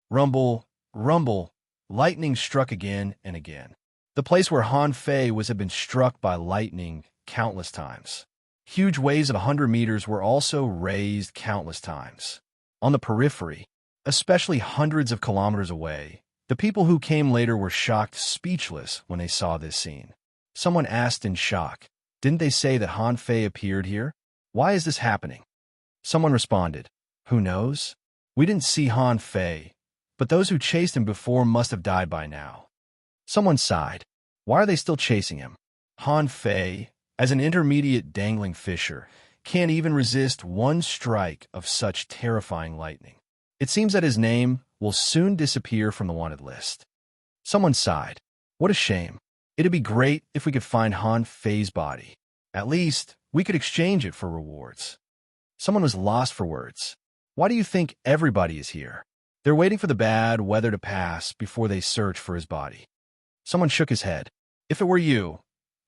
Rumble, rumble, lightning struck again and again. The place where Han Fei was had been struck by lightning countless times. Huge waves of 100 meters were also raised countless times. On the periphery, especially hundreds of kilometers away, the people who came later were shocked speechless when they saw this scene. Someone asked in shock, "Didn't they say that Han Fei appeared here? Why is this happening?" Someone responded, "Who knows? We didn't see Han Fei, but those who chased him before must have died by now." Someone sighed. Why are they still chasing him? Han Fei, as an intermediate dangling fisher, can't even resist one strike of such terrifying lightning. It seems that his name will soon disappear from the wanted list. Someone sighed. What a shame. It'd be great if we could find Han Fei's body. At least, we could exchange it for rewards. Someone was lost for words. Why do you think everybody is here? They're waiting for the bad weather to pass before they search for his body. Someone shook his head. If it were you,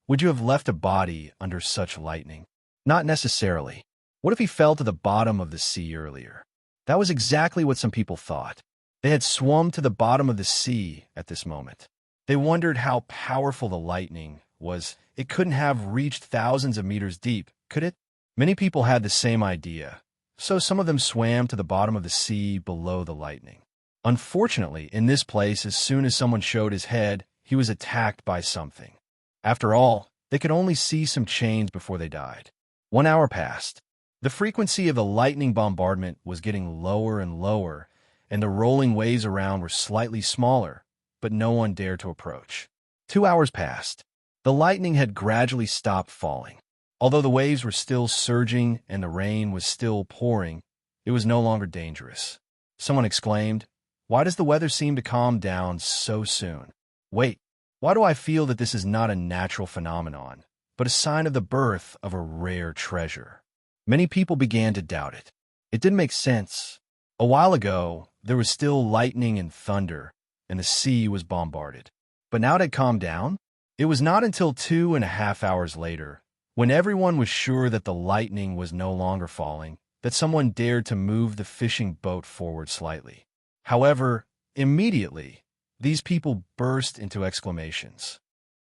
would you have left a body under such lightning? Not necessarily. What if he fell to the bottom of the sea earlier? That was exactly what some people thought. They had swum to the bottom of the sea at this moment. They wondered how powerful the lightning was. It couldn't have reached thousands of meters deep, could it? Many people had the same idea, so some of them swam to the bottom of the sea below the lightning. Unfortunately, in this place, as soon as someone showed his head, he was attacked by something. After all, they could only see some chains before they died. 1 hour passed. The frequency of the lightning bombardment was getting lower and lower, and the rolling waves around were slightly smaller, but no one dared to approach. 2 hours passed. The lightning had gradually stopped falling. Although the waves were still surging and the rain was still pouring, it was no longer dangerous. Someone exclaimed, "Why does the weather seem to calm down so soon? Wait, why do I feel that this is not a natural phenomenon, but a sign of the birth of a rare treasure?" Many people began to doubt it. It didn't make sense. A while ago, there was still lightning and thunder, and the sea was bombarded. But now it had calmed down? It was not until 2.5 hours later, when everyone was sure that the lightning was no longer falling, that someone dared to move the fishing boat forward slightly. However, immediately, these people burst into exclamations.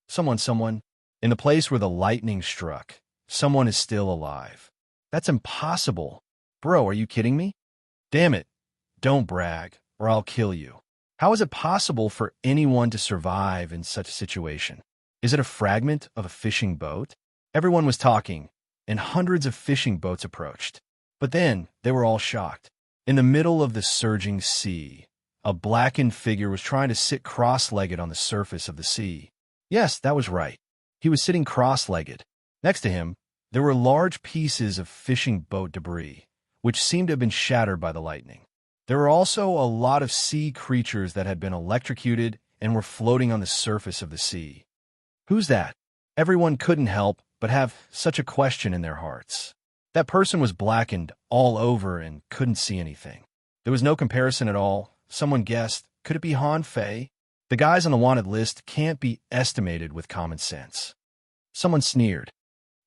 Someone, in the place where the lightning struck, someone is still alive. That's impossible. Bro, are you kidding me? Damn it. Don't brag, or I'll kill you. How is it possible for anyone to survive in such a situation? Is it a fragment of a fishing boat? Everyone was talking, and hundreds of fishing boats approached. But then, they were all shocked. In the middle of the surging sea, a blackened figure was trying to sit cross-legged on the surface of the sea. Yes, that was right. He was sitting cross-legged. Next to him, there were large pieces of fishing boat debris, which seemed to have been shattered by the lightning. There were also a lot of sea creatures that had been electrocuted and were floating on the surface of the sea. Who's that? Everyone couldn't help but have such a question in their hearts. That person was blackened all over and couldn't see anything. There was no comparison at all. Someone guessed, could it be Han Fei? The guys on the wanted list can't be estimated with common sense. Someone sneered.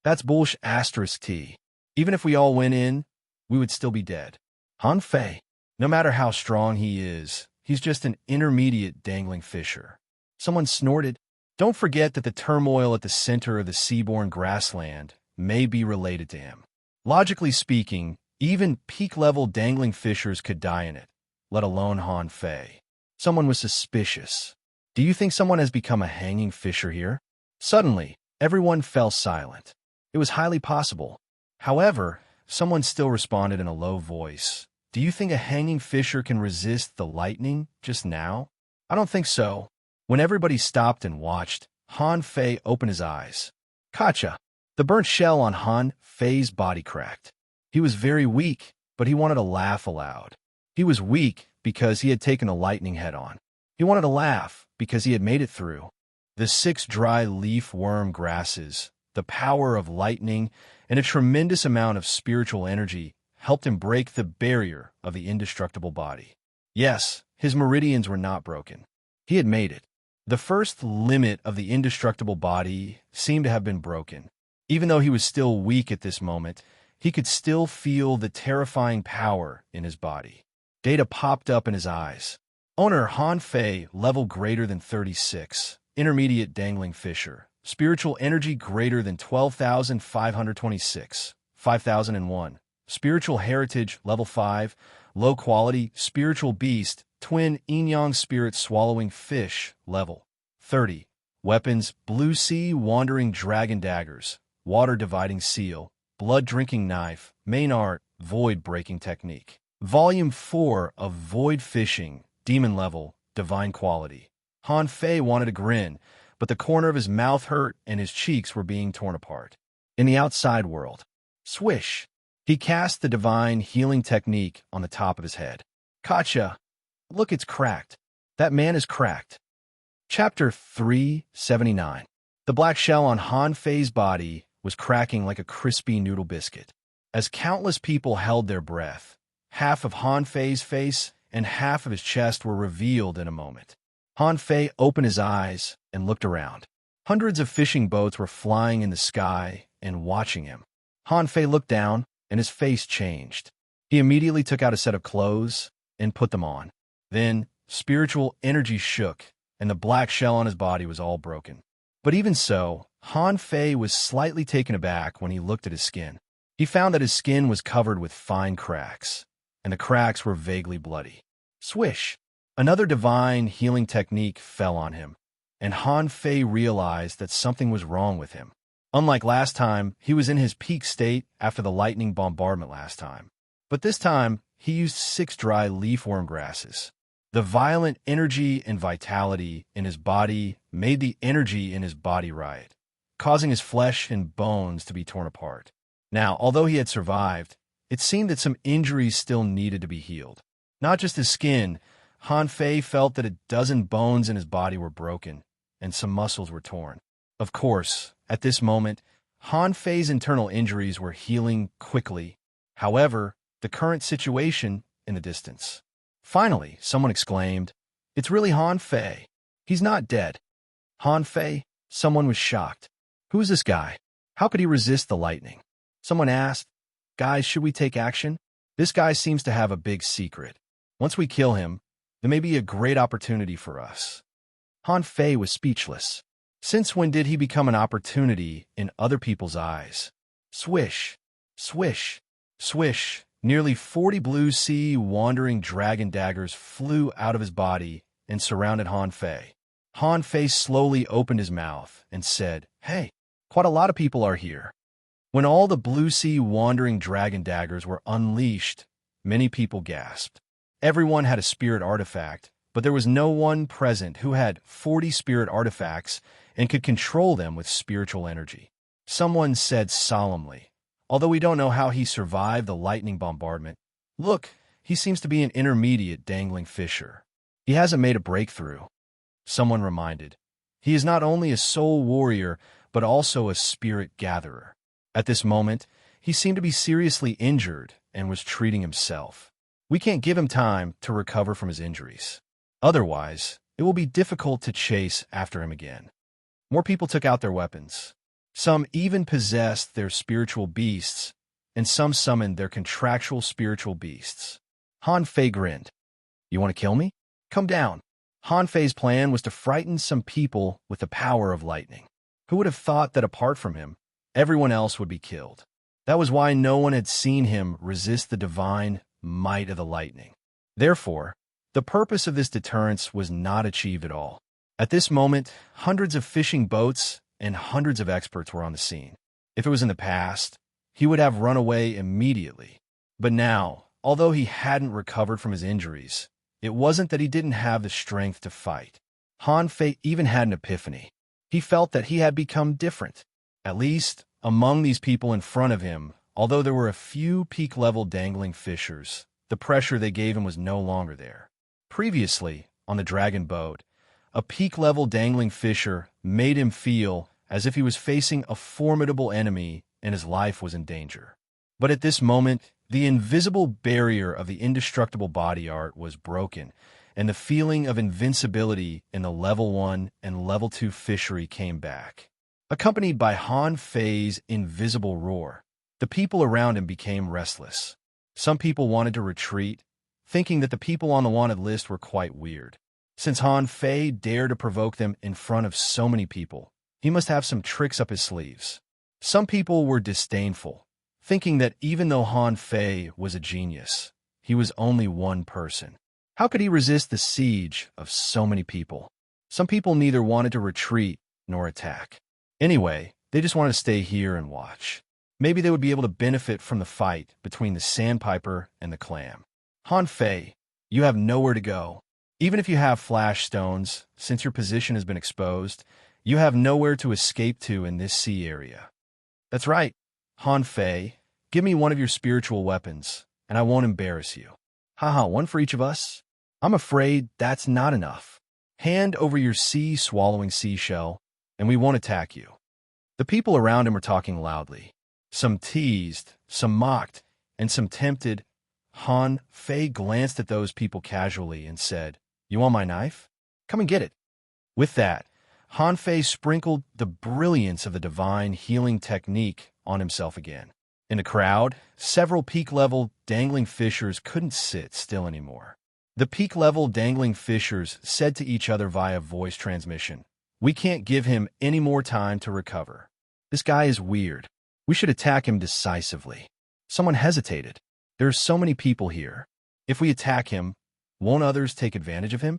That's bullshit asterisk T. Even if we all went in, we would still be dead. Han Fei, no matter how strong he is, he's just an intermediate dangling fisher. Someone snorted. Don't forget that the turmoil at the center of the seaborne grassland may be related to him. Logically speaking, even peak-level dangling fishers could die in it, let alone Han Fei. Someone was suspicious. Do you think someone has become a hanging fisher here? Suddenly, everyone fell silent. It was highly possible. However, someone still responded in a low voice. Do you think a hanging fisher can resist the lightning just now? I don't think so. When everybody stopped and watched, Han Fei opened his eyes. Gotcha! The burnt shell on Han Fei's body cracked. He was very weak, but he wanted to laugh aloud. He was weak because he had taken the lightning head-on. He wanted to laugh because he had made it through. The 6 dry leaf worm grasses, the power of lightning, and a tremendous amount of spiritual energy helped him break the barrier of the indestructible body. Yes, his meridians were not broken. He had made it. The first limit of the indestructible body seemed to have been broken. Even though he was still weak at this moment, he could still feel the terrifying power in his body. Data popped up in his eyes. Owner Han Fei, level greater than 36, intermediate dangling fisher, spiritual energy greater than 12,526, 5,001, spiritual heritage level 5, low quality, spiritual beast, twin yin-yang spirit swallowing fish, level 30. Weapons, blue sea wandering dragon daggers, water dividing seal, blood drinking knife, main art, void breaking technique. Volume 4 of Void Fishing, demon level, divine quality. Han Fei wanted to grin, but the corner of his mouth hurt and his cheeks were being torn apart. In the outside world, swish, he cast the divine healing technique on the top of his head. Gotcha! Look, it's cracked. That man is cracked. Chapter 379. The black shell on Han Fei's body was cracking like a crispy noodle biscuit. As countless people held their breath, half of Han Fei's face and half of his chest were revealed in a moment. Han Fei opened his eyes and looked around. Hundreds of fishing boats were flying in the sky and watching him. Han Fei looked down, and his face changed. He immediately took out a set of clothes and put them on. Then, spiritual energy shook, and the black shell on his body was all broken. But even so, Han Fei was slightly taken aback when he looked at his skin. He found that his skin was covered with fine cracks, and the cracks were vaguely bloody. Swish! Another divine healing technique fell on him, and Han Fei realized that something was wrong with him. Unlike last time, he was in his peak state after the lightning bombardment last time. But this time, he used 6 dry leafworm grasses. The violent energy and vitality in his body made the energy in his body riot, causing his flesh and bones to be torn apart. Now, although he had survived, it seemed that some injuries still needed to be healed. Not just his skin, Han Fei felt that a dozen bones in his body were broken, and some muscles were torn. Of course, at this moment, Han Fei's internal injuries were healing quickly. However, the current situation in the distance. Finally, someone exclaimed, "It's really Han Fei. He's not dead." Han Fei? Someone was shocked. Who is this guy? How could he resist the lightning? Someone asked, "Guys, should we take action? This guy seems to have a big secret. Once we kill him, there may be a great opportunity for us." Han Fei was speechless. Since when did he become an opportunity in other people's eyes? Swish, swish, swish. Nearly 40 blue sea wandering dragon daggers flew out of his body and surrounded Han Fei. Han Fei slowly opened his mouth and said, "Hey, quite a lot of people are here." When all the blue sea wandering dragon daggers were unleashed, many people gasped. Everyone had a spirit artifact, but there was no one present who had 40 spirit artifacts and could control them with spiritual energy. Someone said solemnly, "Although we don't know how he survived the lightning bombardment, look, he seems to be an intermediate dangling fisher. He hasn't made a breakthrough. Someone reminded. He is not only a soul warrior, but also a spirit gatherer. At this moment, he seemed to be seriously injured and was treating himself. We can't give him time to recover from his injuries. Otherwise, it will be difficult to chase after him again. More people took out their weapons. Some even possessed their spiritual beasts, and some summoned their contractual spiritual beasts. Han Fei grinned. You want to kill me? Come down. Han Fei's plan was to frighten some people with the power of lightning. Who would have thought that apart from him, everyone else would be killed? That was why no one had seen him resist the divine might of the lightning. Therefore, the purpose of this deterrence was not achieved at all. At this moment, hundreds of fishing boats and hundreds of experts were on the scene. If it was in the past, he would have run away immediately. But now, although he hadn't recovered from his injuries, it wasn't that he didn't have the strength to fight. Han Fei even had an epiphany. He felt that he had become different. At least, among these people in front of him, although there were a few peak-level dangling fishers, the pressure they gave him was no longer there. Previously, on the dragon boat, a peak-level dangling fisher made him feel as if he was facing a formidable enemy and his life was in danger. But at this moment, the invisible barrier of the indestructible body art was broken, and the feeling of invincibility in the level 1 and level 2 fishery came back. Accompanied by Han Fei's invisible roar, the people around him became restless. Some people wanted to retreat, thinking that the people on the wanted list were quite weird. Since Han Fei dared to provoke them in front of so many people, he must have some tricks up his sleeves. Some people were disdainful, thinking that even though Han Fei was a genius, he was only one person. How could he resist the siege of so many people? Some people neither wanted to retreat nor attack. Anyway, they just wanted to stay here and watch. Maybe they would be able to benefit from the fight between the sandpiper and the clam. Han Fei, you have nowhere to go. Even if you have flash stones, since your position has been exposed, you have nowhere to escape to in this sea area. That's right, Han Fei, give me one of your spiritual weapons, and I won't embarrass you. Haha, one for each of us? I'm afraid that's not enough. Hand over your sea-swallowing seashell, and we won't attack you. The people around him were talking loudly. Some teased, some mocked, and some tempted. Han Fei glanced at those people casually and said, You want my knife? Come and get it. With that, Han Fei sprinkled the brilliance of the divine healing technique on himself again. In the crowd, several peak-level dangling fishers couldn't sit still anymore. The peak-level dangling fishers said to each other via voice transmission, We can't give him any more time to recover. This guy is weird. We should attack him decisively. Someone hesitated. There are so many people here. If we attack him, won't others take advantage of him?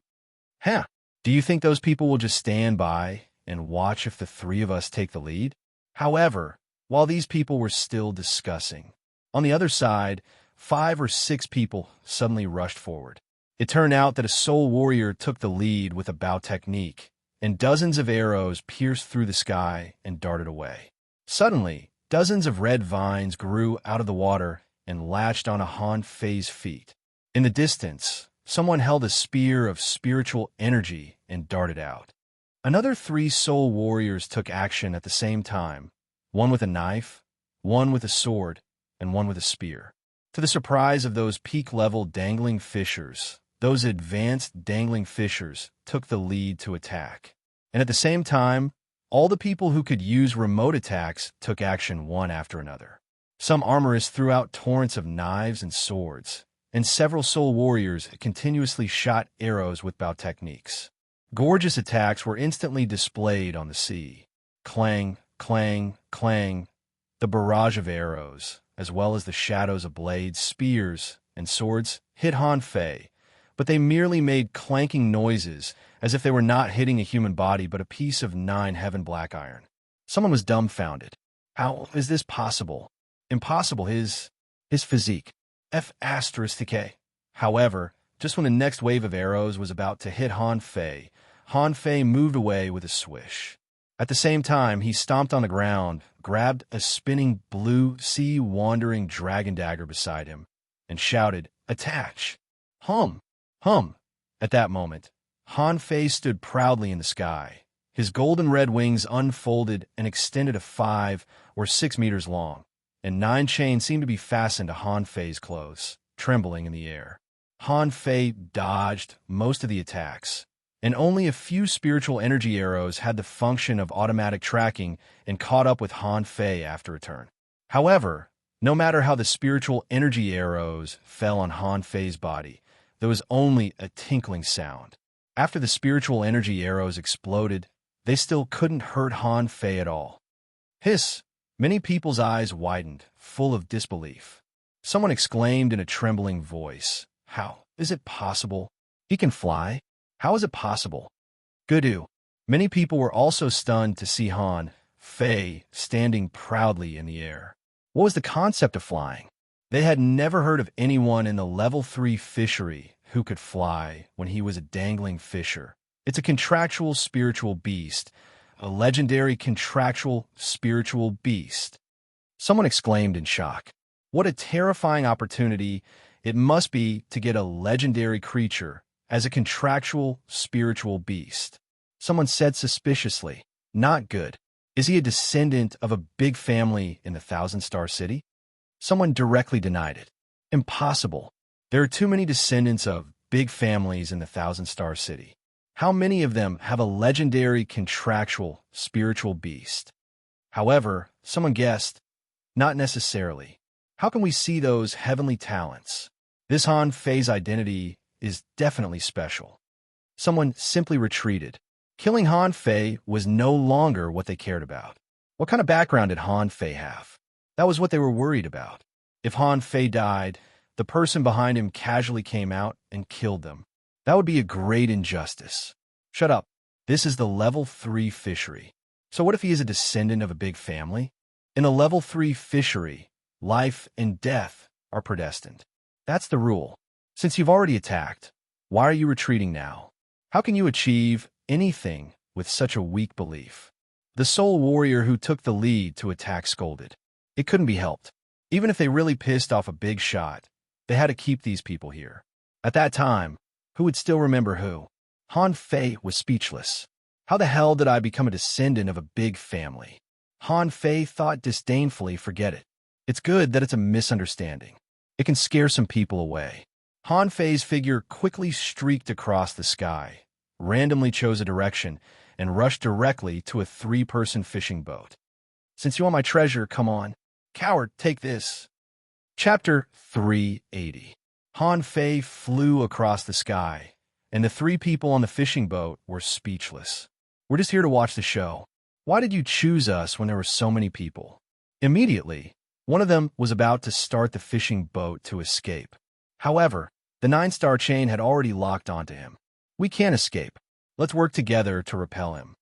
Huh. Do you think those people will just stand by and watch if the three of us take the lead? However, while these people were still discussing, on the other side, 5 or 6 people suddenly rushed forward. It turned out that a soul warrior took the lead with a bow technique, and dozens of arrows pierced through the sky and darted away. Suddenly, dozens of red vines grew out of the water and latched onto Han Fei's feet. In the distance, someone held a spear of spiritual energy and darted out. Another 3 soul warriors took action at the same time, one with a knife, one with a sword, and one with a spear. To the surprise of those peak-level dangling fishers, those advanced dangling fishers took the lead to attack. And at the same time, all the people who could use remote attacks took action one after another. Some armorists threw out torrents of knives and swords, and several soul warriors continuously shot arrows with bow techniques. Gorgeous attacks were instantly displayed on the sea. Clang, clang, clang. The barrage of arrows, as well as the shadows of blades, spears, and swords, hit Han Fei, but they merely made clanking noises as if they were not hitting a human body but a piece of 9 heaven black iron. Someone was dumbfounded. How is this possible? Impossible. His physique. F***. However, just when the next wave of arrows was about to hit Han Fei moved away with a swish. At the same time, he stomped on the ground, grabbed a spinning blue sea-wandering dragon dagger beside him, and shouted, Attach. Hum. Hum. At that moment, Han Fei stood proudly in the sky. His golden red wings unfolded and extended to 5 or 6 meters long, and 9 chains seemed to be fastened to Han Fei's clothes, trembling in the air. Han Fei dodged most of the attacks, and only a few spiritual energy arrows had the function of automatic tracking and caught up with Han Fei after a turn. However, no matter how the spiritual energy arrows fell on Han Fei's body, there was only a tinkling sound. After the spiritual energy arrows exploded, they still couldn't hurt Han Fei at all. Hiss! Many people's eyes widened, full of disbelief. Someone exclaimed in a trembling voice, "How is it possible? He can fly? How is it possible?" Gudu. Many people were also stunned to see Han Fei standing proudly in the air. What was the concept of flying? They had never heard of anyone in the level 3 fishery who could fly when he was a dangling fisher. It's a contractual spiritual beast, a legendary contractual spiritual beast. Someone exclaimed in shock. What a terrifying opportunity it must be to get a legendary creature as a contractual spiritual beast. Someone said suspiciously, "Not good. Is he a descendant of a big family in the Thousand-Star City?" Someone directly denied it. Impossible. There are too many descendants of big families in the Thousand-Star City. How many of them have a legendary contractual spiritual beast? However, someone guessed, not necessarily. How can we see those heavenly talents? This Han Fei's identity is definitely special. Someone simply retreated. Killing Han Fei was no longer what they cared about. What kind of background did Han Fei have? That was what they were worried about. If Han Fei died, the person behind him casually came out and killed them. That would be a great injustice. Shut up. This is the level 3 fishery. So what if he is a descendant of a big family? In a level 3 fishery, life and death are predestined. That's the rule. Since you've already attacked, why are you retreating now? How can you achieve anything with such a weak belief? The soul warrior who took the lead to attack scolded. It couldn't be helped. Even if they really pissed off a big shot, they had to keep these people here. At that time, who would still remember who? Han Fei was speechless. How the hell did I become a descendant of a big family? Han Fei thought disdainfully, forget it. It's good that it's a misunderstanding. It can scare some people away. Han Fei's figure quickly streaked across the sky, randomly chose a direction, and rushed directly to a 3-person fishing boat. Since you want my treasure, come on. Coward, take this. Chapter 380. Han Fei flew across the sky, and the 3 people on the fishing boat were speechless. We're just here to watch the show. Why did you choose us when there were so many people? Immediately, one of them was about to start the fishing boat to escape. However, the 9-star chain had already locked onto him. We can't escape. Let's work together to repel him.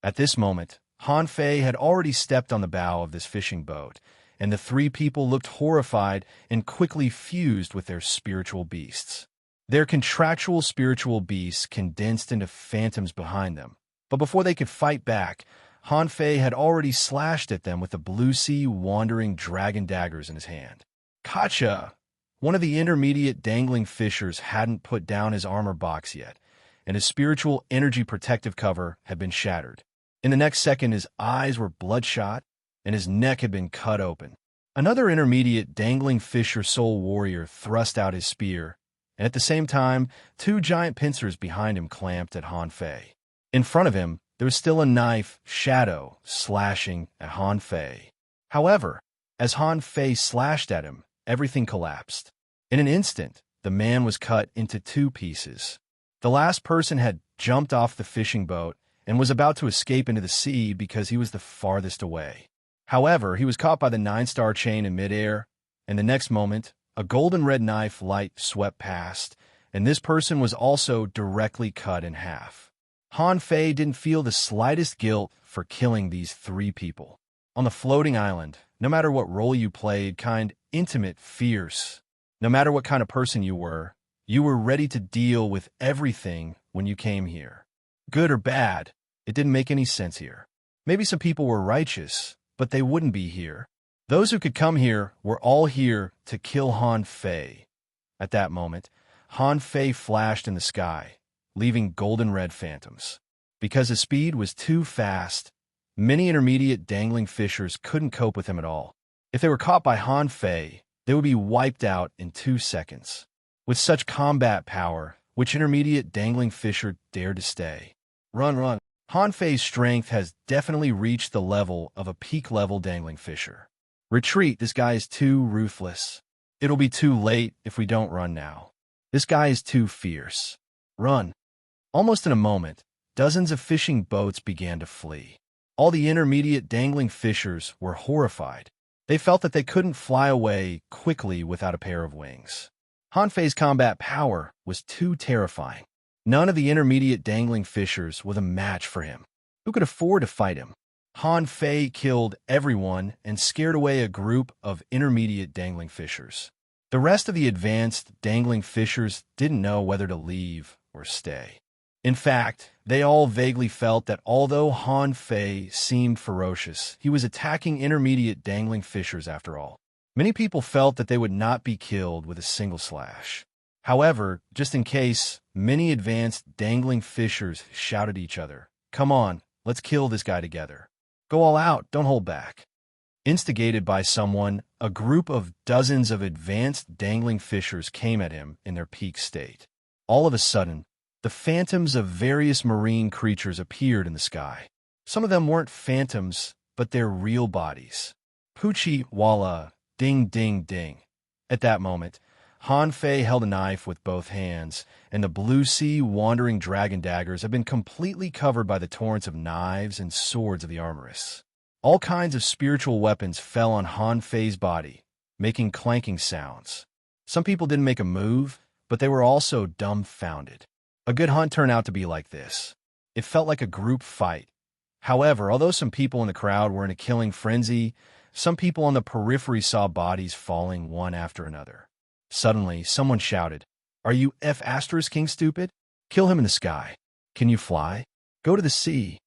At this moment, Han Fei had already stepped on the bow of this fishing boat, and the 3 people looked horrified and quickly fused with their spiritual beasts. Their contractual spiritual beasts condensed into phantoms behind them, but before they could fight back, Han Fei had already slashed at them with the blue sea wandering dragon daggers in his hand. Gotcha! One of the intermediate dangling fishers hadn't put down his armor box yet, and his spiritual energy protective cover had been shattered. In the next second, his eyes were bloodshot, and his neck had been cut open. Another intermediate dangling fisher soul warrior thrust out his spear, and at the same time, 2 giant pincers behind him clamped at Han Fei. In front of him, there was still a knife, Shadow, slashing at Han Fei. However, as Han Fei slashed at him, everything collapsed. In an instant, the man was cut into 2 pieces. The last person had jumped off the fishing boat and was about to escape into the sea because he was the farthest away. However, he was caught by the 9-star chain in midair, and the next moment, a golden red knife light swept past, and this person was also directly cut in half. Han Fei didn't feel the slightest guilt for killing these 3 people. On the floating island, no matter what role you played, kind, intimate, fierce, no matter what kind of person you were ready to deal with everything when you came here. Good or bad, it didn't make any sense here. Maybe some people were righteous, but they wouldn't be here. Those who could come here were all here to kill Han Fei. At that moment, Han Fei flashed in the sky, leaving golden-red phantoms. Because his speed was too fast, many intermediate dangling fishers couldn't cope with him at all. If they were caught by Han Fei, they would be wiped out in 2 seconds. With such combat power, which intermediate dangling fisher dared to stay? Run, run. Han Fei's strength has definitely reached the level of a peak-level dangling fisher. Retreat, this guy is too ruthless. It'll be too late if we don't run now. This guy is too fierce. Run. Almost in a moment, dozens of fishing boats began to flee. All the intermediate dangling fishers were horrified. They felt that they couldn't fly away quickly without a pair of wings. Han Fei's combat power was too terrifying. None of the intermediate dangling fishers was a match for him. Who could afford to fight him? Han Fei killed everyone and scared away a group of intermediate dangling fishers. The rest of the advanced dangling fishers didn't know whether to leave or stay. In fact, they all vaguely felt that although Han Fei seemed ferocious, he was attacking intermediate dangling fishers after all. Many people felt that they would not be killed with a single slash. However, just in case, many advanced dangling fishers shouted at each other, "Come on, let's kill this guy together. Go all out, don't hold back." Instigated by someone, a group of dozens of advanced dangling fishers came at him in their peak state. All of a sudden, the phantoms of various marine creatures appeared in the sky. Some of them weren't phantoms, but their real bodies. Poochie Walla, ding ding ding. At that moment, Han Fei held a knife with both hands, and the blue sea wandering dragon daggers had been completely covered by the torrents of knives and swords of the armorists. All kinds of spiritual weapons fell on Han Fei's body, making clanking sounds. Some people didn't make a move, but they were also dumbfounded. A good hunt turned out to be like this. It felt like a group fight. However, although some people in the crowd were in a killing frenzy, some people on the periphery saw bodies falling one after another. Suddenly, someone shouted, "Are you King stupid? Kill him in the sky. Can you fly? Go to the sea."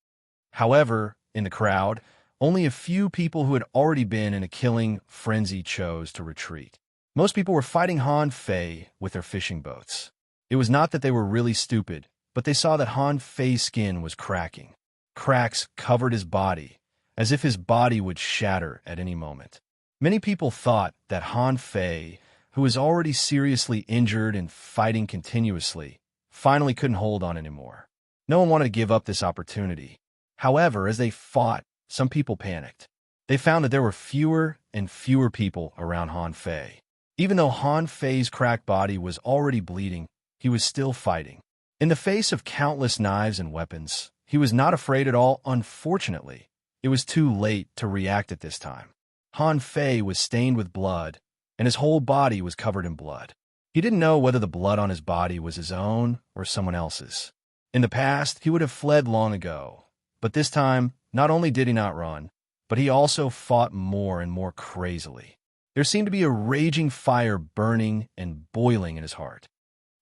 However, in the crowd, only a few people who had already been in a killing frenzy chose to retreat. Most people were fighting Han Fei with their fishing boats. It was not that they were really stupid, but they saw that Han Fei's skin was cracking. Cracks covered his body, as if his body would shatter at any moment. Many people thought that Han Fei, who was already seriously injured and fighting continuously, finally couldn't hold on anymore. No one wanted to give up this opportunity. However, as they fought, some people panicked. They found that there were fewer and fewer people around Han Fei. Even though Han Fei's cracked body was already bleeding, he was still fighting. In the face of countless knives and weapons, he was not afraid at all. Unfortunately, it was too late to react at this time. Han Fei was stained with blood, and his whole body was covered in blood. He didn't know whether the blood on his body was his own or someone else's. In the past, he would have fled long ago, but this time, not only did he not run, but he also fought more and more crazily. There seemed to be a raging fire burning and boiling in his heart.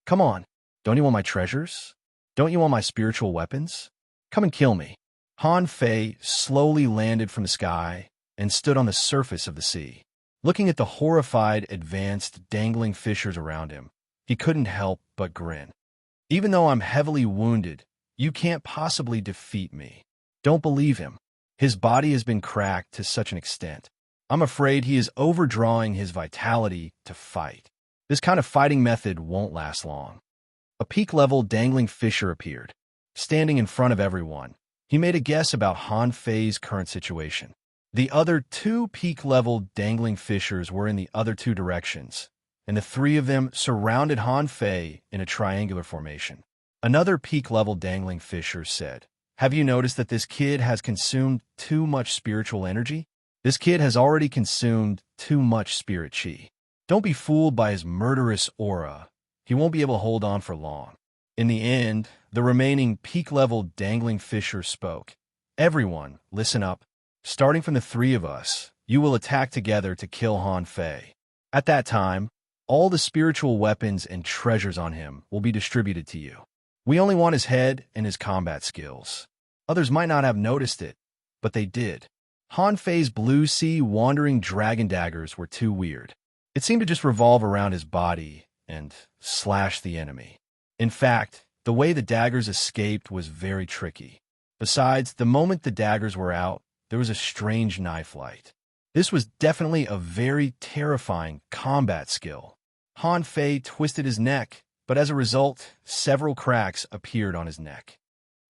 "Come on, don't you want my treasures? Don't you want my spiritual weapons? Come and kill me." Han Fei slowly landed from the sky and stood on the surface of the sea. Looking at the horrified, advanced, dangling fishers around him, he couldn't help but grin. "Even though I'm heavily wounded, you can't possibly defeat me." Don't believe him. His body has been cracked to such an extent. I'm afraid he is overdrawing his vitality to fight. This kind of fighting method won't last long. A peak-level dangling fisher appeared. Standing in front of everyone, he made a guess about Han Fei's current situation. The other 2 peak-level dangling fishers were in the other 2 directions, and the 3 of them surrounded Han Fei in a triangular formation. Another peak-level dangling fisher said, "Have you noticed that this kid has consumed too much spiritual energy? This kid has already consumed too much spirit chi. Don't be fooled by his murderous aura. He won't be able to hold on for long." In the end, the remaining peak-level dangling fisher spoke. "Everyone, listen up. Starting from the 3 of us, you will attack together to kill Han Fei. At that time, all the spiritual weapons and treasures on him will be distributed to you. We only want his head and his combat skills." Others might not have noticed it, but they did. Han Fei's blue sea wandering dragon daggers were too weird. It seemed to just revolve around his body, and slash the enemy. In fact, the way the daggers escaped was very tricky. Besides, the moment the daggers were out, there was a strange knife light. This was definitely a very terrifying combat skill. Han Fei twisted his neck, but as a result, several cracks appeared on his neck.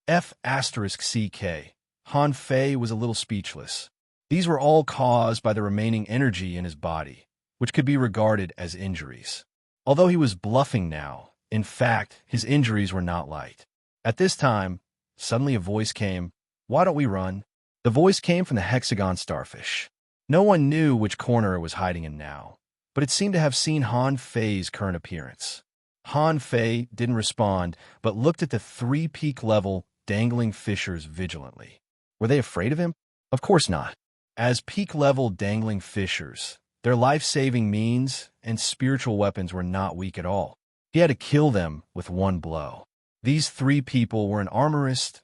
F***CK. Han Fei was a little speechless. These were all caused by the remaining energy in his body, which could be regarded as injuries. Although he was bluffing now, in fact, his injuries were not light. At this time, suddenly a voice came, "Why don't we run?" The voice came from the hexagon starfish. No one knew which corner it was hiding in now, but it seemed to have seen Han Fei's current appearance. Han Fei didn't respond, but looked at the 3 peak-level dangling fissures vigilantly. Were they afraid of him? Of course not. As peak-level dangling fissures, their life-saving means and spiritual weapons were not weak at all. He had to kill them with one blow. These 3 people were an armorist,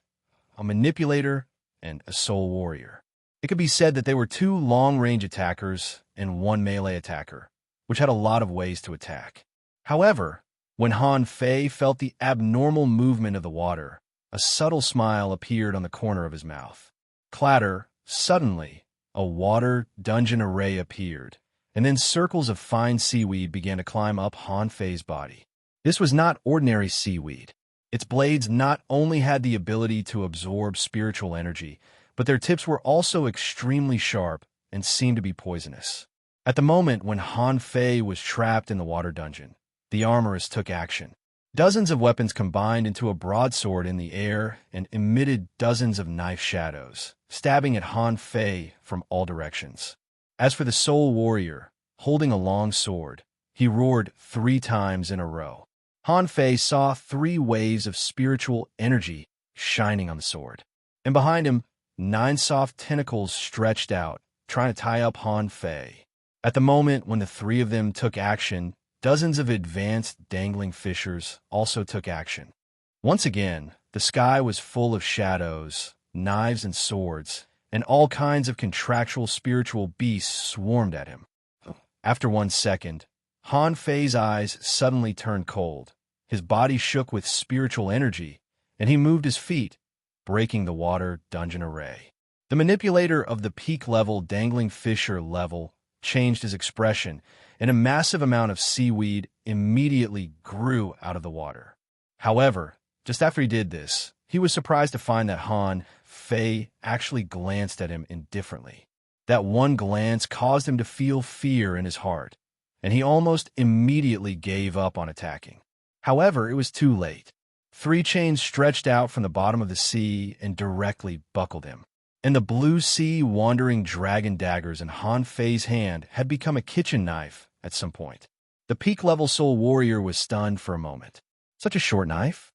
a manipulator, and a soul warrior. It could be said that they were 2 long-range attackers and 1 melee attacker, which had a lot of ways to attack. However, when Han Fei felt the abnormal movement of the water, a subtle smile appeared on the corner of his mouth. Clatter, suddenly, a water dungeon array appeared, and then circles of fine seaweed began to climb up Han Fei's body. This was not ordinary seaweed. Its blades not only had the ability to absorb spiritual energy, but their tips were also extremely sharp and seemed to be poisonous. At the moment when Han Fei was trapped in the water dungeon, the armorist took action. Dozens of weapons combined into a broadsword in the air and emitted dozens of knife shadows, stabbing at Han Fei from all directions. As for the soul warrior, holding a long sword, he roared 3 times in a row. Han Fei saw 3 waves of spiritual energy shining on the sword. And behind him, 9 soft tentacles stretched out, trying to tie up Han Fei. At the moment when the 3 of them took action, dozens of advanced dangling fissures also took action. Once again, the sky was full of shadows, knives and swords, and all kinds of contractual spiritual beasts swarmed at him. After 1 second, Han Fei's eyes suddenly turned cold. His body shook with spiritual energy, and he moved his feet, breaking the water dungeon array. The manipulator of the peak-level dangling fissure level changed his expression, and a massive amount of seaweed immediately grew out of the water. However, just after he did this, he was surprised to find that Han Fei actually glanced at him indifferently. That one glance caused him to feel fear in his heart, and he almost immediately gave up on attacking. However, it was too late. 3 chains stretched out from the bottom of the sea and directly buckled him. And the blue sea wandering dragon daggers in Han Fei's hand had become a kitchen knife at some point. The peak-level soul warrior was stunned for a moment. Such a short knife?